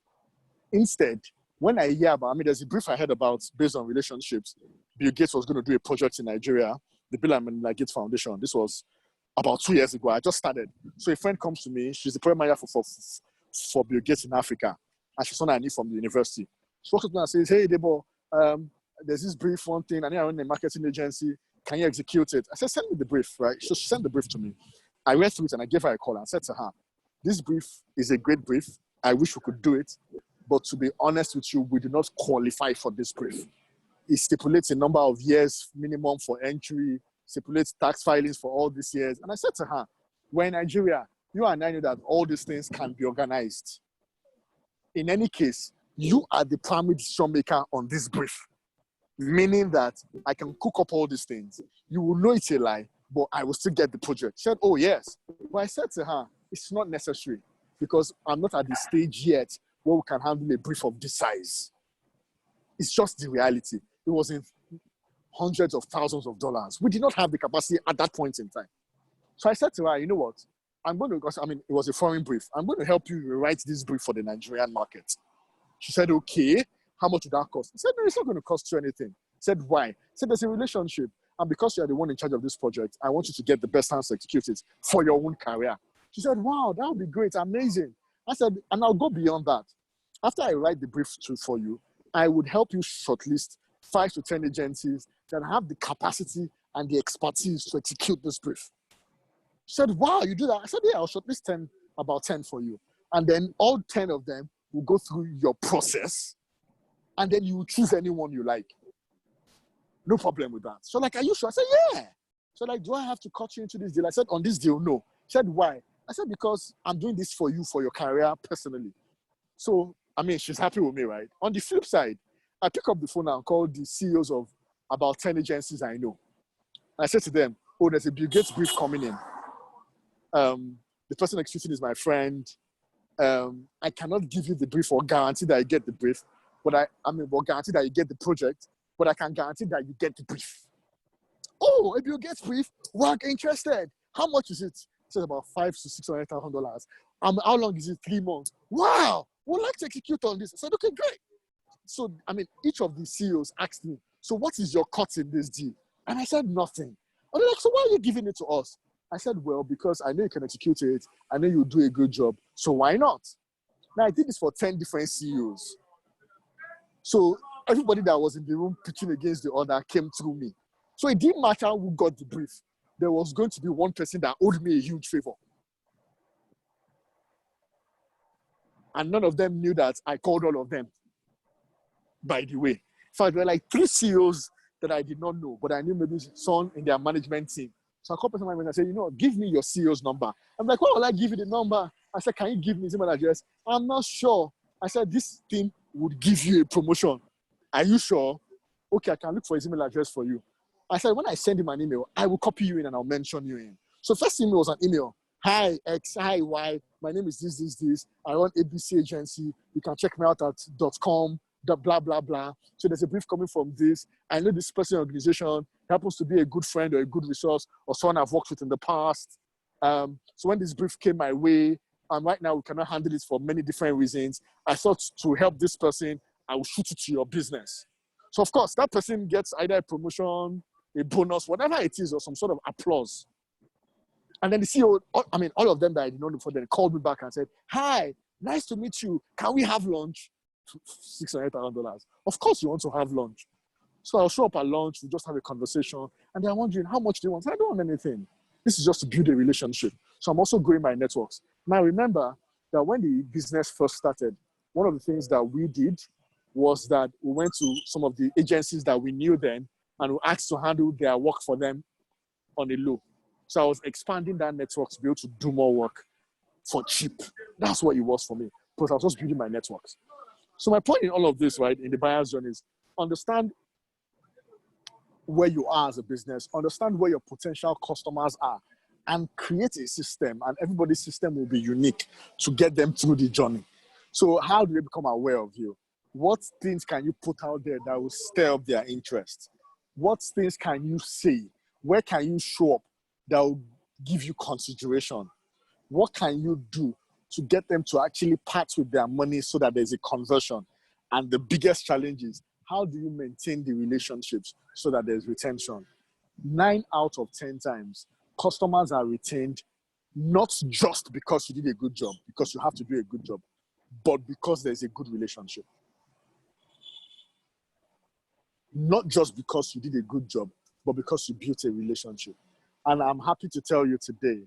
Instead, when I hear about, there's a brief I heard about based on relationships. Bill Gates was going to do a project in Nigeria, the Bill and Melinda Gates Foundation. This was about 2 years ago. I just started. So a friend comes to me. She's the program manager for Bill Gates in Africa. And she's someone I knew from the university. She walks up to me and says, hey, Debo, there's this brief, one thing. I need to run a marketing agency. Can you execute it? I said, send me the brief, right? So she sent the brief to me. I read through it and I gave her a call and said to her, this brief is a great brief. I wish we could do it. But to be honest with you, we do not qualify for this brief. It stipulates a number of years minimum for entry, stipulates tax filings for all these years. And I said to her, we're in Nigeria. You and I know that all these things can be organized. In any case, you are the primary decision maker on this brief. Meaning that I can cook up all these things. You will know it's a lie, but I will still get the project. She said, oh, yes. But I said to her, it's not necessary because I'm not at the stage yet where we can handle a brief of this size. It's just the reality. It was in hundreds of thousands of dollars. We did not have the capacity at that point in time. So I said to her, you know what? I'm going to, because I mean, it was a foreign brief. I'm going to help you write this brief for the Nigerian market. She said, okay. How much would that cost? I said, no, it's not going to cost you anything. I said, why? I said, there's a relationship. And because you're the one in charge of this project, I want you to get the best hands to execute it for your own career. She said, wow, that would be great. Amazing. I said, and I'll go beyond that. After I write the brief for you, I would help you shortlist 5 to 10 agencies that have the capacity and the expertise to execute this brief. She said, wow, you do that? I said, yeah, I'll shortlist about 10 for you. And then all 10 of them will go through your process. And then you choose anyone you like. No problem with that. So like, are you sure? I said, yeah. So like, do I have to cut you into this deal? I said, on this deal, no. She said, why? I said, because I'm doing this for you, for your career personally. So, I mean, she's happy with me, right? On the flip side, I pick up the phone and call the CEOs of about 10 agencies I know. I said to them, oh, there's a Bill Gates brief coming in. The person executing is my friend. I cannot give you the brief or guarantee that I get the brief. But or guarantee that you get the project, but I can guarantee that you get the brief. Oh, if you get brief, we're interested. How much is it? It says about $500,000 to $600,000. How long is it? 3 months. Wow, we'd like to execute on this. I said, okay, great. So, I mean, each of the CEOs asked me, so what is your cut in this deal? And I said, nothing. And they're like, so why are you giving it to us? I said, well, because I know you can execute it. I know you'll do a good job. So why not? Now, I did this for 10 different CEOs. So everybody that was in the room pitching against the other came through me. So it didn't matter who got the brief. There was going to be one person that owed me a huge favor. And none of them knew that I called all of them, by the way. In fact, there were like 3 CEOs that I did not know, but I knew maybe some in their management team. So I called person and I said, give me your CEO's number. I'm like, why will I give you the number? I said, can you give me his email address? I'm not sure. I said, this thing would give you a promotion. Are you sure? Okay, I can look for his email address for you. I said, when I send him an email, I will copy you in and I'll mention you in. So first email was an email. Hi, X, hi, Y. My name is this. I run ABC Agency. You can check me out at .com, blah, blah, blah. So there's a brief coming from this. I know this person organization happens to be a good friend or a good resource or someone I've worked with in the past. So when this brief came my way, and right now we cannot handle it for many different reasons, I thought to help this person, I will shoot it to your business. So of course, that person gets either a promotion, a bonus, whatever it is, or some sort of applause. And then the CEO, all of them that I did not know before, then called me back and said, hi, nice to meet you. Can we have lunch? $600,000. Of course you want to have lunch. So I'll show up at lunch, we just have a conversation, and they're wondering, how much do you want? I don't want anything. This is just to build a relationship. So I'm also growing my networks. Now remember that when the business first started, one of the things that we did was that we went to some of the agencies that we knew then, and we asked to handle their work for them on a low. So I was expanding that network to be able to do more work for cheap. That's what it was for me, because I was just building my networks. So my point in all of this, right, in the buyer's journey is understand where you are as a business, understand where your potential customers are, and create a system, and everybody's system will be unique to get them through the journey. So how do they become aware of you? What things can you put out there that will stir up their interest? What things can you say? Where can you show up that will give you consideration? What can you do to get them to actually part with their money so that there's a conversion? And the biggest challenge is, how do you maintain the relationships so that there's retention? 9 out of 10 times, customers are retained not just because you did a good job, because you have to do a good job, but because there's a good relationship. Not just because you did a good job, but because you built a relationship. And I'm happy to tell you today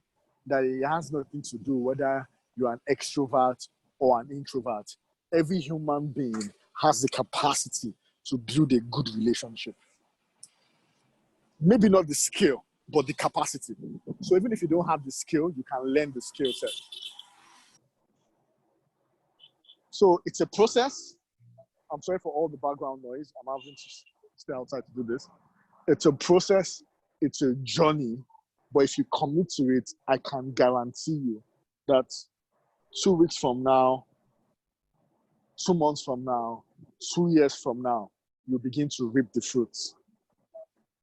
that it has nothing to do whether you're an extrovert or an introvert. Every human being has the capacity to build a good relationship. Maybe not the skill, but the capacity. So even if you don't have the skill, you can learn the skill set. So it's a process. I'm sorry for all the background noise. I'm having to stay outside to do this. It's a process. It's a journey. But if you commit to it, I can guarantee you that 2 weeks from now, 2 months from now, 2 years from now, you begin to reap the fruits.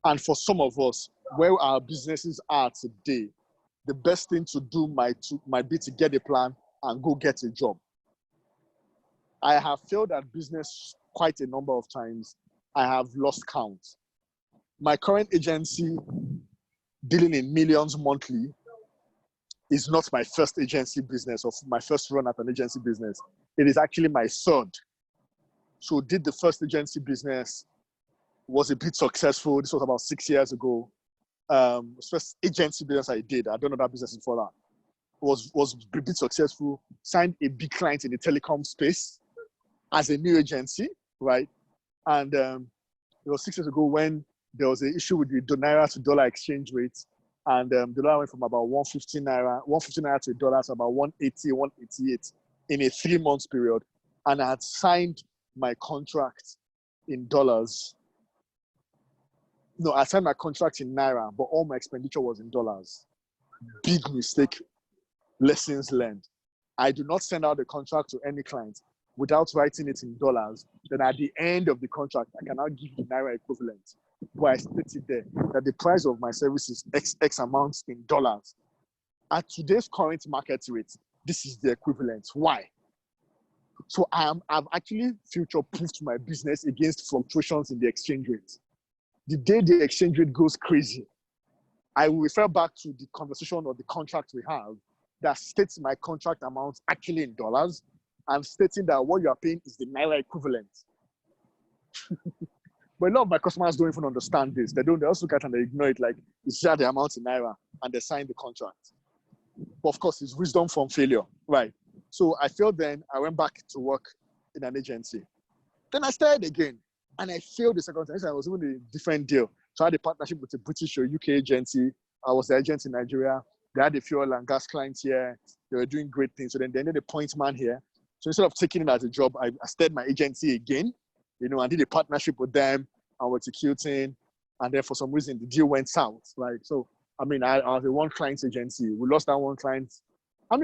And for some of us, where our businesses are today, the best thing to do might be to get a plan and go get a job. I have failed at business quite a number of times. I have lost count. My current agency, dealing in millions monthly, is not my first agency business or my first run at an agency business. It is actually my third. So did the first agency business, was a bit successful. This was about 6 years ago. First agency business I did, I don't know that business before that, was a bit successful. Signed a big client in the telecom space as a new agency, right? And it was 6 years ago when there was an issue with the naira to dollar exchange rate, and the dollar went from about 150 naira to a dollar to about 180, 188 in a 3 month period. And I had signed my contract in dollars. No, I signed my contract in naira, but all my expenditure was in dollars. Big mistake. Lessons learned. I do not send out the contract to any client without writing it in dollars. Then at the end of the contract, I can now give the naira equivalent, where I stated there that the price of my service is X amounts in dollars. At today's current market rate, this is the equivalent. Why? So I've actually future-proofed my business against fluctuations in the exchange rate. The day the exchange rate goes crazy, I will refer back to the conversation or the contract we have that states my contract amount actually in dollars, and stating that what you are paying is the naira equivalent. But a lot of my customers don't even understand this. They also look at it and they ignore it, like it's just the amount in naira, and they sign the contract. But of course, it's wisdom from failure, right? So I failed then. I went back to work in an agency. Then I started again, and I failed the second time. I was even a different deal. So I had a partnership with a British or UK agency. I was the agent in Nigeria. They had a few oil and gas clients here. They were doing great things. So then they needed a point man here. So instead of taking it as a job, I started my agency again, and did a partnership with them and was executing. And then for some reason, the deal went south, right? So, I was a one client agency. We lost that one client. I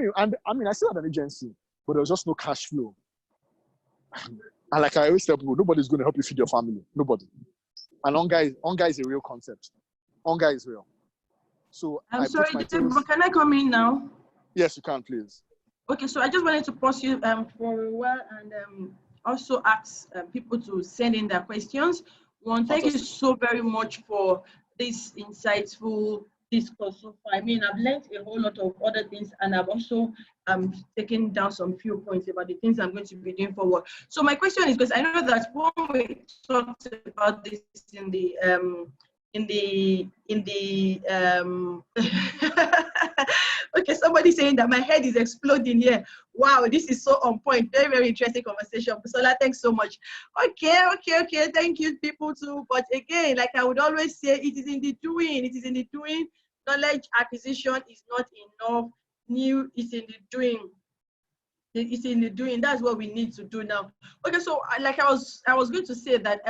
still had an agency, but there was just no cash flow. And like I always tell people, nobody's going to help you feed your family. Nobody. And hunger is a real concept. Hunger is real. So I'm sorry, Deborah, can I come in now? Yes, you can, please. Okay, so I just wanted to pause you for a while and also ask people to send in their questions. Thank you so very much for this insightful discourse so far. I've learned a whole lot of other things, and I've also taken down some few points about the things I'm going to be doing forward. So my question is, because I know that when we talked about this in the okay, somebody saying that my head is exploding here. Wow, this is so on point. Very, very interesting conversation. Busola, thanks so much. Okay. Thank you, people too. But again, like I would always say, it is in the doing. It is in the doing. Knowledge acquisition is not enough. New is in the doing. It's in the doing. That's what we need to do now. Okay, so like I was going to say that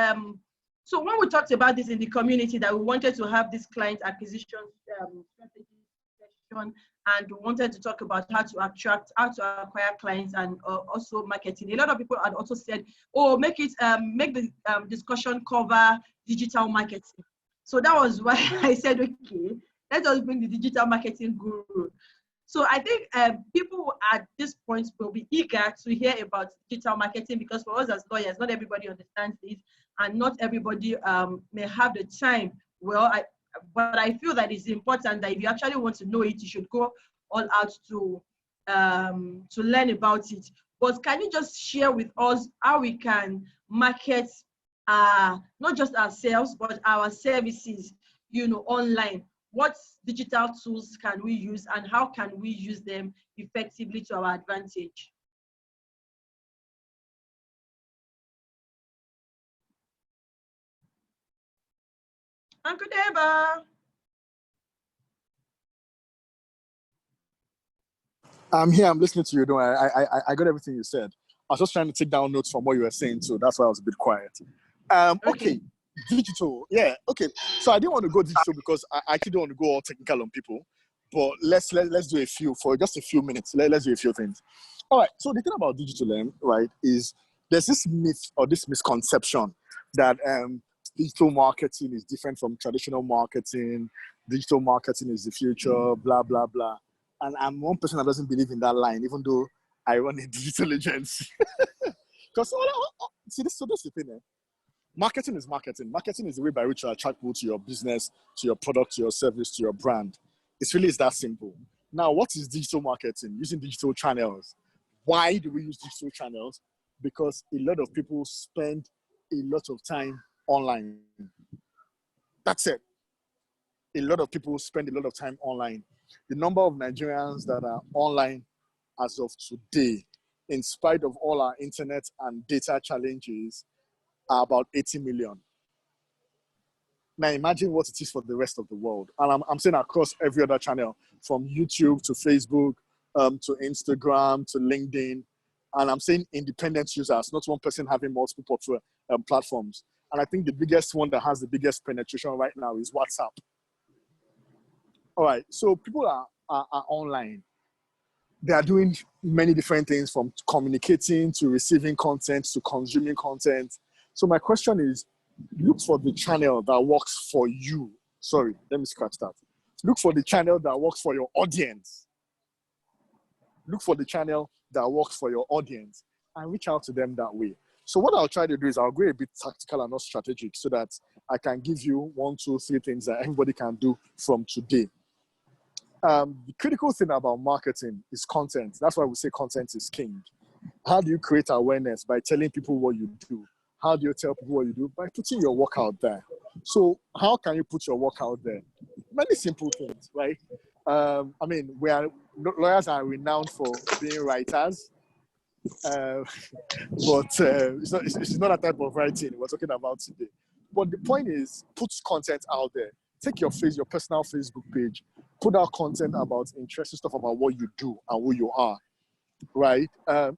so when we talked about this in the community, that we wanted to have this client acquisition strategy session, and we wanted to talk about how to acquire clients, and also marketing. A lot of people had also said, "Oh, make the discussion cover digital marketing." So that was why I said, "Okay, let us bring the digital marketing guru." So I think people at this point will be eager to hear about digital marketing, because for us as lawyers, not everybody understands this, and not everybody may have the time. But I feel that it's important that if you actually want to know it, you should go all out to learn about it. But can you just share with us how we can market not just ourselves, but our services, online? What digital tools can we use, and how can we use them effectively to our advantage? Uncle Deba. I'm here. I'm listening to you. I got everything you said. I was just trying to take down notes from what you were saying, so that's why I was a bit quiet. Okay. Digital. Yeah. Okay. So I didn't want to go digital because I actually don't want to go all technical on people. But let's do a few for just a few minutes. Let's do a few things. All right. So the thing about digital, right, is there's this myth or this misconception that digital marketing is different from traditional marketing. Digital marketing is the future, blah, blah, blah. And I'm one person that doesn't believe in that line, even though I run a digital agency. Because see, this is the thing. Marketing is marketing. Marketing is the way by which you attract people to your business, to your product, to your service, to your brand. It's that simple. Now, what is digital marketing? Using digital channels. Why do we use digital channels? Because a lot of people spend a lot of time online. That's it. A lot of people spend a lot of time online. The number of Nigerians that are online as of today, in spite of all our internet and data challenges, are about 80 million. Now imagine what it is for the rest of the world. And I'm saying across every other channel, from YouTube to Facebook, to Instagram, to LinkedIn. And I'm saying independent users, not one person having multiple platforms. And I think the biggest one that has the biggest penetration right now is WhatsApp. All right, so people are online. They are doing many different things, from communicating to receiving content to consuming content. So my question is, look for the channel that works for you. Sorry, let me scratch that. Look for the channel that works for your audience. Look for the channel that works for your audience and reach out to them that way. So what I'll try to do is I'll go a bit tactical and not strategic so that I can give you 1, 2, 3 things that everybody can do from today. The critical thing about marketing is content. That's why we say content is king. How do you create awareness? By telling people what you do. How do you tell people what you do? By putting your work out there. So how can you put your work out there? Many simple things, right? Lawyers are renowned for being writers, but it's not that type of writing we're talking about today. But the point is, put content out there. Take your personal Facebook page, put out content about interesting stuff about what you do and who you are, right?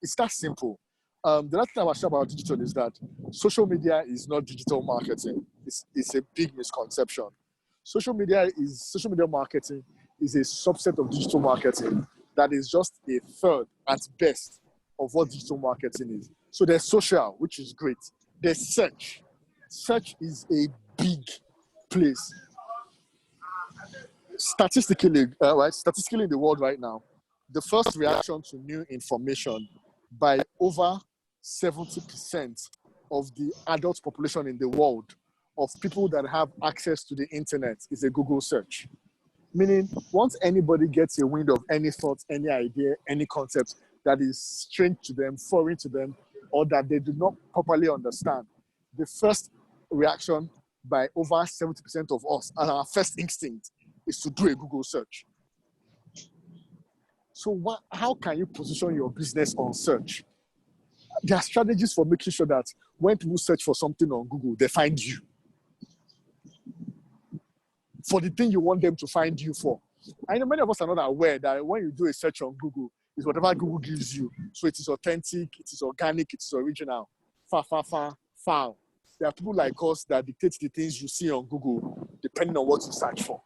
It's that simple. The last thing I was saying about digital is that social media is not digital marketing. It's a big misconception. Social media marketing is a subset of digital marketing that is just a third at best of what digital marketing is. So there's social, which is great. There's search. Search is a big place. Statistically in the world right now, the first reaction to new information by over 70% of the adult population in the world, of people that have access to the internet, is a Google search. Meaning, once anybody gets a wind of any thought, any idea, any concept that is strange to them, foreign to them, or that they do not properly understand, the first reaction by over 70% of us, and our first instinct, is to do a Google search. So how can you position your business on search? There are strategies for making sure that when people search for something on Google, they find you for the thing you want them to find you for. I know many of us are not aware that when you do a search on Google, it's whatever Google gives you. So it is authentic, it is organic, it is original. Foul. There are people like us that dictate the things you see on Google depending on what you search for.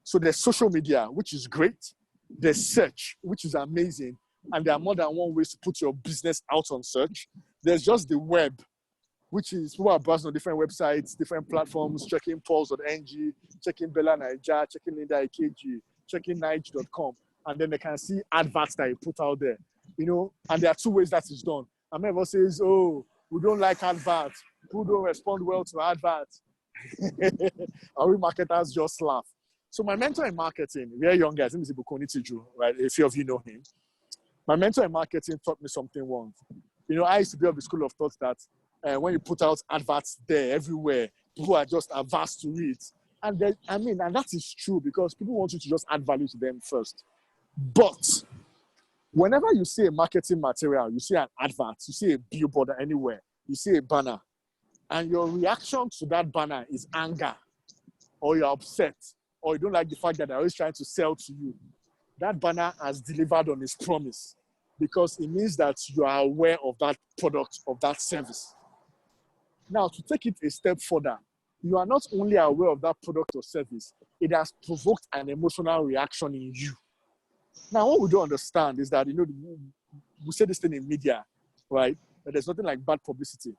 So there's social media, which is great. There's search, which is amazing. And there are more than one way to put your business out on search. There's just the web, which is people are browsing on different websites, different platforms, checking Pulse.ng, checking Bella Niger, checking Linda Ikeji, checking Nige.com. And then they can see adverts that you put out there. And there are 2 ways that is done. And everyone says, oh, we don't like adverts. People don't respond well to adverts. And we marketers just laugh. So my mentor in marketing, very young guy, his name is Ibukoni Tiju, right? A few of you know him. My mentor in marketing taught me something once. I used to be of the school of thought that when you put out adverts there everywhere, people are just averse to it. And that is true because people want you to just add value to them first. But whenever you see a marketing material, you see an advert, you see a billboard anywhere, you see a banner, and your reaction to that banner is anger, or you're upset, or you don't like the fact that they're always trying to sell to you, that banner has delivered on its promise because it means that you are aware of that product, of that service. Now, to take it a step further, you are not only aware of that product or service, it has provoked an emotional reaction in you. Now, what we don't understand is that, we say this thing in media, right? That there's nothing like bad publicity.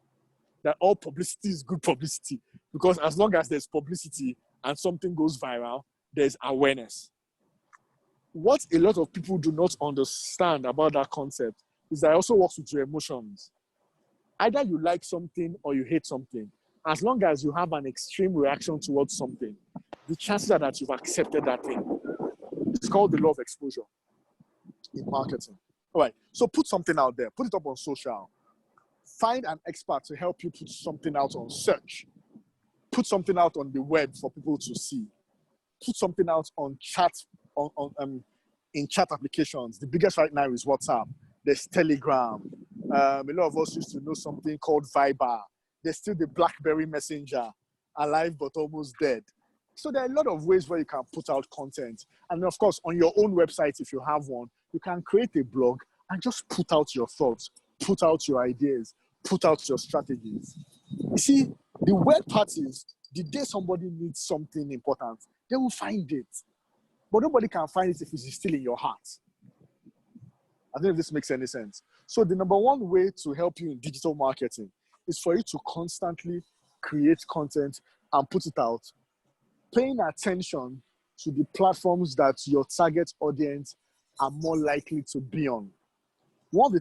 That all publicity is good publicity. Because as long as there's publicity and something goes viral, there's awareness. What a lot of people do not understand about that concept is that it also works with your emotions. Either you like something or you hate something. As long as you have an extreme reaction towards something, the chances are that you've accepted that thing. It's called the law of exposure in marketing. All right, so put something out there, put it up on social. Find an expert to help you put something out on search. Put something out on the web for people to see. Put something out on chat, in chat applications. The biggest right now is WhatsApp. There's Telegram. A lot of us used to know something called Viber. There's still the BlackBerry Messenger, alive but almost dead. So there are a lot of ways where you can put out content. And of course, on your own website, if you have one, you can create a blog and just put out your thoughts, put out your ideas, put out your strategies. You see, the weird part is, the day somebody needs something important, they will find it. But nobody can find it if it's still in your heart. I don't know if this makes any sense. So the number one way to help you in digital marketing is for you to constantly create content and put it out, paying attention to the platforms that your target audience are more likely to be on. One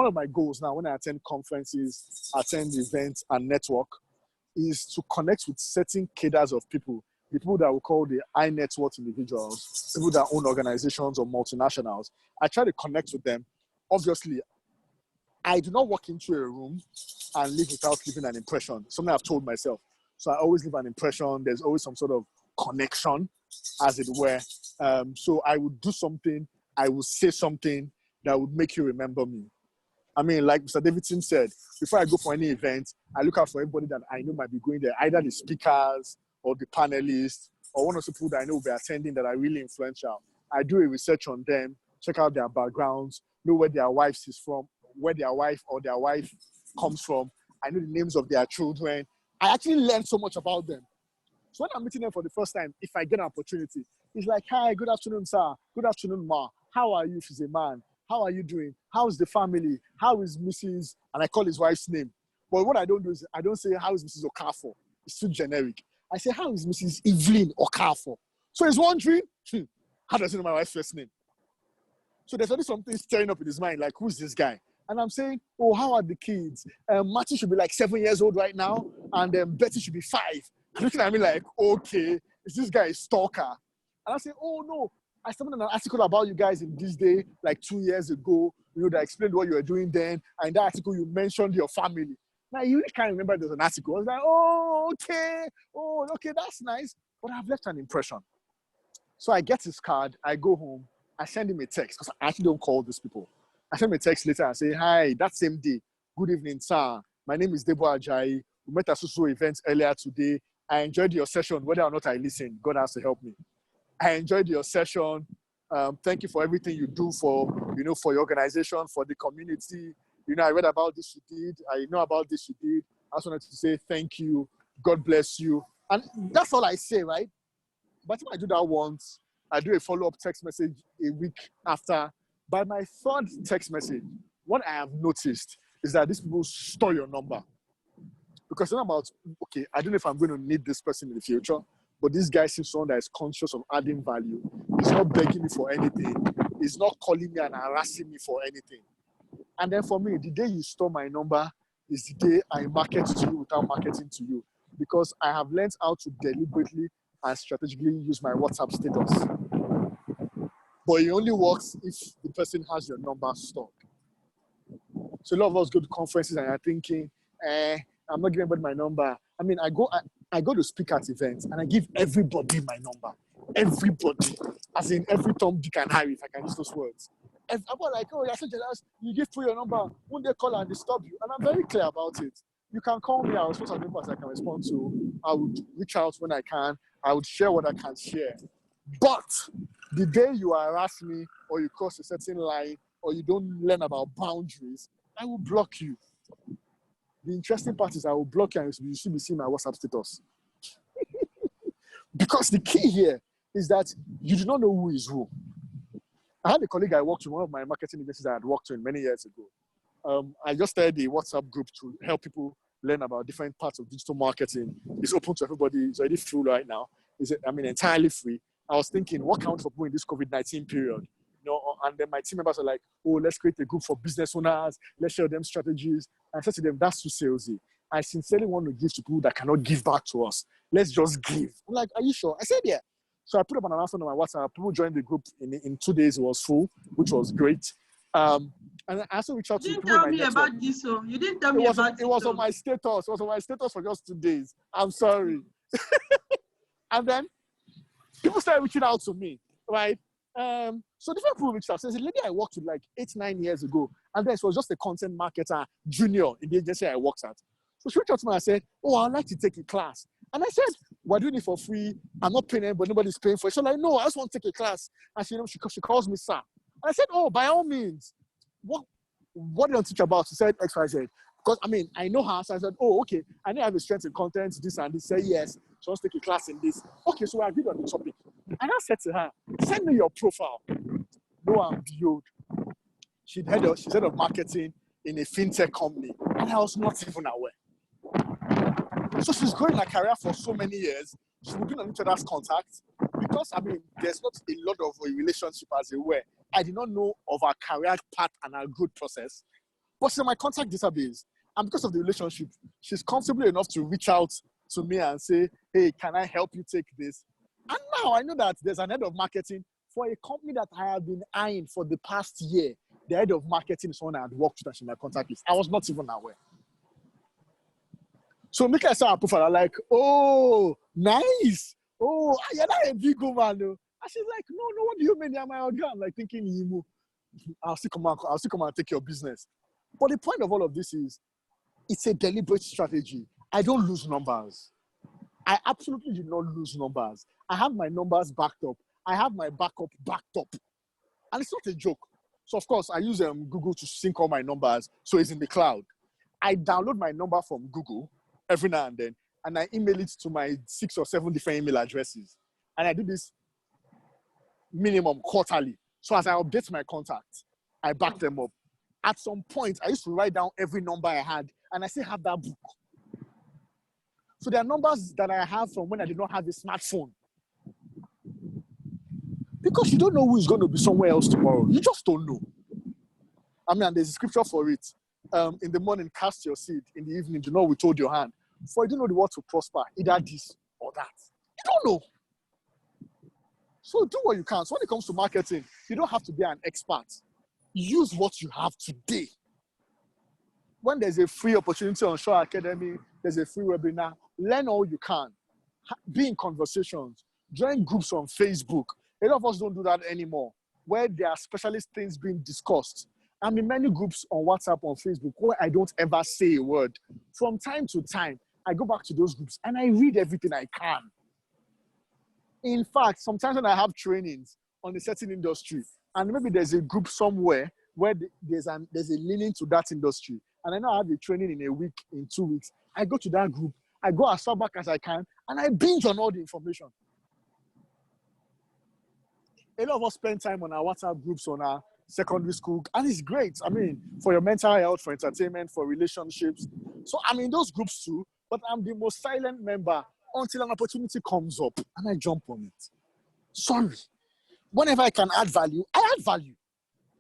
of my goals now when I attend conferences, attend events and network is to connect with certain cadres of people, the people that we call the high net worth individuals, people that own organizations or multinationals. I try to connect with them. Obviously, I do not walk into a room and leave without leaving an impression, something I've told myself. So I always leave an impression. There's always some sort of connection, as it were. So I would do something, I would say something that would make you remember me. I mean, like Mr. Davidson said, before I go for any event, I look out for everybody that I know might be going there, either the speakers or the panelists or one of the people that I know will be attending that are really influential. I do a research on them, check out their backgrounds, know where their wife is from, where their wife or their wife comes from. I know the names of their children. I actually learned so much about them. So when I'm meeting them for the first time, if I get an opportunity, it's like, hi, good afternoon, sir. Good afternoon, ma. How are you if he's a man? How are you doing? How's the family? How is Mrs. And I call his wife's name. But what I don't do is I don't say, how is Mrs. Okafor? It's too generic. I say, how is Mrs. Evelyn Okafor? So he's wondering, how does he know my wife's first name? So there's already something stirring up in his mind, like, who's this guy? And I'm saying, oh, how are the kids? Martin should be like 7 years old right now, and Betty should be 5. And looking at me like, okay, is this guy a stalker? And I say, oh, no, I submitted an article about you guys in this day, like 2 years ago, that explained what you were doing then. And in that article, you mentioned your family. Now, you really can't remember there's an article. I was like, oh, okay, that's nice. But I've left an impression. So I get his card, I go home, I send him a text, because I actually don't call these people. I send him a text later and say, hi, that same day, good evening, sir. My name is Debo Ajayi. We met at social events earlier today. I enjoyed your session, whether or not I listened. God has to help me. I enjoyed your session. Thank you for everything you do for your organization, for the community. I read about this you did. I know about this you did. I just wanted to say thank you. God bless you. And that's all I say, right? But if I do that once, I do a follow-up text message a week after. By my third text message, what I have noticed is that these people store your number. Because it's not about, okay, I don't know if I'm going to need this person in the future, but this guy seems someone that is conscious of adding value. He's not begging me for anything. He's not calling me and harassing me for anything. And then for me, the day you store my number is the day I market to you without marketing to you. Because I have learned how to deliberately and strategically use my WhatsApp status. But it only works if the person has your number stored. So a lot of us go to conferences and are thinking, I'm not giving anybody my number. I mean, I go to speak at events and I give everybody my number. Everybody. As in every Tom, Dick, and Harry, if I can use those words. I'm like, oh, you're so jealous. You give for your number. Won't they call and disturb you? And I'm very clear about it. You can call me. I will respond to numbers I can respond to. I would reach out when I can. I would share what I can share. But the day you harass me or you cross a certain line or you don't learn about boundaries, I will block you. The interesting part is I will block you and you should be seeing my WhatsApp status. Because the key here is that you do not know who is who. I had a colleague I worked with, one of my marketing agencies I had worked with many years ago. I just started a WhatsApp group to help people learn about different parts of digital marketing. It's open to everybody. It's already free right now. Entirely free. I was thinking, what can we do for people in this COVID-19 period? And then my team members are like, oh, let's create a group for business owners. Let's share them strategies. I said to them, that's too salesy. I sincerely want to give to people that cannot give back to us. Let's just give. I'm like, are you sure? I said, yeah. So I put up an announcement on my WhatsApp. People joined the group in 2 days. It was full, which was great. And I also reached out to people. You didn't tell me about this, so you didn't tell me about it. It was on my status. It was on my status for just 2 days. I'm sorry. And then people started reaching out to me, right? So different people reached out. So there's a lady I worked with like 8-9 years ago, and then she was just a content marketer junior in the agency I worked at. So she reached out to me and said, oh, I'd like to take a class. And I said, we're doing it for free. I'm not paying anybody, nobody's paying for it. She's like, no, I just want to take a class. And she calls me sir. And I said, oh, by all means. What do you teach about? She said X, Y, Z. Because, I know her. So I said, oh, okay. I know I have a strength in content, this and this. Say yes. She wants to take a class in this. Okay, so I agreed on the topic. And I said to her, send me your profile. Lo and behold, she's head of marketing in a fintech company. And I was not even aware. So she's growing her career for so many years. She's been on each other's contact. Because, there's not a lot of a relationship as a way. I did not know of our career path and our growth process. But she's in my contact database. And because of the relationship, she's comfortable enough to reach out to me and say, hey, can I help you take this? And now I know that there's an head of marketing for a company that I have been eyeing for the past year. The head of marketing is someone I had worked with and she's in my contact list. I was not even aware. So make I saw her profile. I'm like, oh, nice. Oh, you're not a big woman, though. And she's like, no, what do you mean? You're my organ. I'm like thinking, I'll still come and take your business. But the point of all of this is, it's a deliberate strategy. I don't lose numbers. I absolutely did not lose numbers. I have my numbers backed up. I have my backup backed up. And it's not a joke. So, of course, I use Google to sync all my numbers. So it's in the cloud. I download my number from Google every now and then, and I email it to my 6 or 7 different email addresses. And I do this minimum quarterly. So as I update my contacts, I back them up. At some point, I used to write down every number I had, and I still have that book. So there are numbers that I have from when I did not have a smartphone. Because you don't know who is going to be somewhere else tomorrow. You just don't know. And there's a scripture for it. In the morning, cast your seed. In the evening, do not withhold your hand. For you don't know the word to prosper, either this or that. You don't know. So do what you can. So when it comes to marketing, you don't have to be an expert. Use what you have today. When there's a free opportunity on Shaw Academy, there's a free webinar, learn all you can. Be in conversations. Join groups on Facebook. A lot of us don't do that anymore, where there are specialist things being discussed. I'm in many groups on WhatsApp, on Facebook, where I don't ever say a word. From time to time, I go back to those groups and I read everything I can. In fact, sometimes when I have trainings on a certain industry, and maybe there's a group somewhere where there's a leaning to that industry, and I know I have a training in a week, in 2 weeks, I go to that group, I go as far back as I can, and I binge on all the information. A lot of us spend time on our WhatsApp groups, on our secondary school, and it's great. For your mental health, for entertainment, for relationships. So I'm in those groups too, but I'm the most silent member until an opportunity comes up and I jump on it. Sorry. Whenever I can add value, I add value.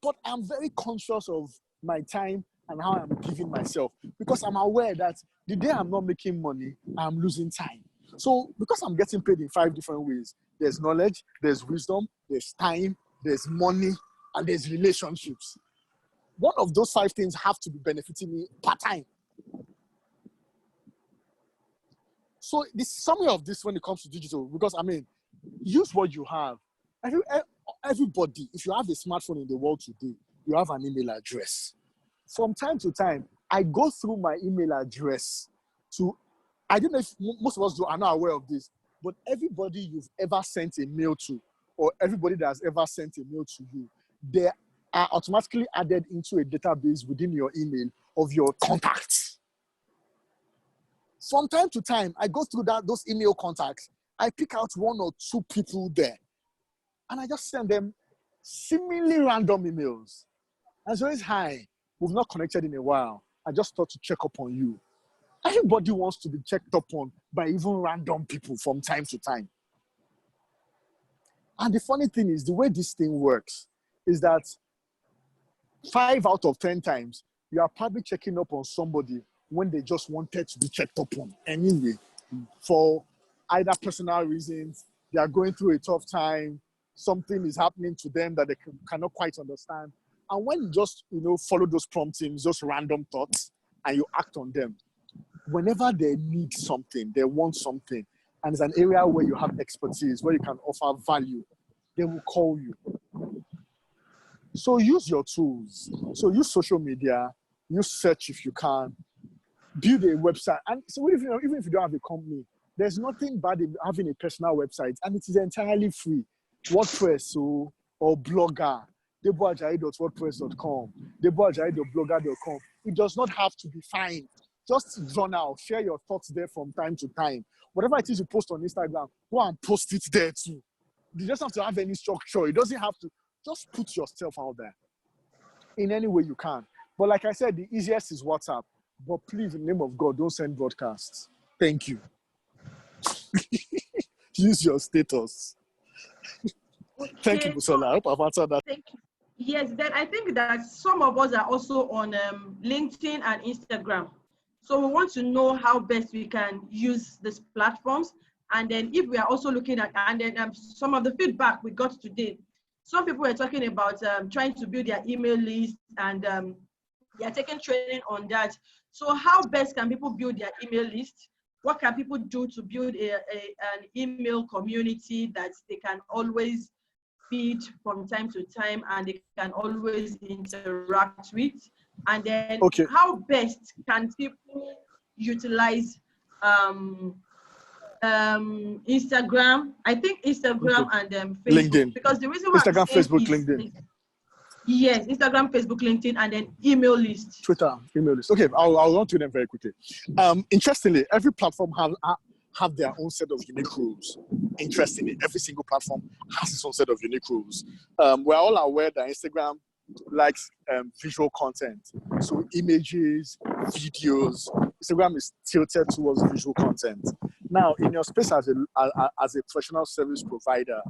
But I'm very conscious of my time and how I'm giving myself, because I'm aware that the day I'm not making money, I'm losing time. So because I'm getting paid in 5 different ways, there's knowledge, there's wisdom, there's time, there's money, and there's relationships. One of those 5 things have to be benefiting me part-time. So the summary of this when it comes to digital, because use what you have. Everybody, if you have a smartphone in the world today, you have an email address. From time to time, I go through my email address I don't know if most of us are not aware of this, but everybody you've ever sent a mail to, or everybody that has ever sent a mail to you, they are automatically added into a database within your email of your contacts. From time to time, I go through those email contacts. I pick out 1 or 2 people there, and I just send them seemingly random emails. And so it's, hi, we've not connected in a while. I just thought to check up on you. Everybody wants to be checked up on by even random people from time to time. And the funny thing is, the way this thing works is that 5 out of 10 times, you are probably checking up on somebody when they just wanted to be checked up on anyway, for either personal reasons, they are going through a tough time, something is happening to them that they cannot quite understand. And when you just, follow those promptings, just random thoughts, and you act on them, whenever they need something, they want something, and it's an area where you have expertise, where you can offer value, they will call you. So use your tools. So use social media, use search if you can, build a website. And so even if you don't have a company, there's nothing bad in having a personal website, and it is entirely free. WordPress or Blogger, deboajayi.wordpress.com, deboajayi.blogger.com. It does not have to be fine. Just journal, share your thoughts there from time to time. Whatever it is you post on Instagram, go and post it there too. You just have to have any structure. It doesn't have to. Just put yourself out there in any way you can. But like I said, the easiest is WhatsApp. But please, in the name of God, don't send broadcasts. Thank you. Use your status. Okay. Thank you, Busola. I hope I've answered that. Thank you. Yes, then I think that some of us are also on LinkedIn and Instagram. So we want to know how best we can use these platforms. And then if we are also looking at, and then some of the feedback we got today, some people were talking about trying to build their email list, and they are taking training on that. So how best can people build their email list? What can people do to build an email community that they can always feed from time to time and they can always interact with? And then how best can people utilize Instagram? I think Instagram and Facebook. LinkedIn. Because the reason why Instagram, Facebook, LinkedIn. Yes, Instagram, Facebook, LinkedIn, and then email list. Twitter, email list. Okay, I'll run through them very quickly. Interestingly, every platform have their own set of unique rules. Interestingly, every single platform has its own set of unique rules. We're all aware that Instagram likes visual content. So images, videos. Instagram is tilted towards visual content. Now, in your space as a professional service provider,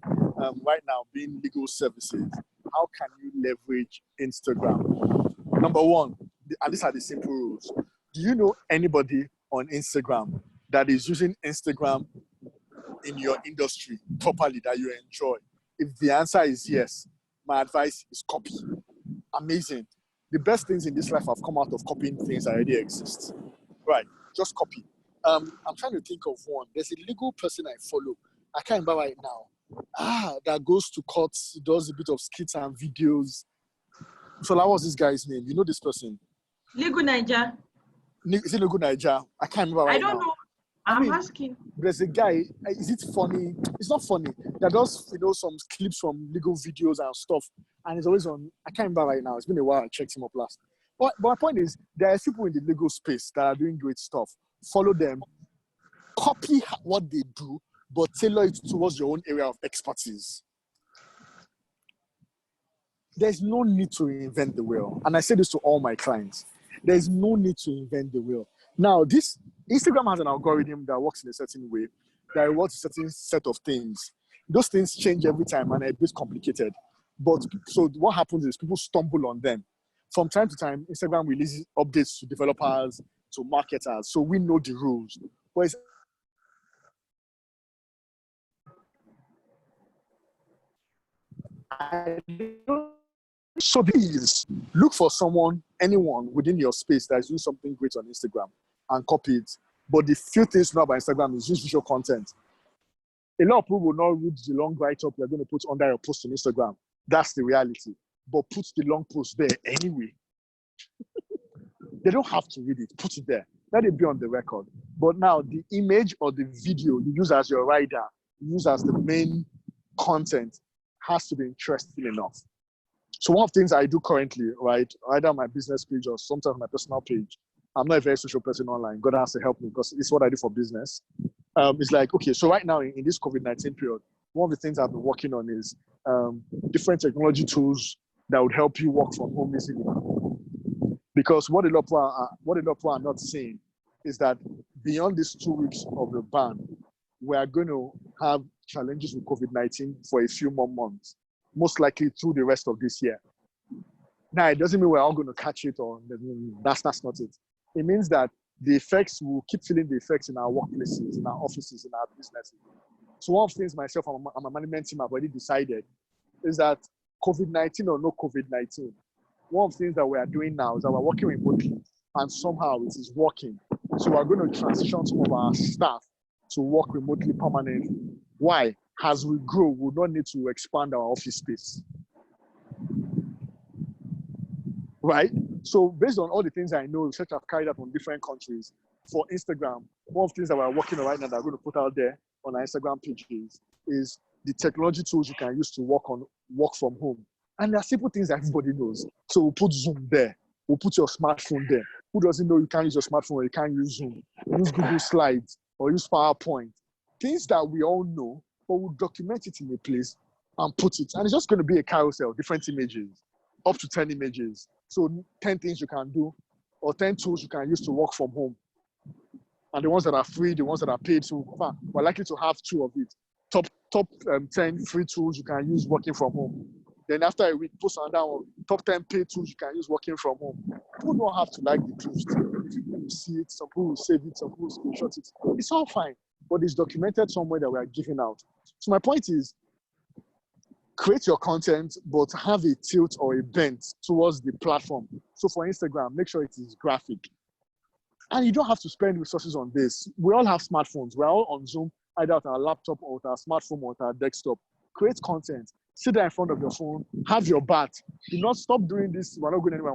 right now being legal services, how can you leverage Instagram? Number one, and these are the simple rules. Do you know anybody on Instagram that is using Instagram in your industry properly that you enjoy? If the answer is yes, my advice is copy. Amazing. The best things in this life have come out of copying things that already exist. Right, just copy. I'm trying to think of one. There's a legal person I follow. I can't remember right now. That goes to courts, does a bit of skits and videos. So that was this guy's name. You know this person? Legal Niger. Is it Legal Niger? I can't remember right now. I don't know. I'm asking. There's a guy. Is it funny? It's not funny. That does some clips from legal videos and stuff, and it's always on. I can't remember right now. It's been a while. I checked him up last. But my point is, there are people in the legal space that are doing great stuff. Follow them. Copy what they do, but tailor it towards your own area of expertise. There's no need to reinvent the wheel. And I say this to all my clients. There's no need to invent the wheel. Now, this Instagram has an algorithm that works in a certain way, that rewards a certain set of things. Those things change every time and are a bit complicated. But so what happens is people stumble on them. From time to time, Instagram releases updates to developers, to marketers, so we know the rules. But so please look for anyone within your space that is doing something great on Instagram and copy it. But the few things to know about Instagram is use visual content. A lot of people will not read the long write-up you're going to put under your post on Instagram. That's the reality. But put the long post there anyway. They don't have to read it. Put it there. Let it be on the record. But now the image or the video you use as your rider, you use as the main content, has to be interesting enough. So one of the things I do currently, right, either on my business page or sometimes my personal page, I'm not a very social person online. God has to help me because it's what I do for business. It's like, okay, so right now in this COVID-19 period, one of the things I've been working on is different technology tools that would help you work from home easily. Because what a lot of people are not saying is that beyond these 2 weeks of the ban, we are going to have challenges with COVID-19 for a few more months, most likely through the rest of this year. Now, it doesn't mean we're all going to catch it, or that's not it. It means that the effects, we'll keep feeling the effects in our workplaces, in our offices, in our businesses. So one of the things myself and my management team have already decided is that COVID-19 or no COVID-19, one of the things that we are doing now is that we're working remotely, and somehow it is working. So we're going to transition some of our staff to work remotely permanently. Why? As we grow, we don't need to expand our office space. Right? So based on all the things I know, research I've carried out on different countries, for Instagram, one of the things that we're working on right now that I'm going to put out there on our Instagram pages is the technology tools you can use to work from home. And there are simple things that everybody knows. So we'll put Zoom there. We'll put your smartphone there. Who doesn't know you can't use your smartphone or you can't use Zoom? Use Google Slides or use PowerPoint. Things that we all know, but we'll document it in a place and put it. And it's just going to be a carousel, different images, up to 10 images. So 10 things you can do, or 10 tools you can use to work from home. And the ones that are free, the ones that are paid. So we're likely to have 2 of it. Top 10 free tools you can use working from home. Then after a week, post another one, top 10 paid tools you can use working from home. People don't have to like the post. People will see it, some people will save it, some people will screenshot it. It's all fine, but it's documented somewhere that we are giving out. So my point is, create your content, but have a tilt or a bent towards the platform. So for Instagram, make sure it is graphic. And you don't have to spend resources on this. We all have smartphones. We're all on Zoom, either at our laptop or at our smartphone or at our desktop. Create content. Sit there in front of your phone. Have your bath. Do not stop doing this. We're not going anywhere.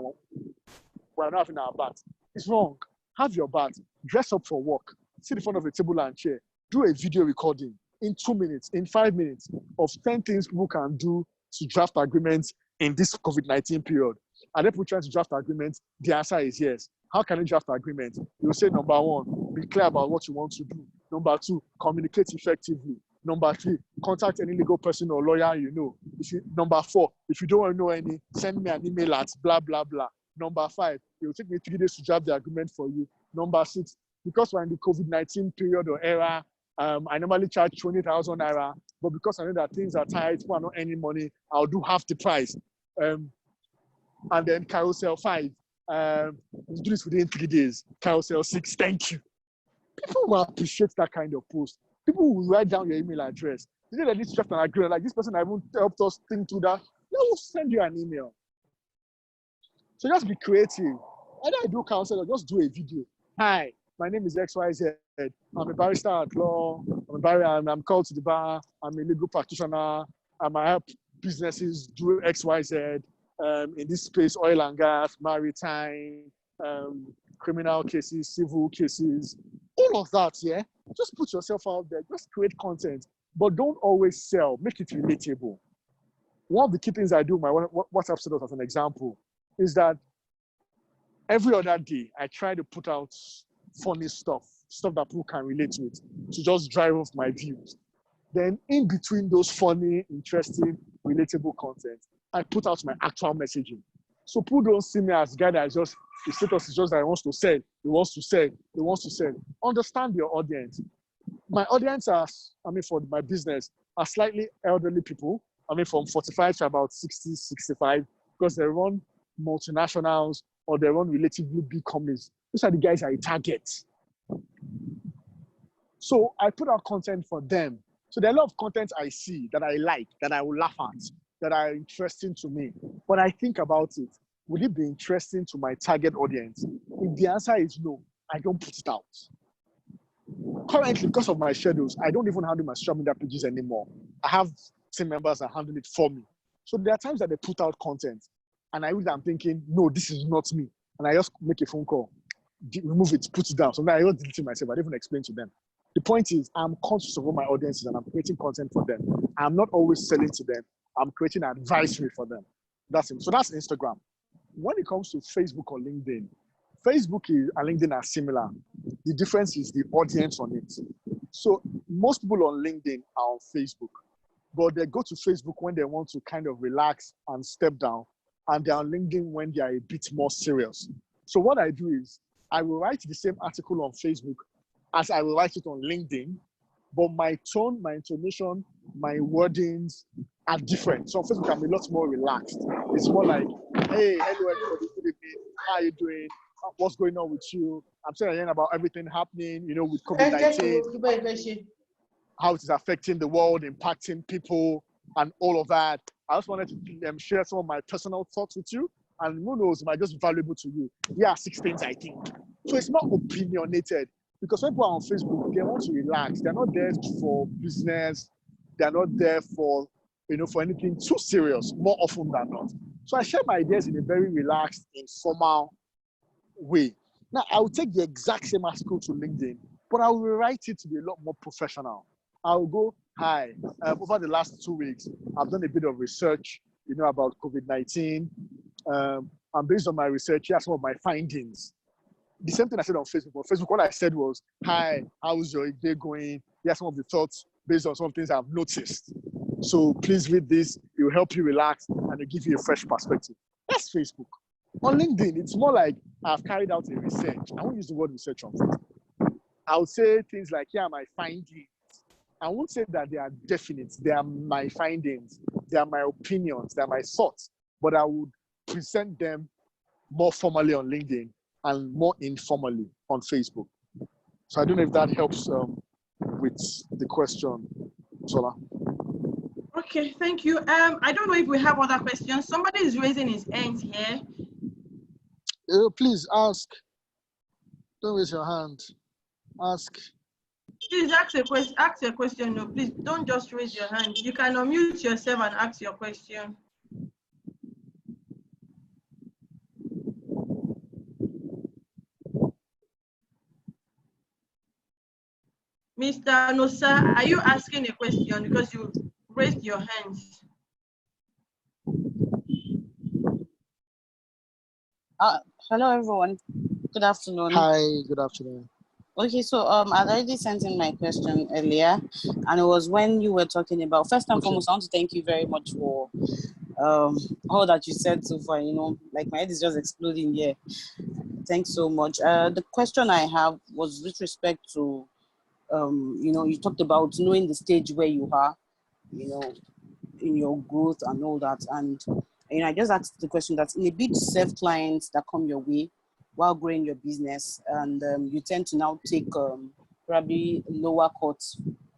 We're not having our bath. It's wrong. Have your bath. Dress up for work. Sit in front of a table and chair. Do a video recording in 2 minutes, in 5 minutes, of 10 things people can do to draft agreements in this COVID-19 period. And then people trying to draft agreements, the answer is yes. How can you draft agreement? You'll say, number 1, be clear about what you want to do. Number 2, communicate effectively. Number 3, contact any legal person or lawyer you know. Number 4, if you don't want to know any, send me an email at blah, blah, blah. Number 5, it will take me 3 days to draft the agreement for you. Number 6, because we're in the COVID-19 period or era, I normally charge 20,000 naira, but because I know that things are tight, people are not earning money, I'll do half the price. And then carousel 5, we'll do this within 3 days. Carousel 6, thank you. People will appreciate that kind of post. People will write down your email address. You know that this draft an agreement, like this person I haven't helped us think through that, they will send you an email. So just be creative. Either I do counsel or just do a video. Hi, my name is XYZ. I'm a barrister at law. I'm called to the bar. I'm a legal practitioner. I help businesses do XYZ in this space, oil and gas, maritime, criminal cases, civil cases, all of that, yeah? Just put yourself out there. Just create content, but don't always sell. Make it relatable. One of the key things I do, my WhatsApp status as an example, is that every other day, I try to put out funny stuff that people can relate with, to just drive off my views. Then in between those funny, interesting, relatable content, I put out my actual messaging. So people don't see me as a guy that is just, the status is just that he wants to sell, he wants to sell, he wants to sell. Understand your audience. My audience for my business are slightly elderly people. From 45 to about 60, 65, because they run multinationals or they run relatively big companies. Those are the guys I target. So I put out content for them. So there are a lot of content I see that I like, that I will laugh at, that are interesting to me. But I think about it. Will it be interesting to my target audience? If the answer is no, I don't put it out. Currently, because of my schedules, I don't even handle my social media pages anymore. I have team members that handle it for me. So there are times that they put out content and I'm thinking, no, this is not me. And I just make a phone call, remove it, put it down. So now I don't delete it myself. I don't even explain to them. The point is, I'm conscious of what my audience is and I'm creating content for them. I'm not always selling to them. I'm creating advisory for them. That's it. So that's Instagram. When it comes to Facebook or LinkedIn, Facebook and LinkedIn are similar. The difference is the audience on it. So most people on LinkedIn are on Facebook. but they go to Facebook when they want to kind of relax and step down, and they're on LinkedIn when they are a bit more serious. So what I do is I will write the same article on Facebook as I will write it on LinkedIn, but my tone, my intonation, my wordings are different. So on Facebook, I'm a lot more relaxed. It's more like, hey, hello everybody, good evening, how are you doing? What's going on with you? I'm saying again about everything happening, with COVID-19, how it is affecting the world, impacting people, and all of that. I just wanted to share some of my personal thoughts with you, and who knows, it might just be valuable to you. Yeah, 6 things I think. So it's not opinionated, because when people are on Facebook, they want to relax. They're not there for business. They're not there for, for anything too serious, more often than not. So I share my ideas in a very relaxed, informal way. Now, I will take the exact same article to LinkedIn, but I will rewrite it to be a lot more professional. I'll go, hi, over the last 2 weeks, I've done a bit of research, about COVID-19. And based on my research, here are some of my findings. The same thing I said on Facebook. On Facebook, what I said was, hi, how's your day going? Here are some of the thoughts based on some things I've noticed. So please read this. It will help you relax and it'll give you a fresh perspective. That's Facebook. On LinkedIn, it's more like I've carried out a research. I won't use the word research on Facebook. I'll say things like, here are my findings. I won't say that they are definite. They are my findings. They are my opinions. They are my thoughts. But I would present them more formally on LinkedIn and more informally on Facebook. So I don't know if that helps with the question, Sola. Okay, thank you. I don't know if we have other questions. Somebody is raising his hand here. Please ask. Don't raise your hand. Ask. Please ask a question. No, please don't just raise your hand. You can unmute yourself and ask your question. Mr. Nosa, are you asking a question because you raised your hands? Hello, everyone. Good afternoon. Hi, good afternoon. Okay, so I'd already sent in my question earlier, and it was when you were talking about, first and foremost, I want to thank you very much for all that you said so far. Like my head is just exploding here. Thanks so much. The question I have was with respect to, you talked about knowing the stage where you are, in your growth and all that. And, I just asked the question that in a bid to serve clients that come your way while growing your business, and you tend to now take probably a lower cut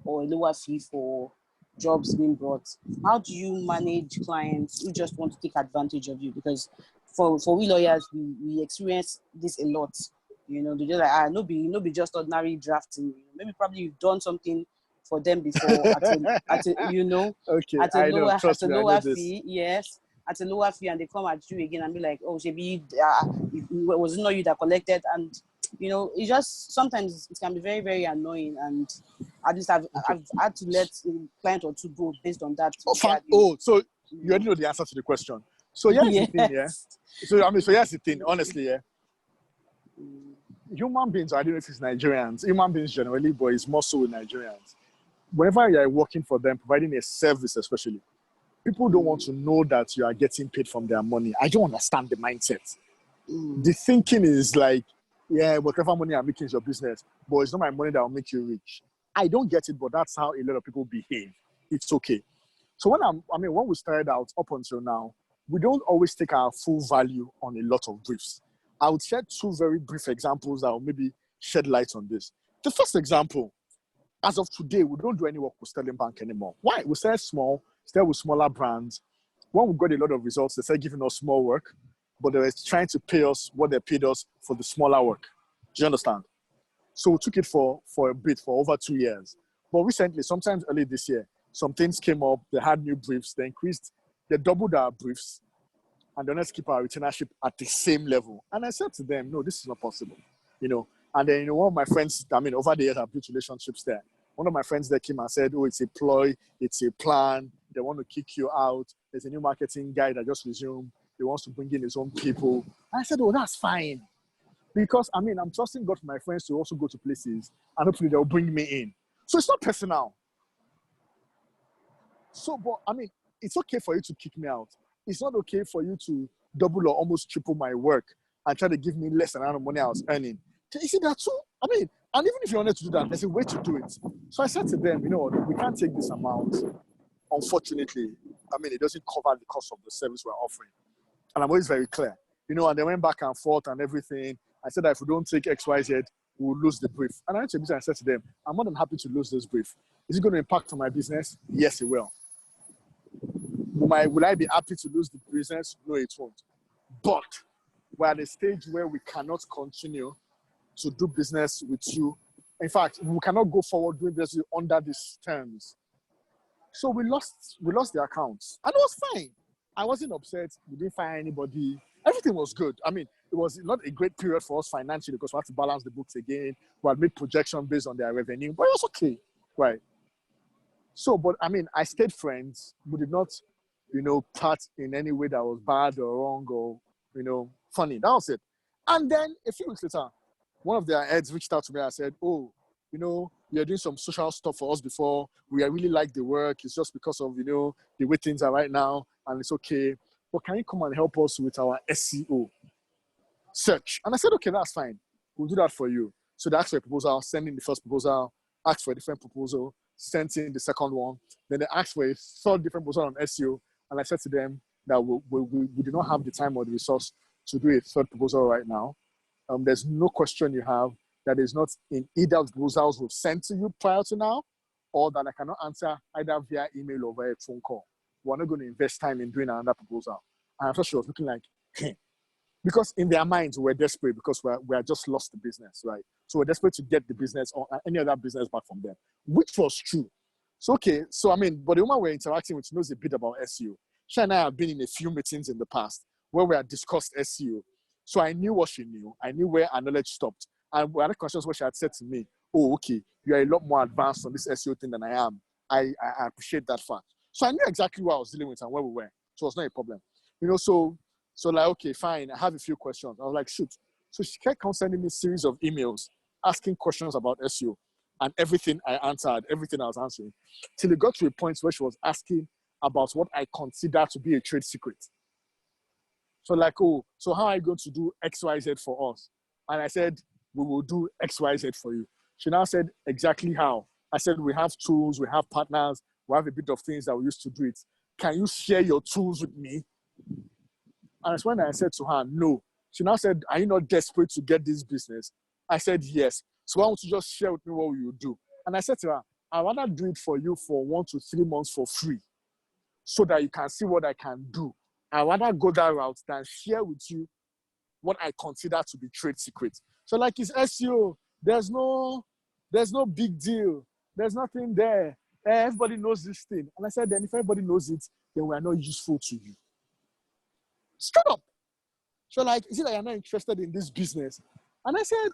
or a lower fee for jobs being brought. How do you manage clients who just want to take advantage of you? Because for we lawyers, we experience this a lot. They just like, no be just ordinary drafting. Maybe probably you've done something for them before at a lower fee, yes. At a lower fee, and they come at you again and be like, oh, Shebi, was it not you that collected? And it just sometimes it can be very, very annoying. And at least I've had to let a client or two go based on that. So you already know the answer to the question. So here's the thing, yeah. So here's the thing, honestly, yeah. Human beings, I don't know if it's Nigerians, human beings generally, but it's more so with Nigerians. Whenever you are working for them, providing a service especially, people don't want to know that you are getting paid from their money. I don't understand the mindset. The thinking is like, yeah, whatever money I'm making is your business, but it's not my money that will make you rich. I don't get it, but that's how a lot of people behave. It's okay. So when we started out up until now, we don't always take our full value on a lot of briefs. I would share 2 very brief examples that will maybe shed light on this. The first example, as of today, we don't do any work with Sterling Bank anymore. Why? We start small, start with smaller brands. When we got a lot of results, they started giving us small work, but they were trying to pay us what they paid us for the smaller work. Do you understand? So we took it for a bit, for over 2 years. But recently, sometimes early this year, some things came up, they had new briefs, they doubled our briefs, and then let's keep our retainership at the same level. And I said to them, no, this is not possible, And then, one of my friends, over the years, I've built relationships there. One of my friends there came and said, oh, it's a ploy, it's a plan. They want to kick you out. There's a new marketing guy that just resumed. He wants to bring in his own people. I said, oh, that's fine. Because, I'm trusting God for my friends to also go to places, and hopefully they'll bring me in. So it's not personal. So, but I mean, it's okay for you to kick me out. It's not okay for you to double or almost triple my work and try to give me less than the amount of money I was earning. You see that too? I mean, and even if you wanted to do that, there's a way to do it. So I said to them, you know what, we can't take this amount. Unfortunately, I mean, it doesn't cover the cost of the service we're offering. And I'm always very clear. You know, and they went back and forth and everything. I said that if we don't take XYZ, we'll lose the brief. And I went to the business and said to them, I'm more than happy to lose this brief. Is it going to impact on my business? Yes, it will. Will I be happy to lose the business? No, it won't. But we're at a stage where we cannot continue to do business with you. In fact, we cannot go forward doing business under these terms. So we lost the accounts. And it was fine. I wasn't upset. We didn't fire anybody. Everything was good. I mean, it was not a great period for us financially because we had to balance the books again. We had made projections based on their revenue, but it was okay, right? So, but I mean, I stayed friends. We did not, you know, part in any way that was bad or wrong or, you know, funny. That was it. And then a few weeks later, one of their heads reached out to me and said, oh, you know, you're doing some social stuff for us before. We really like the work. It's just because of, you know, the way things are right now, and it's okay. But can you come and help us with our SEO search? And I said, okay, that's fine. We'll do that for you. So they asked for a proposal, sent in the first proposal, asked for a different proposal, sent in the second one. Then they asked for a third different proposal on SEO. And I said to them that we do not have the time or the resource to do a third proposal right now. There's no question you have that is not in either of the proposals we've sent to you prior to now, or that I cannot answer either via email or via phone call. We're not going to invest time in doing another proposal. And I thought she was looking like, because in their minds, we're desperate because we're just lost the business, right? So we're desperate to get the business or any other business back from them, which was true. So, okay. So, I mean, but the woman we're interacting with knows a bit about SEO. She and I have been in a few meetings in the past where we had discussed SEO. So I knew what she knew. I knew where our knowledge stopped. And we had questions where she had said to me, oh, okay, you are a lot more advanced on this SEO thing than I am. I appreciate that fact. So I knew exactly what I was dealing with and where we were. So it was not a problem. You know, so like, okay, fine. I have a few questions. I was like, shoot. So she kept sending me a series of emails asking questions about SEO. And everything I answered, everything I was answering. Till it got to a point where she was asking about what I consider to be a trade secret. So like, oh, so how are you going to do XYZ for us? And I said, we will do XYZ for you. She now said exactly how. I said, we have tools, we have partners, we have a bit of things that we used to do it. Can you share your tools with me? And that's when I said to her, no. She now said, are you not desperate to get this business? I said, yes. So why don't you just share with me what you do? And I said to her, I'd rather do it for you for 1 to 3 months for free so that you can see what I can do. I'd rather go that route than share with you what I consider to be trade secrets. So like it's SEO, there's no big deal. There's nothing there. Everybody knows this thing. And I said, then if everybody knows it, then we are not useful to you. Straight up. So like, is it that you're not interested in this business? And I said,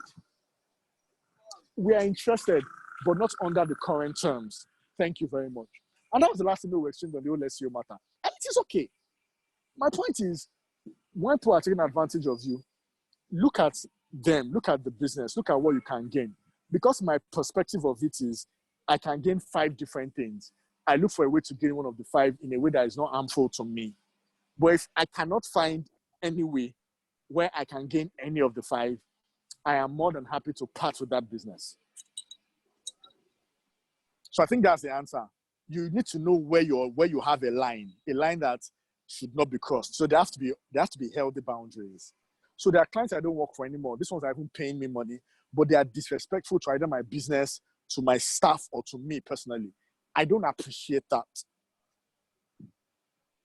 we are interested, but not under the current terms. Thank you very much. And that was the last email we exchanged on the whole SEO matter. And it is okay. My point is, when people are taking advantage of you, look at them, look at the business, look at what you can gain. Because my perspective of it is, I can gain 5 different things. I look for a way to gain one of the 5 in a way that is not harmful to me. But if I cannot find any way where I can gain any of the 5, I am more than happy to part with that business. So I think that's the answer. You need to know where you have a line that should not be crossed. So there have to be healthy boundaries. So there are clients I don't work for anymore. These ones are even paying me money, but they are disrespectful to either my business, to my staff, or to me personally. I don't appreciate that.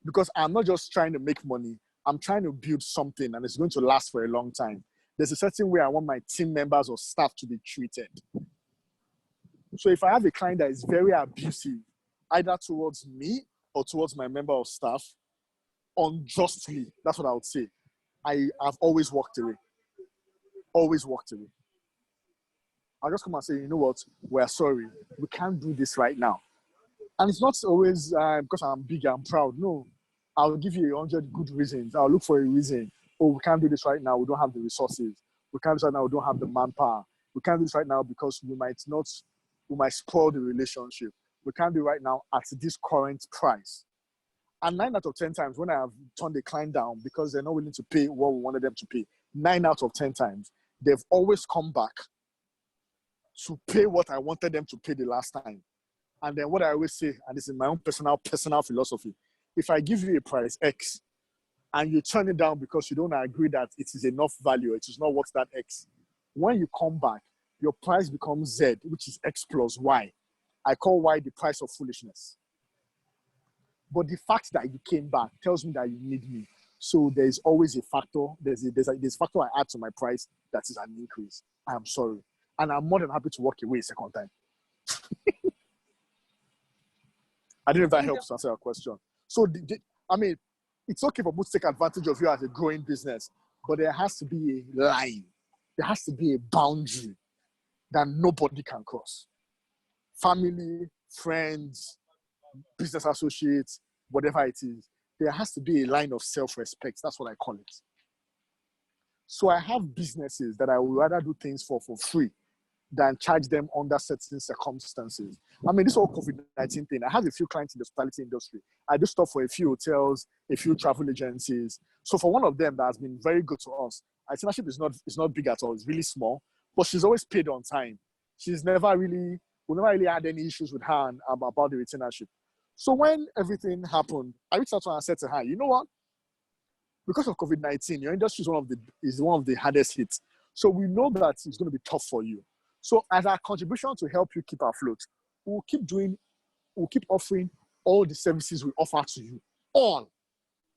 Because I'm not just trying to make money. I'm trying to build something and it's going to last for a long time. There's a certain way I want my team members or staff to be treated. So if I have a client that is very abusive, either towards me or towards my member of staff, unjustly, that's what I would say, I've always walked away. Always walked away. I'll just come and say, you know what, we're sorry. We can't do this right now. And it's not always because I'm big, I'm proud. No, I'll give you 100 good reasons. I'll look for a reason. Oh, we can't do this right now. We don't have the resources. We can't do this right now. We don't have the manpower. We can't do this right now because we might spoil the relationship. we can't do right now at this current price. And 9 out of 10 times when I have turned the client down because they're not willing to pay what we wanted them to pay, 9 out of 10 times, they've always come back to pay what I wanted them to pay the last time. And then what I always say, and this is my own personal philosophy, if I give you a price X and you turn it down because you don't agree that it is enough value, it is not worth that X, when you come back, your price becomes Z, which is X plus Y. I call Y the price of foolishness. But the fact that you came back tells me that you need me. So there's always a factor. There's a factor I add to my price that is an increase. I'm sorry. And I'm more than happy to walk away a second time. I don't know if that helps to answer your question. So, I mean, it's okay for people to take advantage of you as a growing business, but there has to be a line. There has to be a boundary that nobody can cross. Family, friends, business associates, whatever it is, there has to be a line of self-respect. That's what I call it. So I have businesses that I would rather do things for free than charge them under certain circumstances. I mean, this whole COVID-19 thing, I have a few clients in the hospitality industry. I do stuff for a few hotels, a few travel agencies. So for one of them that has been very good to us, our partnership is not big at all. It's really small, but she's always paid on time. We never really had any issues with her about the retainership. So when everything happened, I reached out to her and said to her, you know what? Because of COVID-19, your industry is one of the hardest hits. So we know that it's going to be tough for you. So as our contribution to help you keep afloat, we'll keep offering all the services we offer to you, all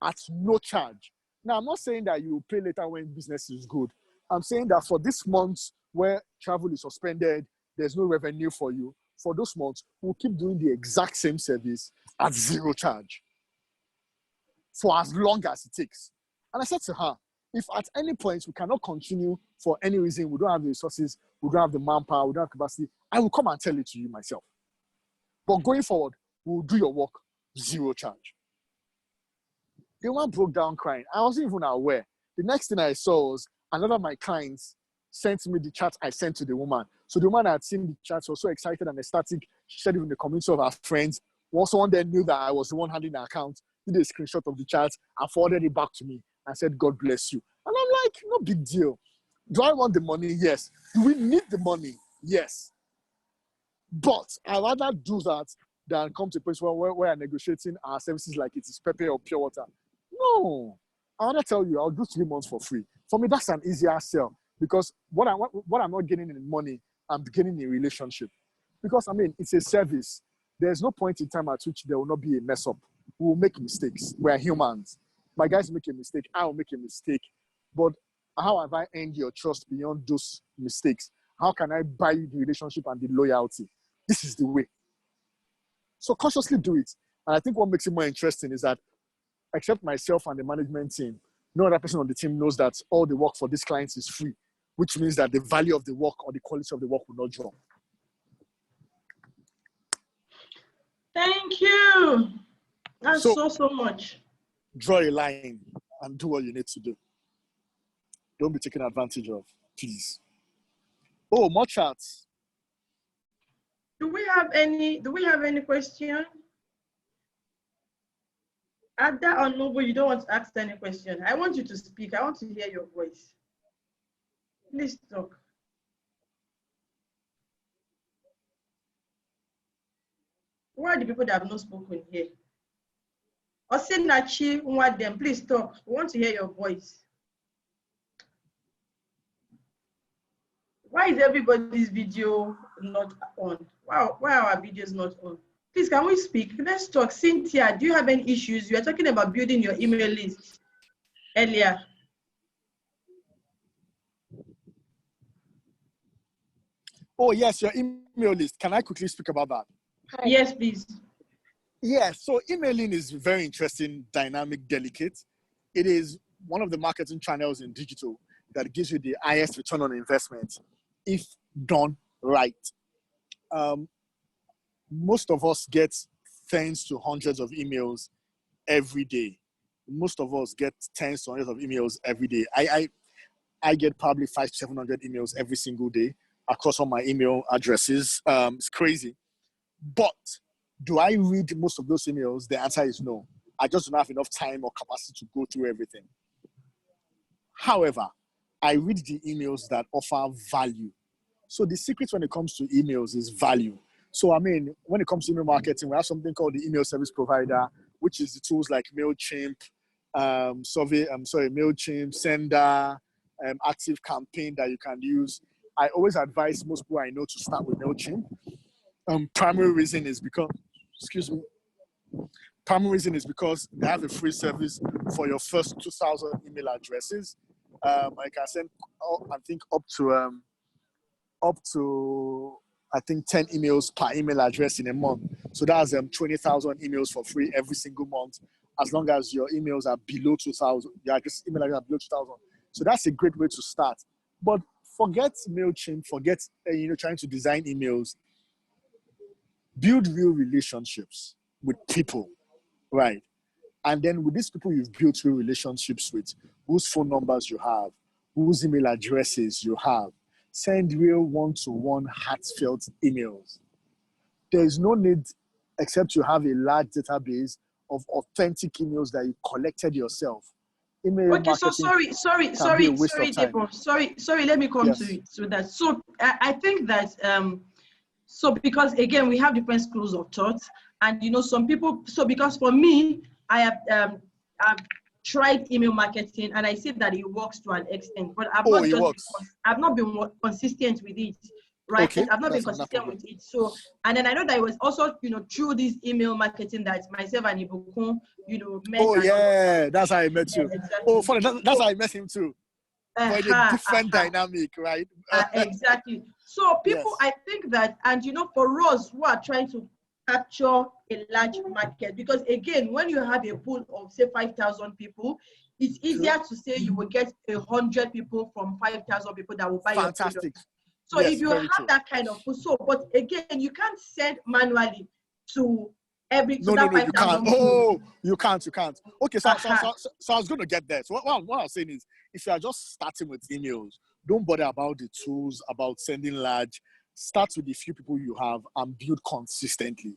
at no charge. Now, I'm not saying that you will pay later when business is good. I'm saying that for this month where travel is suspended, there's no revenue for you. For those months, we'll keep doing the exact same service at zero charge for as long as it takes. And I said to her, if at any point we cannot continue for any reason, we don't have the resources, we don't have the manpower, we don't have capacity, I will come and tell it to you myself. But going forward, we'll do your work zero charge. The one broke down crying. I wasn't even aware. The next thing I saw was another of my clients sent me the chat I sent to the woman. So the woman had seen the chat, was so excited and ecstatic. She shared it in the community of her friends. Once someone then knew that I was the one handling the account, did a screenshot of the chat and forwarded it back to me and said, God bless you. And I'm like, no big deal. Do I want the money? Yes. Do we need the money? Yes. But I'd rather do that than come to a place where I'm negotiating our services like it is pepper or pure water. No. I want to tell you, I'll do 3 months for free. For me, that's an easier sell because what I'm not getting in money, I'm getting in a relationship. Because, I mean, it's a service. There's no point in time at which there will not be a mess up. We will make mistakes. We're humans. My guys make a mistake. I will make a mistake. But how have I earned your trust beyond those mistakes? How can I buy you the relationship and the loyalty? This is the way. So consciously do it. And I think what makes it more interesting is that except myself and the management team, no other person on the team knows that all the work for these clients is free, which means that the value of the work or the quality of the work will not drop. Thank you. That's so much. Draw a line and do what you need to do. Don't be taken advantage of, please. Oh, more chats. Do we have any question? Ada or Noble, you don't want to ask any question. I want you to speak. I want to hear your voice. Please talk. Who are the people that have not spoken here? Osinachi, one of them, please talk. We want to hear your voice. Why is everybody's video not on? Why are our videos not on? Please, can we speak? Let's talk. Cynthia, do you have any issues? You were talking about building your email list earlier. Oh, yes, your email list. Can I quickly speak about that? Yes, please. Yeah, so emailing is very interesting, dynamic, delicate. It is one of the marketing channels in digital that gives you the highest return on investment if done right. Most of us get tens to hundreds of emails every day. Most of us get tens to hundreds of emails every day. I get probably 500 to 700 emails every single day across all my email addresses. It's crazy. But Do I read most of those emails? The answer is no. I just don't have enough time or capacity to go through everything. However, I read the emails that offer value. So the secret when it comes to emails is value. So I mean, when it comes to email marketing, we have something called the email service provider, which is the tools like MailChimp, MailChimp, Sender, Active Campaign that you can use. I always advise most people I know to start with MailChimp. Primary reason is because they have a free service for your first 2,000 email addresses. I can send, I think, up to I think 10 emails per email address in a month. So that's 20,000 emails for free every single month, as long as your emails are below 2,000. Your address email address are below 2,000. So that's a great way to start. But forget MailChimp, forget trying to design emails. Build real relationships with people, right? And then with these people you've built real relationships with, whose phone numbers you have, whose email addresses you have, send real one-to-one heartfelt emails. There is no need, except you have a large database of authentic emails that you collected yourself. Email okay, so sorry, Deborah. Sorry, let me come to that. So I think that, so because again, we have different schools of thought, and some people, so because for me, I have I've tried email marketing and I see that it works to an extent, but I've not been consistent with it, right? Okay, I've not been consistent with it. So, and then I know that it was also, through this email marketing that myself and Ibukun, met. Oh yeah, that's how I met you. Exactly. Oh, funny, that's how I met him too. But a different dynamic, right? Exactly. So people, I think that, and for us who are trying to capture a large market, because again, when you have a pool of say 5,000 people, it's easier to say you will get 100 people from 5,000 people that will buy your product. So if you have that kind of pool, but again, you can't send manually to every. No, you can't. Oh, you can't. Okay, so I was going to get there. So what I was saying is, if you are just starting with emails, don't bother about the tools, about sending large. Start with the few people you have and build consistently.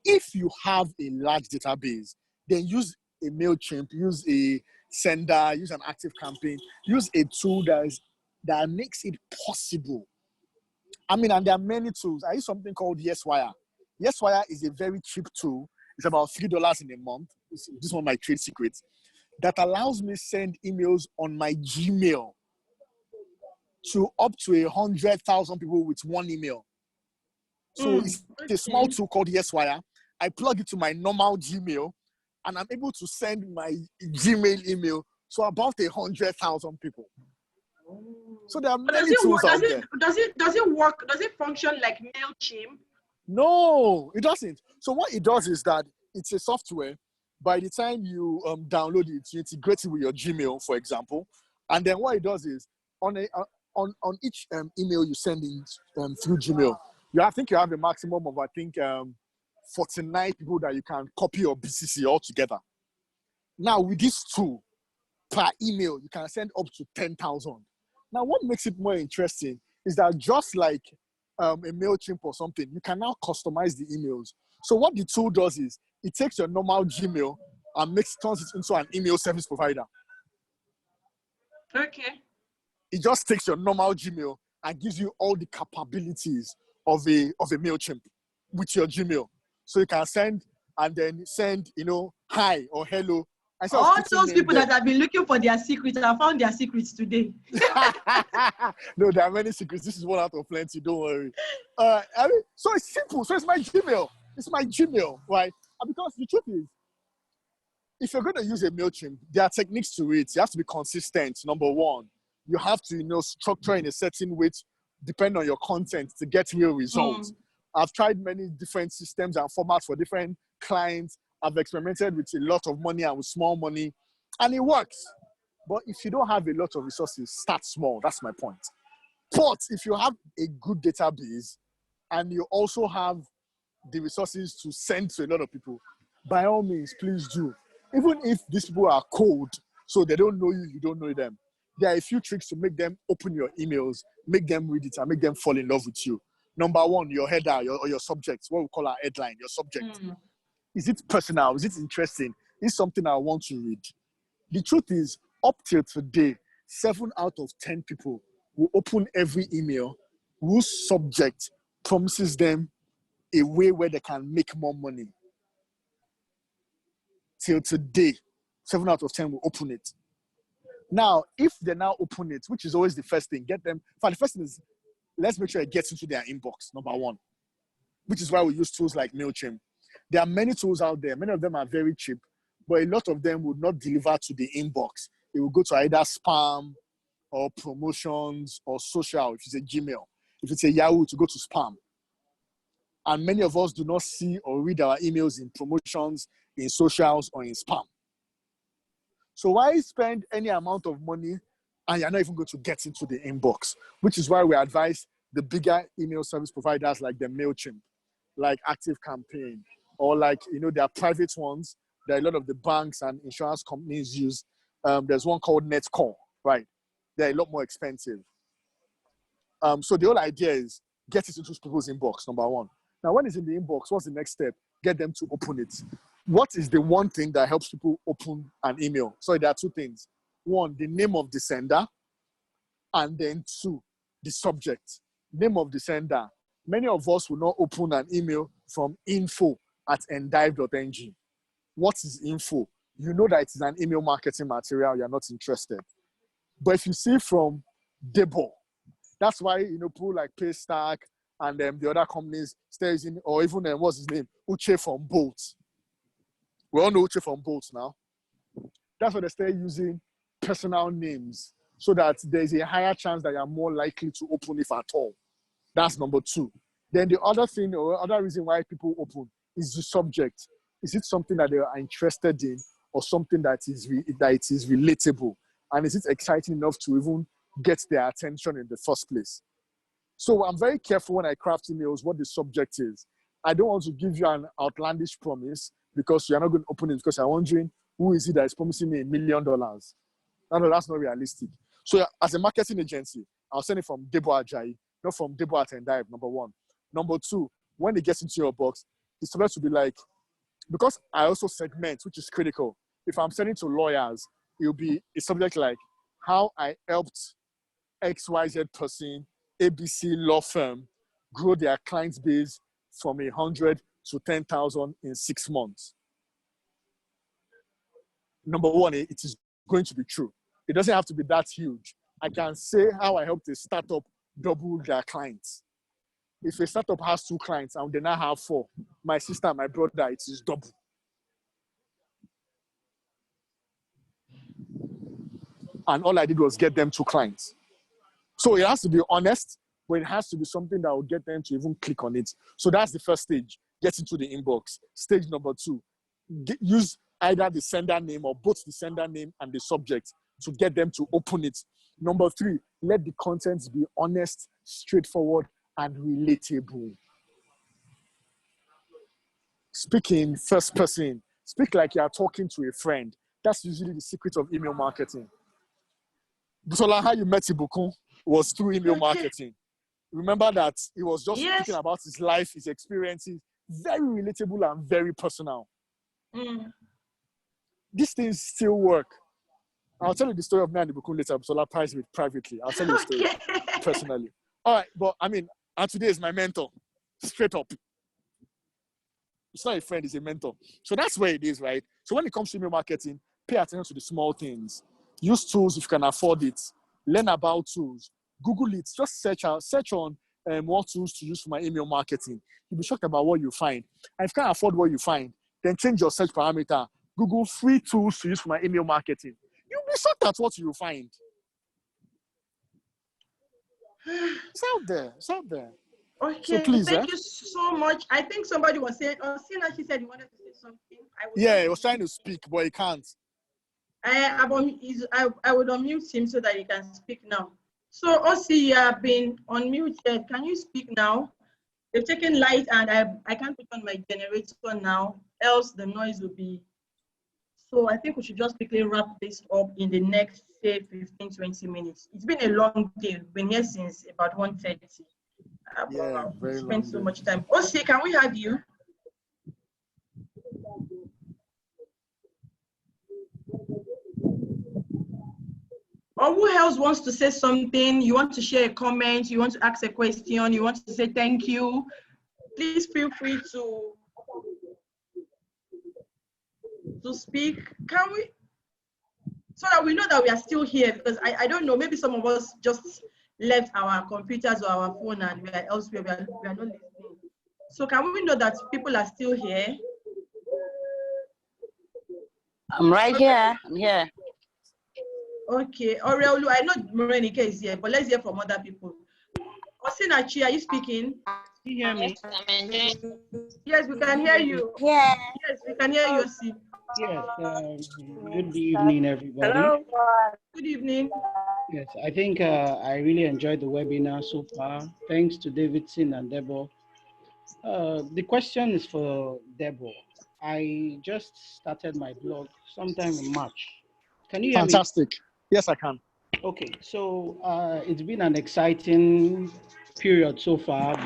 If you have a large database, then use a MailChimp, use a Sender, use an Active Campaign, use a tool that makes it possible. I mean, and there are many tools. I use something called YesWire. YesWire is a very cheap tool. It's about $3 in a month. This is one of my trade secrets. That allows me send emails on my Gmail to up to 100,000 people with one email. So it's a small tool called YesWire. I plug it to my normal Gmail, and I'm able to send my Gmail email to about 100,000 people. So there are many tools out there. Does it work? Does it function like MailChimp? No, it doesn't. So what it does is that it's a software. By the time you download it, you integrate it with your Gmail, for example. And then what it does is, on each email you send in through Gmail, I think you have a maximum of 49 people that you can copy or BCC all together. Now with this tool, per email, you can send up to 10,000. Now what makes it more interesting is that just like a MailChimp or something, you can now customize the emails. So what the tool does is, it takes your normal Gmail and turns it into an email service provider. Okay. It just takes your normal Gmail and gives you all the capabilities of a MailChimp with your Gmail. So you can send hi or hello. All those people that have been looking for their secrets, I found their secrets today. No, there are many secrets. This is one out of plenty. Don't worry. So it's simple. So it's my Gmail. It's my Gmail, right? And because the truth is, if you're going to use a MailChimp, there are techniques to it. You have to be consistent, number one. You have to, structure in a certain way, depending on your content, to get real results. I've tried many different systems and formats for different clients. I've experimented with a lot of money and with small money, and it works. But if you don't have a lot of resources, start small. That's my point. But if you have a good database and you also have the resources to send to a lot of people, by all means, please do. Even if these people are cold, so they don't know you, you don't know them, there are a few tricks to make them open your emails, make them read it, and make them fall in love with you. Number one, your header or your subject, what we call our headline, your subject. Is it personal? Is it interesting? Is something I want to read? The truth is, up till today, 7 out of 10 people will open every email whose subject promises them a way where they can make more money. Till today, 7 out of 10 will open it. Now, if they now open it, which is always the first thing, get them. The first thing is, let's make sure it gets into their inbox, number one, which is why we use tools like MailChimp. There are many tools out there. Many of them are very cheap, but a lot of them would not deliver to the inbox. It will go to either spam or promotions or social, if it's a Gmail. If it's a Yahoo, to go to spam. And many of us do not see or read our emails in promotions, in socials, or in spam. So why spend any amount of money and you're not even going to get into the inbox? Which is why we advise the bigger email service providers like the MailChimp, like ActiveCampaign, or like, there are private ones that a lot of the banks and insurance companies use. There's one called Netcall, right? They're a lot more expensive. So the whole idea is get it into people's inbox, number one. Now, when it's in the inbox, what's the next step? Get them to open it. What is the one thing that helps people open an email? So there are two things. One, the name of the sender, and then two, the subject. Name of the sender. Many of us will not open an email from info@endive.ng. What is info? You know that it is an email marketing material, you're not interested. But if you see from Debo, that's why, people like Paystack and the other companies stay using, or even, what's his name? Uche from Bolt. We all know Uche from Bolt now. That's why they stay using personal names so that there's a higher chance that you're more likely to open if at all. That's number two. Then the other thing or other reason why people open is the subject. Is it something that they are interested in or something that is relatable? And is it exciting enough to even get their attention in the first place? So I'm very careful when I craft emails what the subject is. I don't want to give you an outlandish promise because you're not going to open it because you're wondering who is it that is promising me $1 million. No, that's not realistic. So as a marketing agency, I'll send it from Debo Ajayi, not from Debo @Endive, number one. Number two, when it gets into your box, it's supposed to be like, because I also segment, which is critical. If I'm sending to lawyers, it'll be a subject like how I helped XYZ person, ABC law firm, grow their client base from 100 to 10,000 in 6 months. Number one, it is going to be true. It doesn't have to be that huge. I can say how I helped a startup double their clients. If a startup has 2 clients and they now have 4, my sister and my brother, it is double. And all I did was get them 2 clients. So it has to be honest, but it has to be something that will get them to even click on it. So that's the first stage, get into the inbox. Stage number 2, use either the sender name or both the sender name and the subject to get them to open it. Number 3, let the contents be honest, straightforward, and relatable. Speak in first person. Speak like you are talking to a friend. That's usually the secret of email marketing. Busola, how you met Ibukun was through email marketing. Remember that he was just speaking about his life, his experiences, very relatable and very personal. These things still work. I'll tell you the story of me and Ibukun later. Busola priced it privately. I'll tell you the story personally. All right, but and today is my mentor, straight up. It's not a friend, it's a mentor. So that's where it is, right? So when it comes to email marketing, pay attention to the small things. Use tools if you can afford it. Learn about tools. Google it. Just search on what tools to use for my email marketing. You'll be shocked about what you find. And if you can't afford what you find, then change your search parameter. Google free tools to use for my email marketing. You'll be shocked at what you find. It's out there. It's out there. Okay, so please, thank you so much. I think somebody was saying, Sina, she said he wanted to say something. He was trying to speak, but he can't. I would unmute him so that he can speak now. So, Osi, you have been unmuted. Can you speak now? They've taken light and I can't put on my generator now, else the noise will be. So I think we should just quickly wrap this up in the next, say, 15, 20 minutes. It's been a long day. We've been here since about 1:30. Yeah, Wow, we very spent long so day. much time. Osi, can we have you? Or who else wants to say something? You want to share a comment? You want to ask a question? You want to say thank you? Please feel free to speak. Can we? So that we know that we are still here, because I don't know, maybe some of us just left our computers or our phone and we are elsewhere, we are not listening. So can we know that people are still here? I'm right here. I'm here. Okay, Aureolu, I know Morenike is here, but let's hear from other people. Osinachi, are you speaking? You hear me? Yes, we can hear you. Yeah. Yes, we can hear you, Osi. Yes. Good evening, everybody. Hello. Good evening. Yes, I think I really enjoyed the webinar so far. Thanks to Davidson and Debo. The question is for Debo. I just started my blog sometime in March. Can you hear me? Fantastic. Yes, I can. Okay, so it's been an exciting period so far.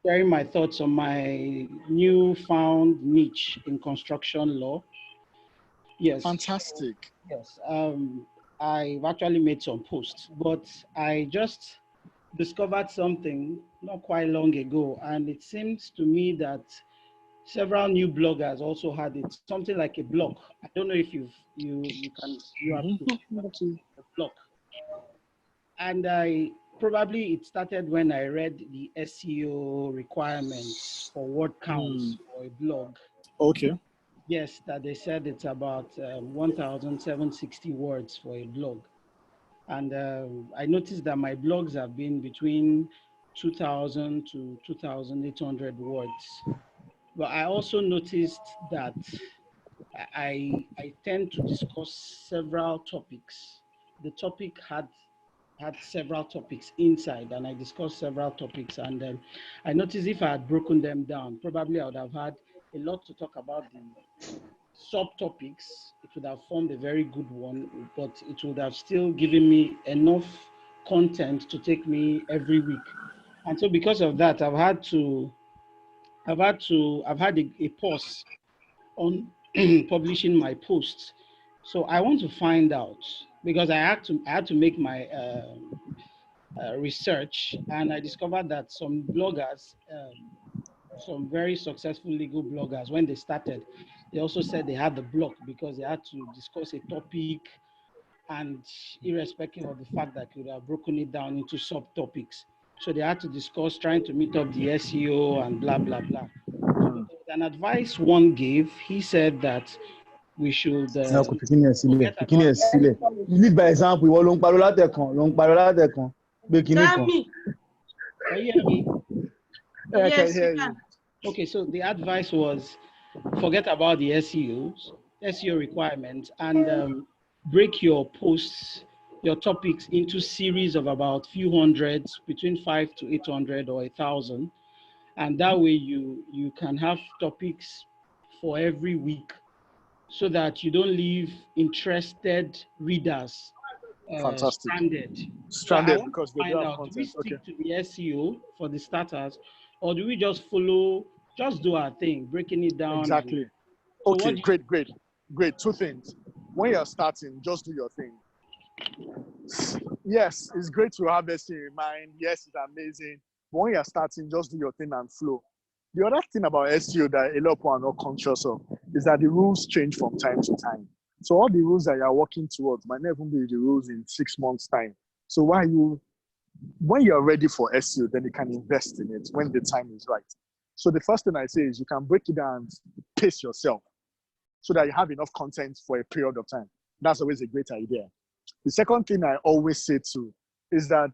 Sharing my thoughts on my newfound niche in construction law. Yes. Fantastic. Yes. I've actually made some posts, but I just discovered something not quite long ago, and it seems to me that several new bloggers also had it, something like a blog. I don't know if you have a blog. And it started when I read the SEO requirements for word counts for a blog. Okay. Yes, that they said it's about 1,760 words for a blog. And I noticed that my blogs have been between 2,000 to 2,800 words. But I also noticed that I tend to discuss several topics. The topic had several topics inside, and I discussed several topics. And I noticed if I had broken them down, probably I would have had a lot to talk about the subtopics. It would have formed a very good one, but it would have still given me enough content to take me every week. And so because of that, I've had a pause on publishing my posts. So I want to find out, because I had to make my research, and I discovered that some bloggers, some very successful legal bloggers, when they started, they also said they had the block because they had to discuss a topic, and irrespective of the fact that they would have broken it down into subtopics. So they had to discuss trying to meet up the SEO and blah, blah, blah. An advice one gave, he said that we should lead by example. Ìwọ ló ń parọ́ látẹ̀kan, ló ń parọ́ látẹ̀kan. Gbé kinní kan. Can you hear me? Yes, I can hear you. Okay, so the advice was forget about the SEO requirements, and break your posts, your topics into series of about few hundreds, between 500 to 800 or 1,000. And that way you can have topics for every week, so that you don't leave interested readers stranded. So because they don't have content. Do we stick to the SEO for the starters, or do we just do our thing, breaking it down? Exactly. So okay, great. Two things. When you're starting, just do your thing. Yes, it's great to have SEO in mind. Yes, it's amazing. But when you're starting, just do your thing and flow. The other thing about SEO that a lot of people are not conscious of is that the rules change from time to time. So all the rules that you're working towards might not even be the rules in 6 months' time. So when you're ready for SEO, then you can invest in it when the time is right. So the first thing I say is you can break it down and pace yourself so that you have enough content for a period of time. That's always a great idea. The second thing I always say too is that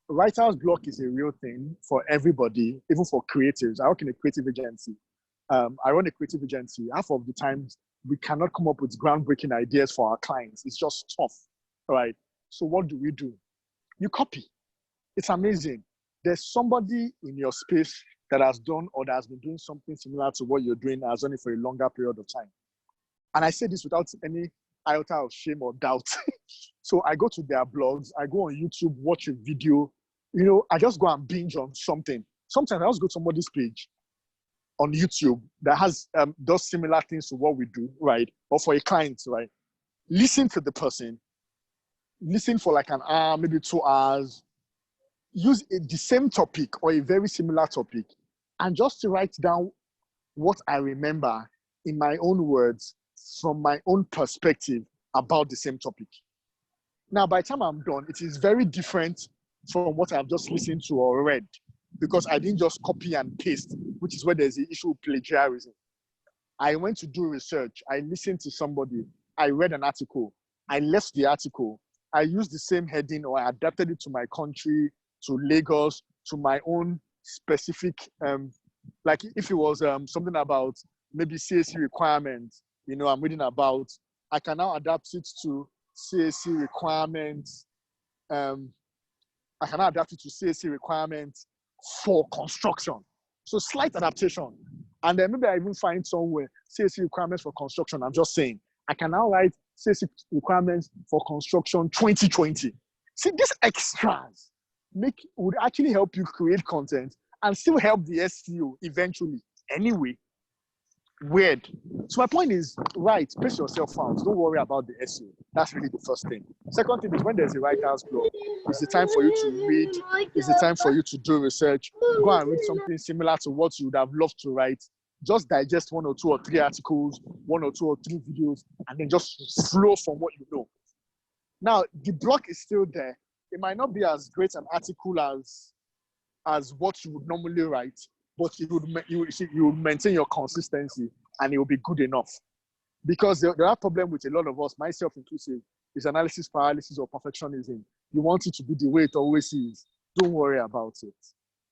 writer's block is a real thing for everybody, even for creatives. I work in a creative agency. I run a creative agency. Half of the times, we cannot come up with groundbreaking ideas for our clients. It's just tough, right? So what do? You copy. It's amazing. There's somebody in your space that has done or that has been doing something similar to what you're doing, has done it for a longer period of time. And I say this without any iota of shame or doubt. So I go to their blogs, I go on YouTube, watch a video, I just go and binge on something. Sometimes I just go to somebody's page on YouTube that has does similar things to what we do, right? Or for a client, right? Listen to the person. Listen for like an hour, maybe 2 hours. Use the same topic or a very similar topic, and just to write down what I remember in my own words from my own perspective about the same topic. Now, by the time I'm done, it is very different from what I've just listened to or read, because I didn't just copy and paste, which is where there's the issue of plagiarism. I went to do research. I listened to somebody. I read an article. I left the article. I used the same heading, or I adapted it to my country, to Lagos, to my own specific, like if it was something about maybe CAC requirements, I'm reading about, I can now adapt it to CAC requirements. I can now adapt it to CAC requirements for construction. So slight adaptation. And then maybe I even find somewhere CAC requirements for construction. I'm just saying, I can now write CAC requirements for construction 2020. See, these extras would actually help you create content and still help the SEO eventually. Anyway, weird. So my point is, right, pace yourself out. Don't worry about the SEO. That's really the first thing. Second thing is, when there's a writer's blog, it's the time for you to read. It's the time for you to do research. Go and read something similar to what you would have loved to write. Just digest 1 or 2 or 3 articles, 1 or 2 or 3 videos, and then just flow from what you know. Now, the blog is still there. It might not be as great an article as what you would normally write, but you would maintain your consistency, and it will be good enough. Because there are problems with a lot of us, myself inclusive, is analysis paralysis or perfectionism. You want it to be the way it always is. Don't worry about it.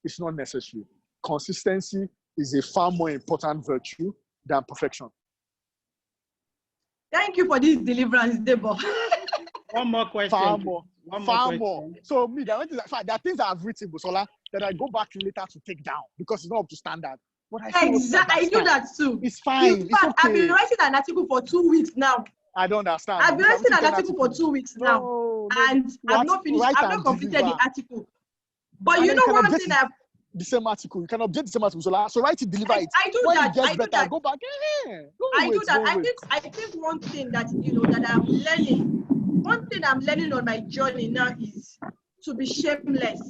It's not necessary. Consistency is a far more important virtue than perfection. Thank you for this deliverance, Debo. One more question. Far more. So there are things I've written, Busola, that I go back later to take down because it's not up to standard. Exactly. I do that too. It's fine. In fact, it's okay. I've been writing an article for 2 weeks now. I don't understand. I've been writing an article for 2 weeks now, and I've not finished. I've not completed the article. But you know one thing I've the same article. You can update the same article. So write it, deliver it. I do when that. I do that. Go back. I do that. I think one thing that that I'm learning. One thing I'm learning on my journey now is to be shameless.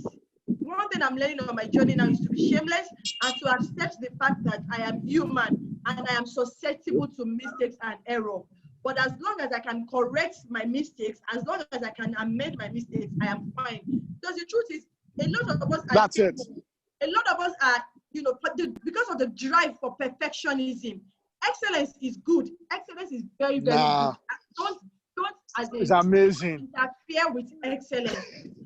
One thing I'm learning on my journey now is to be shameless and to accept the fact that I am human and I am susceptible to mistakes and error. But as long as I can correct my mistakes, as long as I can amend my mistakes, I am fine. Because the truth is, a lot of us are, because of the drive for perfectionism. Excellence is good. Excellence is very, very good. It's amazing. Interfere with excellence,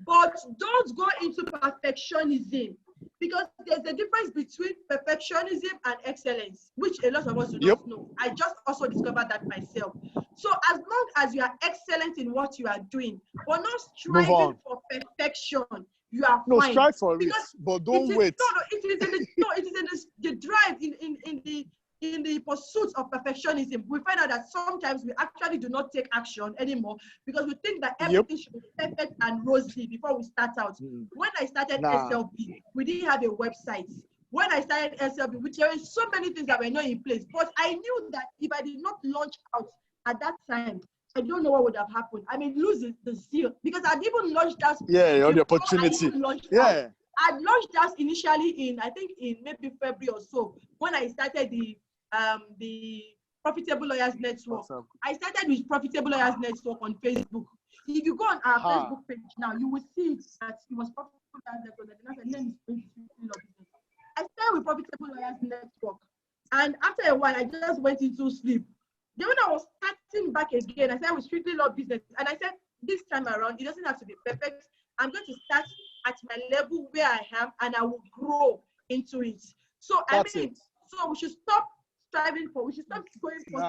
but don't go into perfectionism, because there's a difference between perfectionism and excellence, which a lot of us do not know. I just also discovered that myself. So as long as you are excellent in what you are doing, but not striving for perfection, you are fine. No, strive for it, but don't wait. It is in the drive in the pursuit of perfectionism. We find out that sometimes we actually do not take action anymore because we think that everything should be perfect and rosy before we start out. When I started SLB, we didn't have a website. When I started SLB, there were so many things that were not in place, but I knew that if I did not launch out at that time, I don't know what would have happened. I mean, lose the zeal, because I'd even launched that. The opportunity. I'd launched that initially I think in maybe February or so, when I started the Profitable Lawyers Network. I started with Profitable Lawyers Network on Facebook. If you go on our Facebook page now, you will see that it was Profitable Lawyers Network. The name is I started with Profitable Lawyers Network, and after a while, I just went into sleep. Then when I was starting back again, I started with Strictly Law Business, and I said, this time around, it doesn't have to be perfect. I'm going to start at my level where I am, and I will grow into it. So so we should stop striving for. We should stop going for.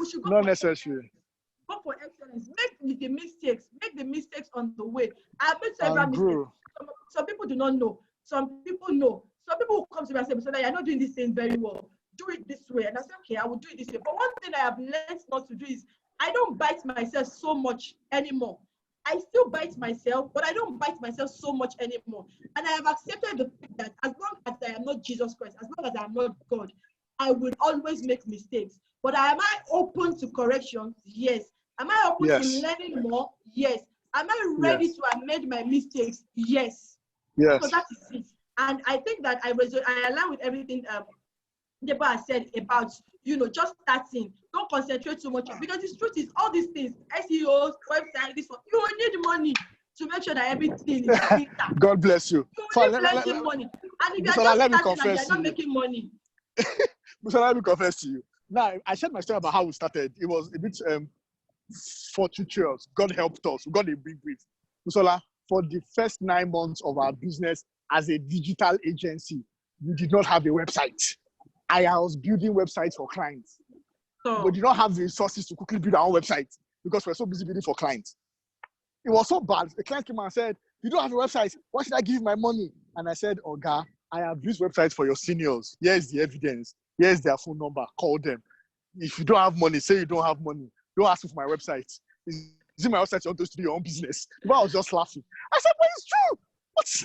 We should go not necessary. Go for excellence. Make the mistakes on the way. I've made several mistakes. Some people do not know. Some people know. Some people will come to me and say, "So you're not doing this thing very well. Do it this way." And I say, "Okay, I will do it this way." But one thing I have learned not to do is I don't bite myself so much anymore. I still bite myself, but I don't bite myself so much anymore. And I have accepted the fact that as long as I am not Jesus Christ, as long as I am not God, I will always make mistakes. But am I open to correction? Yes. Am I open to learning more? Yes. Am I ready to amend my mistakes? Yes. Yes. So that is it. And I think that I align with everything Deba said about, just starting. Don't concentrate too much, because the truth is all these things, SEOs, website, this one, you will need money to make sure that everything is bigger. God bless you. You need plenty of money. And if you're just starting and you're not making money. Musola, let me confess to you. Now, I shared my story about how we started. It was a bit fortuitous. God helped us. We got a big brief. Musola, for the first 9 months of our business as a digital agency, we did not have a website. I was building websites for clients. We did not have the resources to quickly build our own website because we're so busy building for clients. It was so bad. The client came and said, "You don't have a website. Why should I give you my money?" And I said, "Oga, I have used websites for your seniors. Here's the evidence. Here's their phone number. Call them. If you don't have money, say you don't have money. Don't ask me for my website. Is it my website you want to do your own business?" The man was just laughing. I said, "But it's true." What's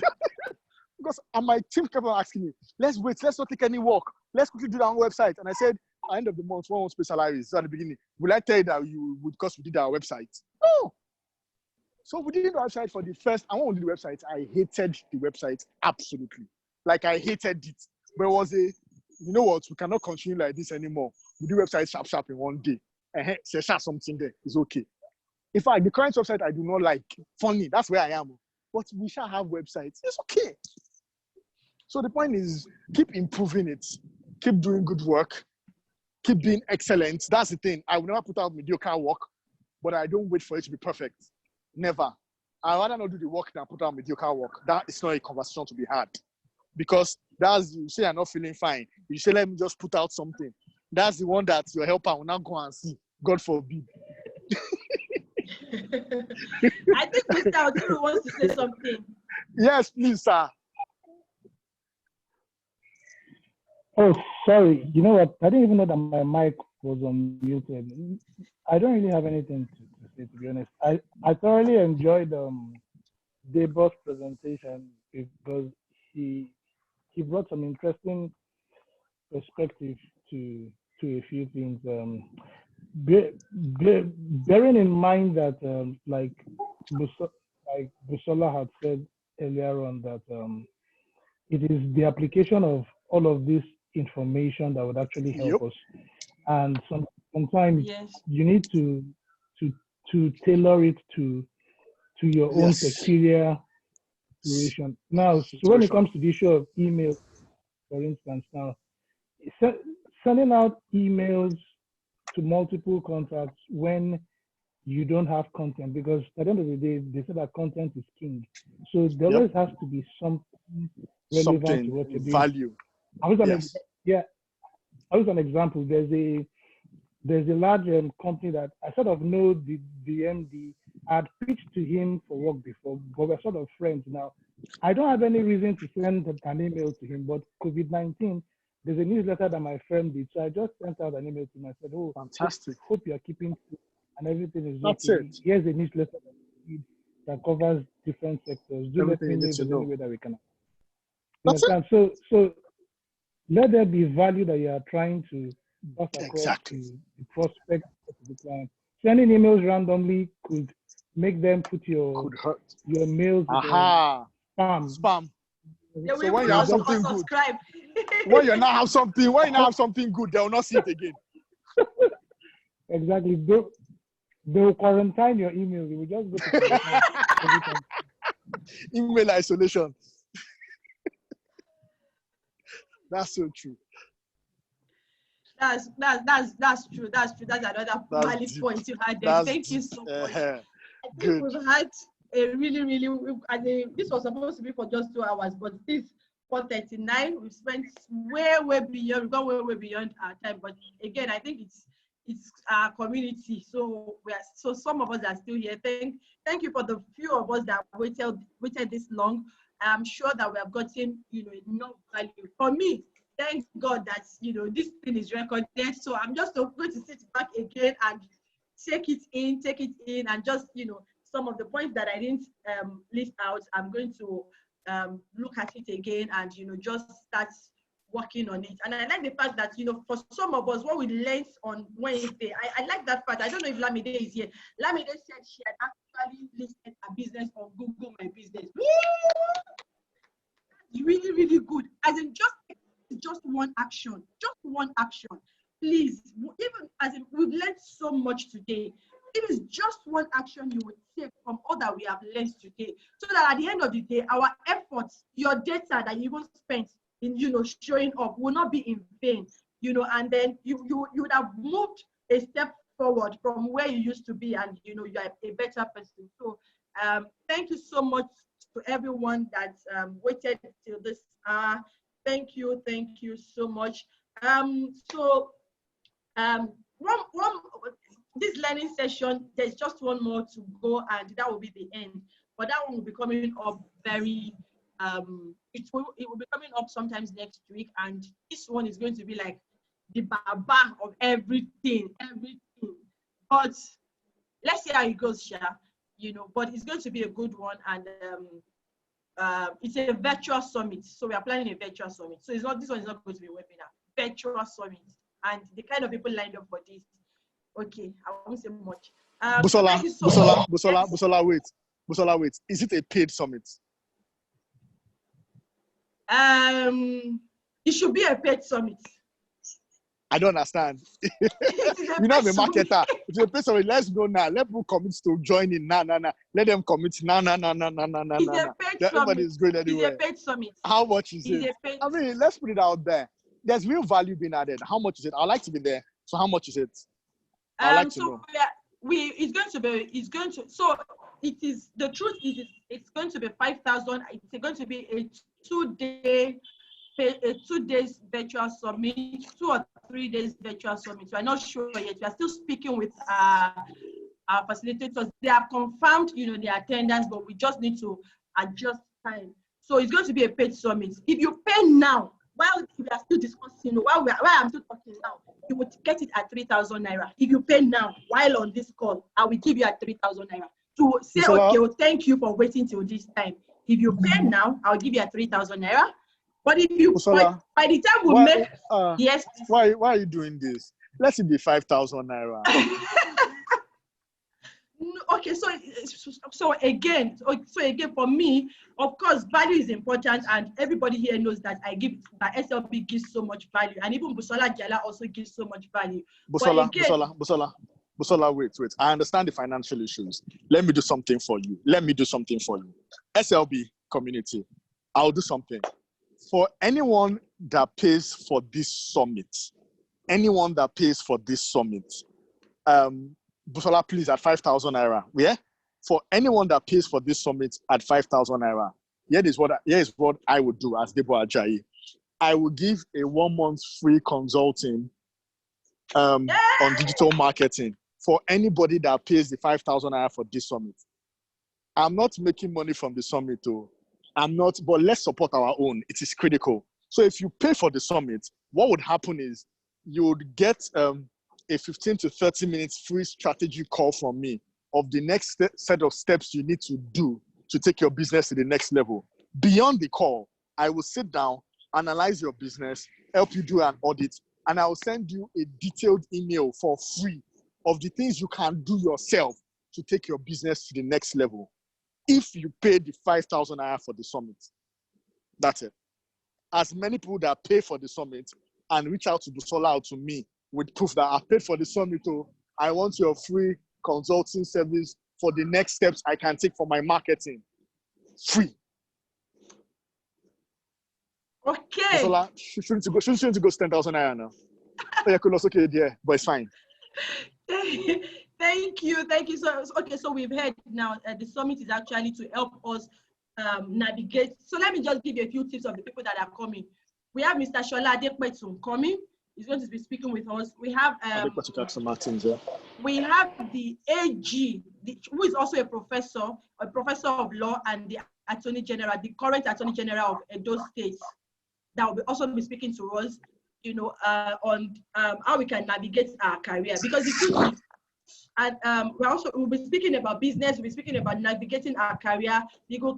because my team kept on asking me, "Let's wait. Let's not take any work. Let's quickly do our own website." And I said, at the end of the month, we won't pay salaries. So at the beginning, will I tell you that you would, because we did our website? No. So we did the website for the first, and when we did the website, I hated the website absolutely. Like I hated it. But it was you know what, we cannot continue like this anymore. We do website sharp in one day. Say something there, it's okay. In fact, the current website I do not like. Funny, that's where I am. But we shall have websites. It's okay. So the point is, keep improving it. Keep doing good work. Keep being excellent. That's the thing. I will never put out mediocre work, but I don't wait for it to be perfect. Never. I'd rather not do the work than put out mediocre work. That is not a conversation to be had. Because that's, you say you're not feeling fine. You say, let me just put out something. That's the one that your helper will now go and see. God forbid. I think Mr. Oduru wants to say something. Yes, please, sir. Oh, sorry. You know what? I didn't even know that my mic was unmuted. I don't really have anything to say, to be honest. I thoroughly enjoyed Deborah's presentation because he brought some interesting perspective to a few things. Bearing in mind that, like Busola had said earlier on, that it is the application of all of this information that would actually help us. And sometimes you need to tailor it to your own peculiar situation. Now, so when it comes to the issue of email, for instance, now sending out emails to multiple contacts when you don't have content, because at the end of the day, they say that content is king. So there always has to be something relevant to what you're doing. Value. I was an example. There's a large company that I sort of know the MD. I had pitched to him for work before, but we're sort of friends now. I don't have any reason to send an email to him, but COVID-19, there's a newsletter that my friend did. So I just sent out an email to him. I said, "Oh, fantastic. Hope you're keeping and everything is That's okay. it. Here's a newsletter that covers different sectors. Do let me know if there's any way that we can." That's it. So let there be value that you are trying to pass across to the prospect of the client. Sending emails randomly could make them put your mails spam. Yeah, so when you have something good, when you now have something good, they will not see it again. Exactly. They'll quarantine your email. You will just go to email isolation. That's so true. That's true. That's another valid point you had there. Thank you so much. I think we've had a really, this was supposed to be for just 2 hours, but this 4:39, we've spent way beyond, we've gone way beyond our time. But again, I think it's our community. So some of us are still here. Thank you for the few of us that waited this long. I'm sure that we have gotten enough value. For me, thank God that this thing is recorded. So I'm just going to sit back again and take it in, and just some of the points that I didn't list out, I'm going to look at it again and, just start working on it. And I like the fact that, for some of us, what we learned on Wednesday, I like that fact. I don't know if Lamide is here. Lamide said she had actually listed a business on Google My Business. It's really, really good. As in just one action. Just one action. Please, even as in we've learned so much today. It is just one action you would take from all that we have learned today. So that at the end of the day, our efforts, your data that you even spent in, showing up will not be in vain, and then you would have moved a step forward from where you used to be, and, you are a better person. So thank you so much to everyone that waited till this hour. Thank you so much. This learning session, there's just one more to go, and that will be the end. But that one will be coming up very, it will be coming up sometimes next week, and this one is going to be like the baba of everything. But let's see how it goes, Sha. But it's going to be a good one, and it's a virtual summit. So we are planning a virtual summit. So this one is not going to be a webinar, virtual summit, and the kind of people lined up for this. Okay, I won't say much. Busola, wait. Is it a paid summit? It should be a paid summit. I don't understand. You know, I'm a marketer. It's a paid summit. Let's go now. Let people commit to join in. Nah. Let them commit. Nah. Everybody is going anywhere. It's a paid summit. How much is it? I mean, let's put it out there. There's real value being added. How much is it? I'd like to be there. So how much is it? I'd like to know. So it is, the truth is, it's going to be 5,000. It's going to be a 2 days virtual summit, 2 or 3 days virtual summit. We're not sure yet. We are still speaking with our facilitators. They have confirmed, the attendance, but we just need to adjust time. So it's going to be a paid summit. If you pay now, while we are still discussing, while I'm still talking now, you would get it at 3,000 naira. If you pay now, while on this call, I will give you at 3,000 naira. To say, okay, well, thank you for waiting till this time. If you pay now, I'll give you at 3,000 naira. But if you, by the time we make, yes. Why are you doing this? Let it be 5,000 naira. Okay, so again, for me, of course, value is important, and everybody here knows that SLB gives so much value, and even Busola Jala also gives so much value. Busola, wait. I understand the financial issues. Let me do something for you. SLB community, I'll do something. For anyone that pays for this summit, Busola, please, at 5,000 naira. Yeah? For anyone that pays for this summit at 5,000 naira, here is what I would do as Debo Ajayi. I will give a 1 month free consulting on digital marketing for anybody that pays the 5,000 naira for this summit. I'm not making money from the summit, though. I'm not, but let's support our own. It is critical. So if you pay for the summit, what would happen is you would get a 15 to 30 minutes free strategy call from me of the next set of steps you need to do to take your business to the next level. Beyond the call, I will sit down, analyze your business, help you do an audit, and I will send you a detailed email for free of the things you can do yourself to take your business to the next level. If you pay the 5,000 naira for the summit, that's it. As many people that pay for the summit and reach out to Busola or to me with proof that I paid for the summit, I want your free consulting service for the next steps I can take for my marketing. Free. Okay. Busola, shouldn't you go spend 10,000 naira now? Okay, yeah, but it's fine. Thank you. So we've heard now the summit is actually to help us navigate. So let me just give you a few tips of the people that are coming. We have Mr. Shola Adekwetu coming. He's going to be speaking with us. We have we have the AG, who is also a professor of law and the Attorney General, the current Attorney General of Edo State, that will also be speaking to us, on how we can navigate our career. Because the truth is, And we'll be speaking about business. We'll be speaking about navigating our career, legal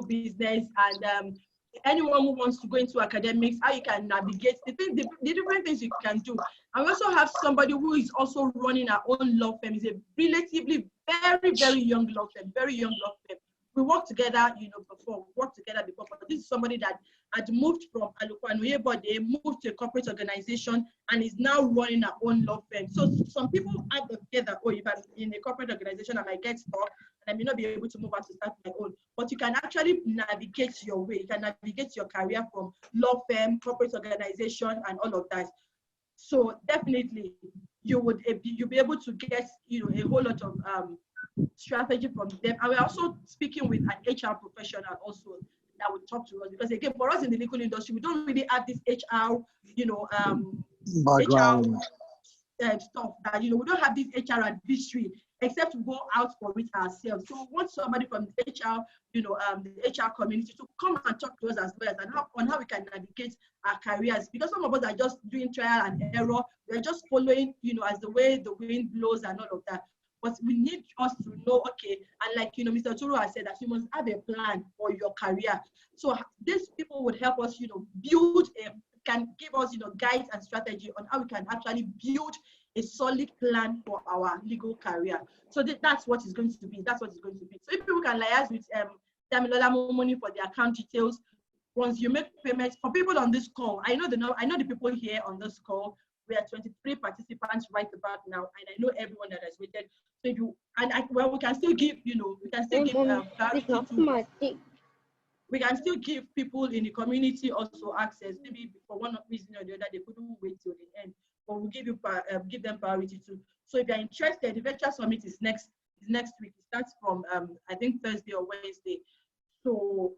business, and anyone who wants to go into academics, how you can navigate the different things you can do. And we also have somebody who is also running our own law firm. It's a relatively very, very young law firm, We worked together, before, but this is somebody that had moved from Alukwanuye, but they moved to a corporate organization and is now running our own law firm. So some people have the fear that, if I'm in a corporate organization, I might get stuck and I may not be able to move out to start my own. But you can actually navigate your way. You can navigate your career from law firm, corporate organization, and all of that. So definitely, you'll be able to get a whole lot of strategy from them. And we're also speaking with an HR professional also that will talk to us, because again, for us in the legal industry, we don't really have this HR, background. HR stuff that, we don't have this HR advisory, except to go out for it ourselves. So we want somebody from the HR, the HR community to come and talk to us as well, and on how we can navigate our careers, because some of us are just doing trial and error. We're just following, as the way the wind blows and all of that. But we need us to know, okay, and like, Mr. Turu has said, that you must have a plan for your career. So these people would help us, can give us, guides and strategy on how we can actually build a solid plan for our legal career. So that's what it's going to be. So if people can liaise with Damilola money for the account details, once you make payments for people on this call, I know the people here on this call. We are 23 participants right about now, and I know everyone that has waited. So we can still give, we can still give people in the community also access. Maybe for one reason or the other, they couldn't wait till the end, but we'll give them priority too. So if you're interested, the virtual summit is next week. It starts from I think Thursday or Wednesday. So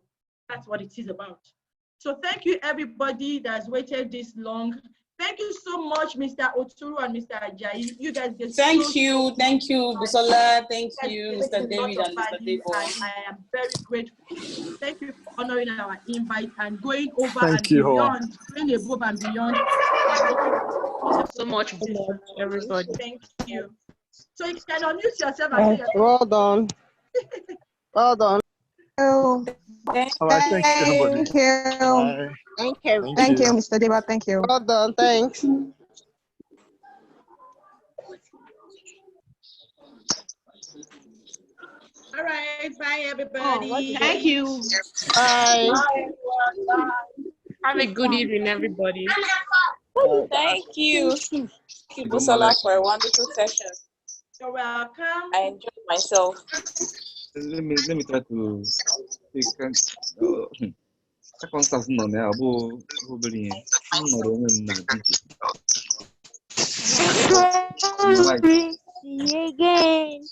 that's what it is about. So thank you everybody that's waited this long. Thank you so much, Mr. Oturu and Mr. Ajayi. You guys get Thank you, Busola. Thank you, Mr. David and Mr. Debo. I am very grateful. Thank you for honoring our invite and going over Thank and you, beyond, going above and beyond. So much, everybody. Thank you. So you can unmute yourself and say, well done. Well done. All right, thank you, everybody. Thank you. Bye. Thank you, Mr. Deba. Thank you. Well done. Thanks. all right, bye everybody. Thank you. Bye. Have a good evening, everybody. Thank you. Thank you, Busola, for a wonderful session. You're welcome. I enjoyed myself. Let me try to circumstance no ne abu beli See you again.